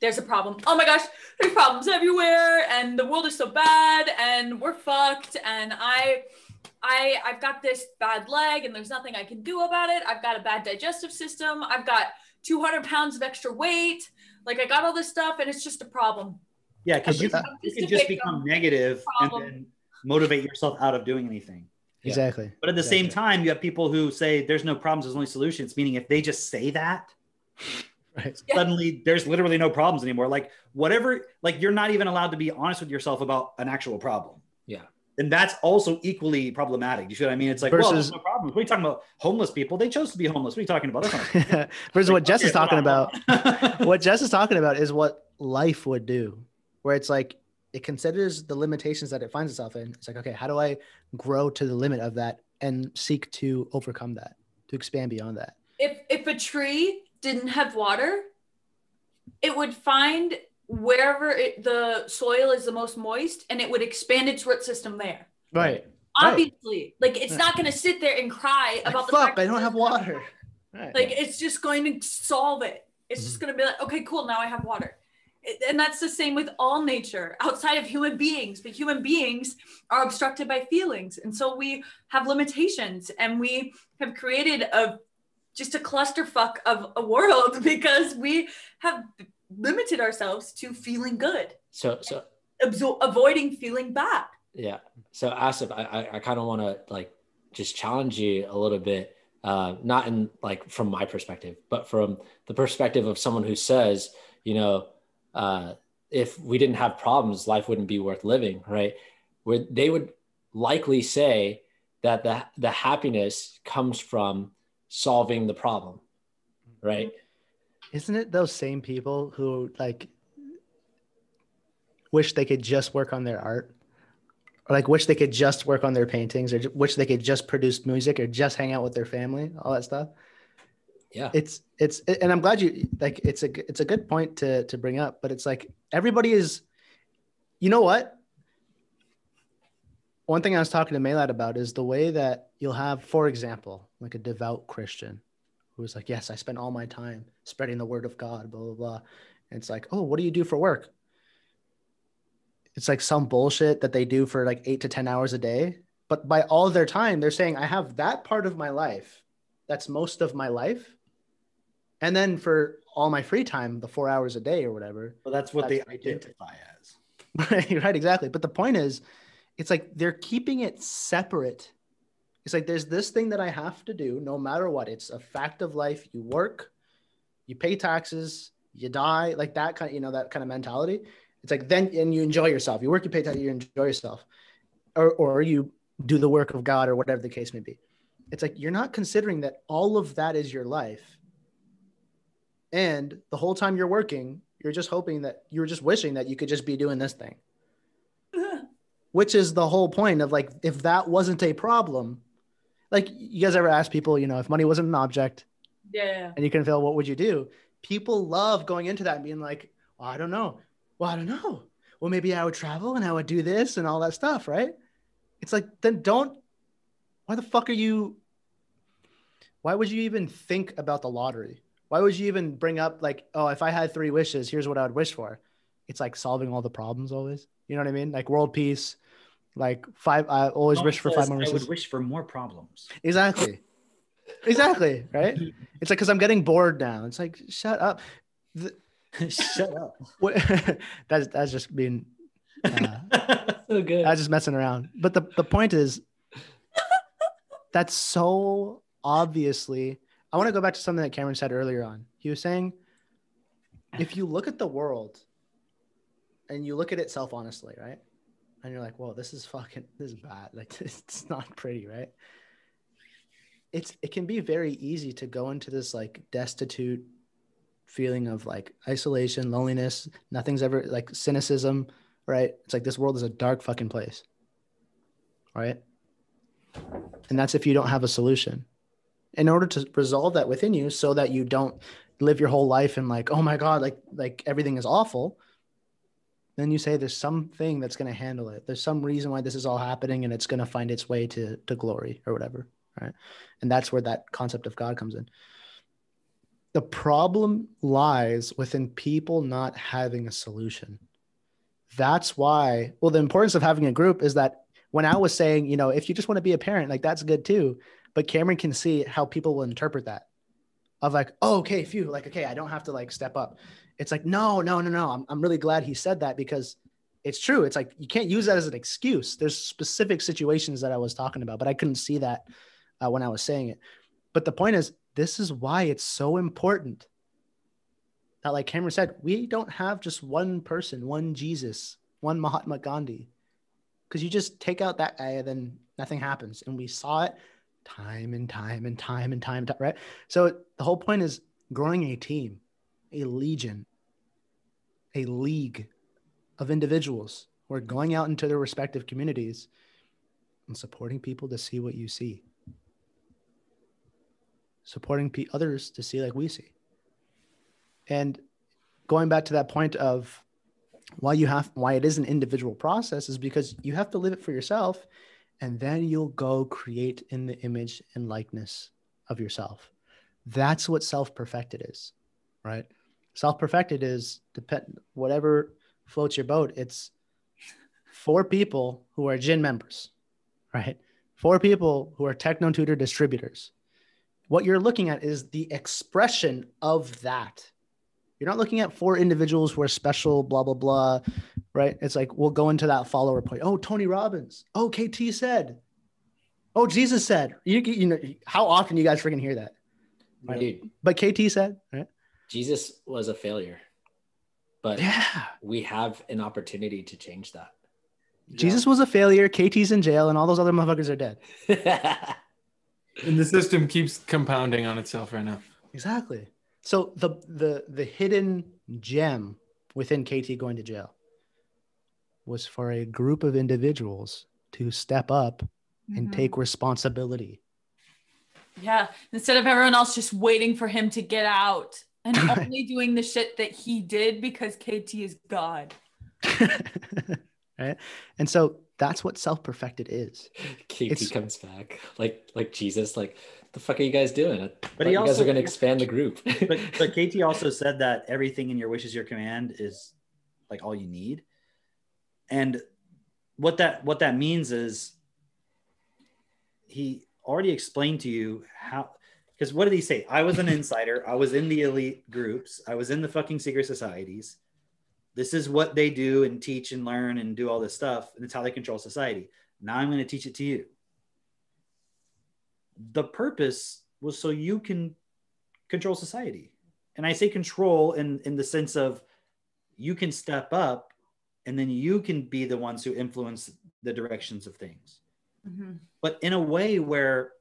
there's a problem. Oh my gosh, there's problems everywhere and the world is so bad and we're fucked. And I've got this bad leg and there's nothing I can do about it. I've got a bad digestive system. I've got 200 pounds of extra weight. Like I got all this stuff and it's just a problem. Yeah, because you can just become negative and then motivate yourself out of doing anything. Exactly. But at the same time, you have people who say there's no problems, there's only solutions, meaning if they just say that, Right. suddenly there's literally no problems anymore. Like whatever, like you're not even allowed to be honest with yourself about an actual problem. Yeah. And that's also equally problematic. You see what I mean? It's like, well, there's no problems. What are you talking about? Homeless people? They chose to be homeless. What are you talking about? Versus what Jess is talking about. What Jess is talking about is what life would do, where it's like it considers the limitations that it finds itself in. It's like, okay, how do I grow to the limit of that and seek to overcome that, to expand beyond that? If a tree didn't have water, it would find wherever the soil is the most moist, and it would expand its root system there. Right. Obviously, like it's not going to sit there and cry about the fact I don't have water. Right. Like it's just going to solve it. It's just going to be like, okay, cool, now I have water. And that's the same with all nature outside of human beings. But human beings are obstructed by feelings, and so we have limitations, and we have created just a clusterfuck of a world because we have limited ourselves to feeling good. So avoiding feeling bad. Yeah. So Asif, I kind of want to like just challenge you a little bit, not in like from my perspective, but from the perspective of someone who says, you know, if we didn't have problems, life wouldn't be worth living, right? Where they would likely say that the happiness comes from solving the problem, right? Isn't it those same people who like wish they could just work on their art, or like wish they could just work on their paintings, or wish they could just produce music, or just hang out with their family, all that stuff? Yeah, and I'm glad you like. It's a good point to bring up, but it's like everybody is. You know what? One thing I was talking to Maylad about is the way that you'll have, for example, like a devout Christian who's like, yes, I spend all my time spreading the word of God, blah, blah, blah. And it's like, oh, what do you do for work? It's like some bullshit that they do for like 8 to 10 hours a day. But by all their time, they're saying, I have that part of my life. That's most of my life. And then for all my free time, the 4 hours a day or whatever. Well, that's what they identify as. Right, exactly. But the point is, it's like they're keeping it separate. It's like there's this thing that I have to do no matter what. It's a fact of life. You work, you pay taxes, you die, like that kind of, that kind of mentality. It's like then, and you enjoy yourself. You work, you pay taxes, you enjoy yourself. Or you do the work of God or whatever the case may be. It's like you're not considering that all of that is your life. And the whole time you're working, you're just wishing that you could just be doing this thing. Which is the whole point of like, if that wasn't a problem, like you guys ever ask people, if money wasn't an object, and you can feel, what would you do? People love going into that and being like, well, I don't know. Well, maybe I would travel and I would do this and all that stuff, right? It's like, then why the fuck why would you even think about the lottery? Why would you even bring up like, oh, if I had 3 wishes, here's what I would wish for. It's like solving all the problems always. You know what I mean? Like world peace, like 5, I always wish for 5 more wishes. I would wish for more problems. Exactly. Right? It's like, cause I'm getting bored now. It's like, shut up. Shut up. That's just being, so good. that's just messing around. But the point is, that's so obviously, I want to go back to something that Cameron said earlier on. He was saying, if you look at the world and you look at it self-honestly, right? And you're like, whoa, this is bad. Like, it's not pretty, right? It can be very easy to go into this like destitute feeling of like isolation, loneliness, nothing's ever like cynicism, right? It's like this world is a dark fucking place, right? And that's if you don't have a solution. In order to resolve that within you so that you don't live your whole life in like, oh my God, like everything is awful. Then you say there's something that's going to handle it. There's some reason why this is all happening and it's going to find its way to glory or whatever, right? And that's where that concept of God comes in. The problem lies within people not having a solution. That's why, well, the importance of having a group is that when I was saying, if you just want to be a parent, like that's good too. But Cameron can see how people will interpret that of like, oh, okay, phew, like, okay, I don't have to like step up. It's like, no. I'm really glad he said that because it's true. It's like, you can't use that as an excuse. There's specific situations that I was talking about, but I couldn't see that when I was saying it. But the point is, this is why it's so important that, like Cameron said, we don't have just one person, one Jesus, one Mahatma Gandhi, because you just take out that guy and then nothing happens. And we saw it time and time and time and time, right? So the whole point is growing a team, a legion, a league of individuals who are going out into their respective communities and supporting people to see what you see. Supporting others to see like we see. And going back to that point of why it is an individual process is because you have to live it for yourself, and then you'll go create in the image and likeness of yourself. That's what self-perfected is, right? Self-perfected is whatever floats your boat. It's 4 people who are Jinn members, right? 4 people who are Techno-Tutor distributors. What you're looking at is the expression of that. You're not looking at 4 individuals who are special, blah, blah, blah, right? It's like, we'll go into that follower point. Oh, Tony Robbins. Oh, KT said. Oh, Jesus said. You know, how often you guys freaking hear that? Right? Dude, but KT said, right? Jesus was a failure, but yeah, we have an opportunity to change that. Jesus was a failure. KT's in jail, and all those other motherfuckers are dead. And the system keeps compounding on itself right now. Exactly. So the hidden gem within KT going to jail was for a group of individuals to step up and take responsibility. Yeah. Instead of everyone else just waiting for him to get out and only doing the shit that he did because KT is God. Right. And so that's what self-perfected is. KT comes back like Jesus, like, the fuck are you guys doing? But you guys are going to expand the group. but KT also said that everything in your wish is your command is like all you need. And what that means is he already explained to you how, because what did he say? I was an insider. I was in the elite groups. I was in the fucking secret societies. This is what they do and teach and learn and do all this stuff. And it's how they control society. Now I'm going to teach it to you. The purpose was so you can control society. And I say control in the sense of you can step up and then you can be the ones who influence the directions of things. Mm-hmm. But in a way where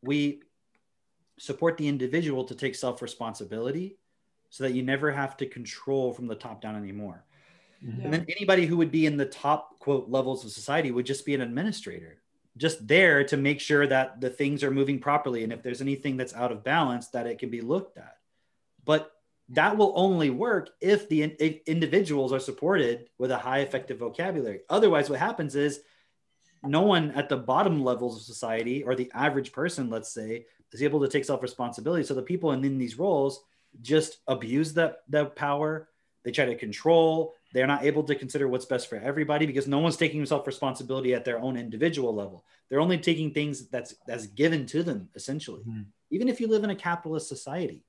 we support the individual to take self-responsibility so that you never have to control from the top down anymore. Yeah. And then anybody who would be in the top, quote, levels of society would just be an administrator, just there to make sure that the things are moving properly. And if there's anything that's out of balance, that it can be looked at. But that will only work if the individuals are supported with a high effective vocabulary. Otherwise, what happens is no one at the bottom levels of society, or the average person, let's say, is able to take self-responsibility. So the people in these roles just abuse the power. They try to control. They're not able to consider what's best for everybody because no one's taking self-responsibility at their own individual level. They're only taking things that's given to them, essentially. Mm-hmm. Even if you live in a capitalist society,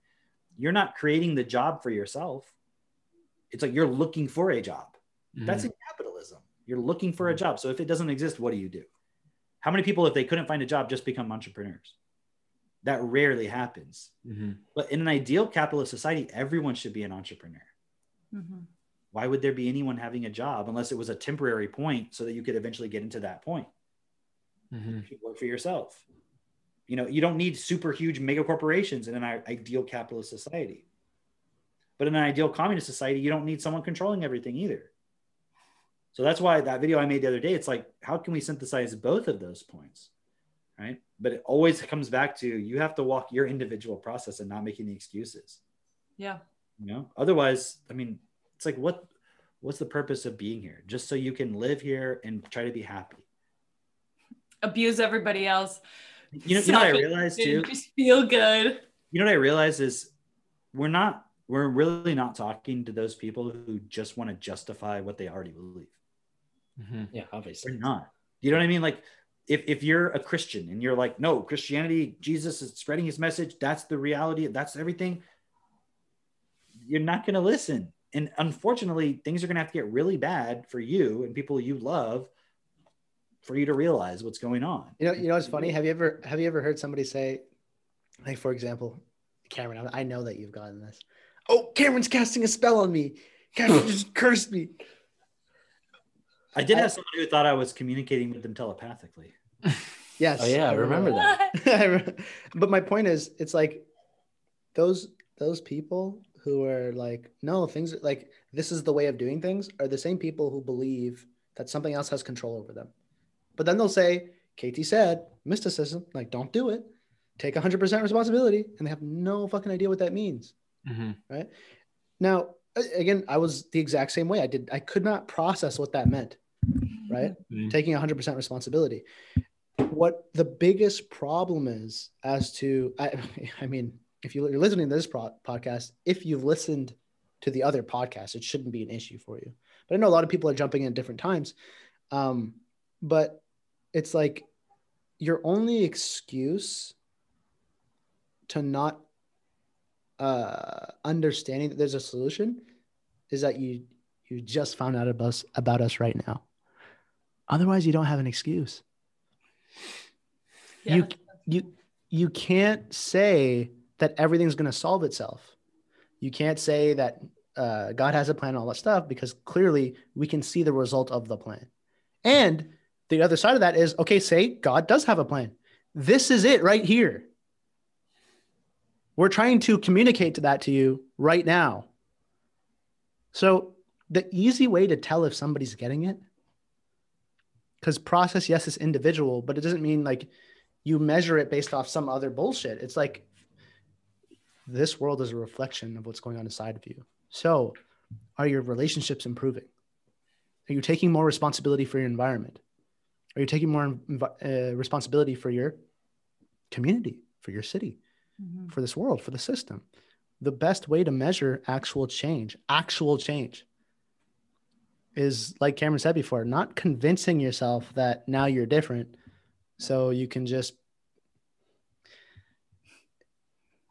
you're not creating the job for yourself. It's like you're looking for a job. Mm-hmm. That's in capitalism. You're looking for a job. So if it doesn't exist, what do you do? How many people, if they couldn't find a job, just become entrepreneurs? That rarely happens. Mm-hmm. But in an ideal capitalist society, everyone should be an entrepreneur. Mm-hmm. Why would there be anyone having a job unless it was a temporary point so that you could eventually get into that point? Mm-hmm. You should work for yourself. You know, you don't need super huge mega corporations in an ideal capitalist society. But in an ideal communist society, you don't need someone controlling everything either. So that's why that video I made the other day, it's like, how can we synthesize both of those points, right? But it always comes back to, you have to walk your individual process and not make any excuses. Yeah. You know, otherwise, I mean, it's like, what's the purpose of being here? Just so you can live here and try to be happy. Abuse everybody else. You know what I realized too? Just feel good. You know what I realized is we're really not talking to those people who just want to justify what they already believe. Mm-hmm. Yeah, obviously. We're not. You know what I mean? Like if you're a Christian and you're like, no, Christianity, Jesus is spreading his message. That's the reality. That's everything. You're not going to listen And unfortunately, things are going to have to get really bad for you and people you love for you to realize what's going on. You know what's funny? Have you ever heard somebody say, like, for example, Cameron, I know that you've gotten this. Oh, Cameron's casting a spell on me. Cameron just cursed me. I did have somebody who thought I was communicating with them telepathically. Yes. Oh yeah, I remember that. But my point is, it's like those people who are like, no, things like this is the way of doing things are the same people who believe that something else has control over them. But then they'll say, KT said, mysticism, like, don't do it. Take 100% responsibility. And they have no fucking idea what that means. Mm-hmm. Right. Now, again, I was the exact same way. I could not process what that meant. Right. Mm-hmm. Taking 100% responsibility. What the biggest problem is as to, I mean, if you're listening to this podcast, if you've listened to the other podcasts, it shouldn't be an issue for you. But I know a lot of people are jumping in at different times. But it's like your only excuse to not understanding that there's a solution is that you just found out about us right now. Otherwise, you don't have an excuse. Yeah. You can't say that everything's going to solve itself. You can't say that God has a plan and all that stuff, because clearly we can see the result of the plan. And the other side of that is, okay, say God does have a plan. This is it right here. We're trying to communicate that to you right now. So the easy way to tell if somebody's getting it, because process, yes, is individual, but it doesn't mean like you measure it based off some other bullshit. It's like this world is a reflection of what's going on inside of you. So are your relationships improving? Are you taking more responsibility for your environment? Are you taking more responsibility for your community, for your city, for this world, for the system? The best way to measure actual change is, like Cameron said before, not convincing yourself that now you're different. So you can just,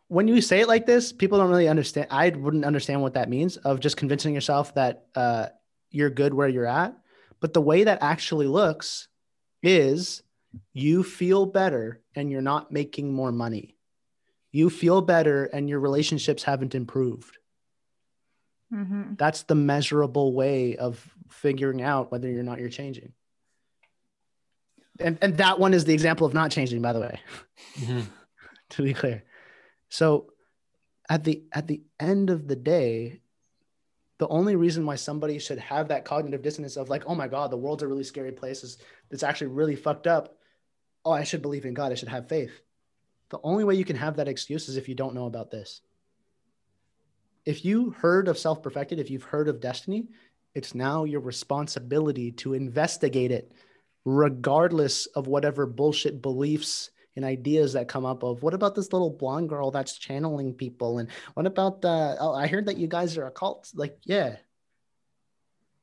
when you say it like this, people don't really understand. I wouldn't understand what that means, of just convincing yourself that you're good where you're at. But the way that actually looks is you feel better and you're not making more money. You feel better and your relationships haven't improved. Mm-hmm. That's the measurable way of figuring out whether you're changing. And that one is the example of not changing, by the way, to be clear. So at the end of the day, the only reason why somebody should have that cognitive dissonance of like, oh my God, the world's a really scary place, it's actually really fucked up. Oh, I should believe in God. I should have faith. The only way you can have that excuse is if you don't know about this. If you heard of self-perfected, if you've heard of destiny, it's now your responsibility to investigate it, regardless of whatever bullshit beliefs and ideas that come up of, what about this little blonde girl that's channeling people? And what about I heard that you guys are a cult. Like, yeah,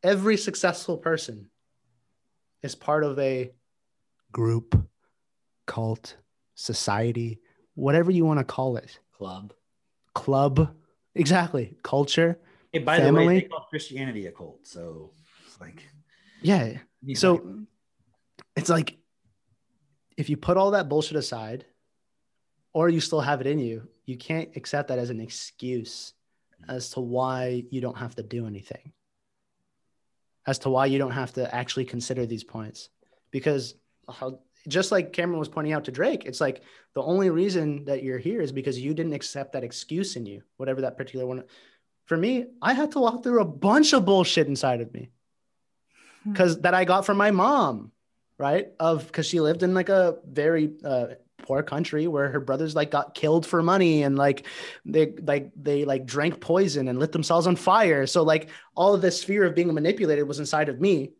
every successful person is part of a group, cult, society, whatever you want to call it. Club. Exactly. Culture. Hey, by family. the way, they call Christianity a cult. So it's like, yeah. So it's like, if you put all that bullshit aside, or you still have it in you, you can't accept that as an excuse as to why you don't have to do anything, as to why you don't have to actually consider these points. Because just like Cameron was pointing out to Drake, it's like the only reason that you're here is because you didn't accept that excuse in you, whatever that particular one. For me, I had to walk through a bunch of bullshit inside of me because that I got from my mom. Right? Because she lived in like a very poor country where her brothers like got killed for money and they drank poison and lit themselves on fire. So like all of this fear of being manipulated was inside of me.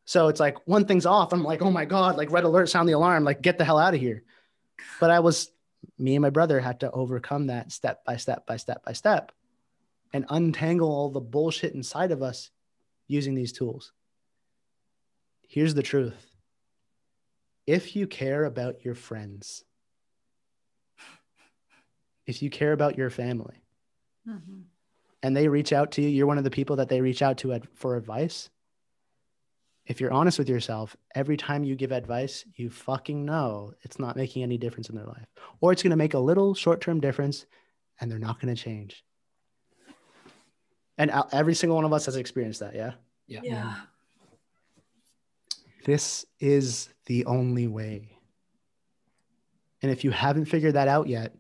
So it's like one thing's off. I'm like, oh my God, like red alert, sound the alarm, like get the hell out of here. But me and my brother had to overcome that step by step and untangle all the bullshit inside of us using these tools. Here's the truth. If you care about your friends, if you care about your family, and they reach out to you, you're one of the people that they reach out to for advice. If you're honest with yourself, every time you give advice, you fucking know it's not making any difference in their life, or it's going to make a little short-term difference and they're not going to change. And every single one of us has experienced that. Yeah. Yeah. This is the only way. And if you haven't figured that out yet,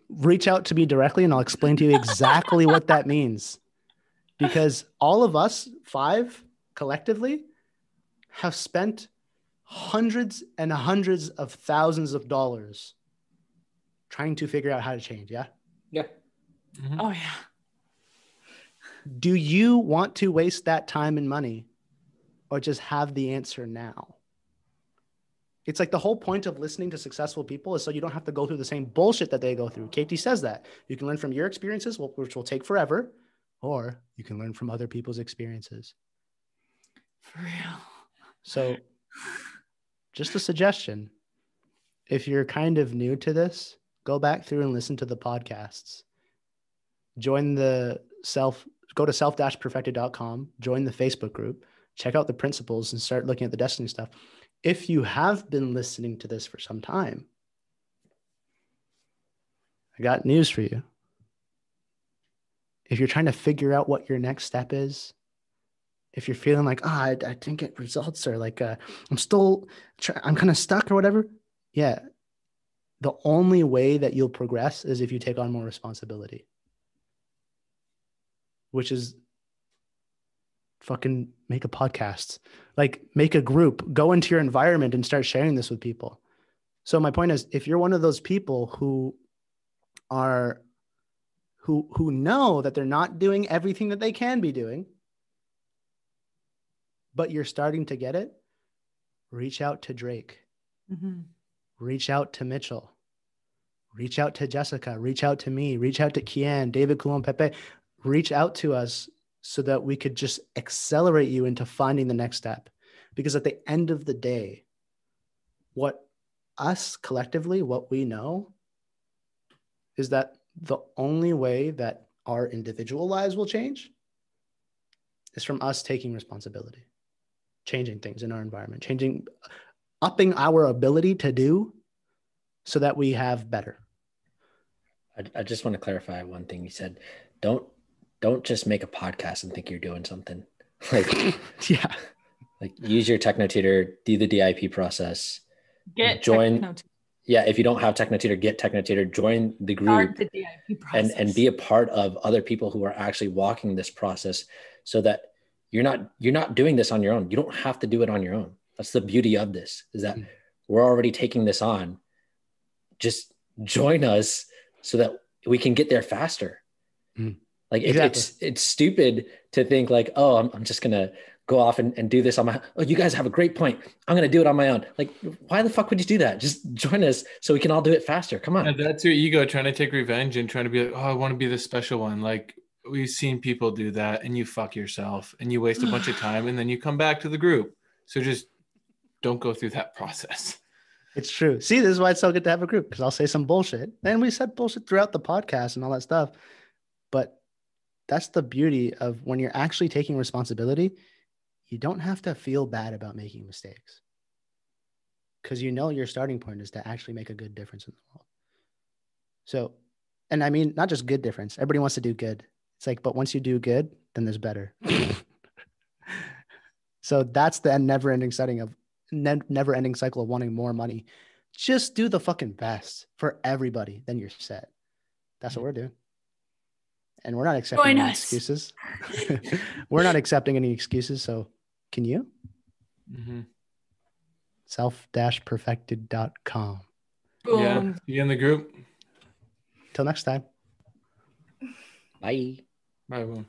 reach out to me directly and I'll explain to you exactly what that means. Because all of us 5 collectively have spent hundreds and hundreds of thousands of dollars trying to figure out how to change. Yeah. Yeah. Mhm. Oh yeah. Do you want to waste that time and money or just have the answer now? It's like the whole point of listening to successful people is so you don't have to go through the same bullshit that they go through. Katie says that you can learn from your experiences, which will take forever, or you can learn from other people's experiences. For real. So just a suggestion. If you're kind of new to this, go back through and listen to the podcasts. Join the go to self-perfected.com, join the Facebook group, check out the principles and start looking at the destiny stuff. If you have been listening to this for some time, I got news for you. If you're trying to figure out what your next step is, if you're feeling like, I didn't get results, or like I'm kind of stuck or whatever. Yeah. The only way that you'll progress is if you take on more responsibility, which is fucking make a podcast, like make a group, go into your environment and start sharing this with people. So my point is, if you're one of those people who know that they're not doing everything that they can be doing, but you're starting to get it, reach out to Drake, reach out to Mitchell, reach out to Jessica, reach out to me, reach out to Kian, David Coulomb, Pepe, reach out to us so that we could just accelerate you into finding the next step. Because at the end of the day, what us collectively, what we know is that the only way that our individual lives will change is from us taking responsibility, changing things in our environment, upping our ability to do so that we have better. I just want to clarify one thing you said. Don't just make a podcast and think you're doing something. Like, yeah. Like use your TechnoTutor, do the DIP process. Join. Yeah, if you don't have TechnoTutor, get TechnoTutor, join the group, the DIP process. and be a part of other people who are actually walking this process, so that you're not doing this on your own. You don't have to do it on your own. That's the beauty of this, is that we're already taking this on. Just join us so that we can get there faster. Like exactly. It's stupid to think like, oh, I'm just gonna go off and do this on my. Oh, you guys have a great point. I'm gonna do it on my own. Like, why the fuck would you do that? Just join us so we can all do it faster. Come on. Yeah, that's your ego trying to take revenge and trying to be like, oh, I want to be the special one. Like, we've seen people do that, and you fuck yourself and you waste a bunch of time, and then you come back to the group. So just don't go through that process. It's true. See, this is why it's so good to have a group, because I'll say some bullshit. And we said bullshit throughout the podcast and all that stuff. But that's the beauty of when you're actually taking responsibility, you don't have to feel bad about making mistakes, because you know your starting point is to actually make a good difference in the world. So, and I mean, not just good difference. Everybody wants to do good. It's like, but once you do good, then there's better. So that's the never-ending cycle of wanting more money. Just do the fucking best for everybody, then you're set. That's what we're doing. And we're not accepting any excuses. We're not accepting any excuses. So can you? Self-perfected.com. Boom. Yeah. You in the group? Till next time. Bye. Bye, everyone.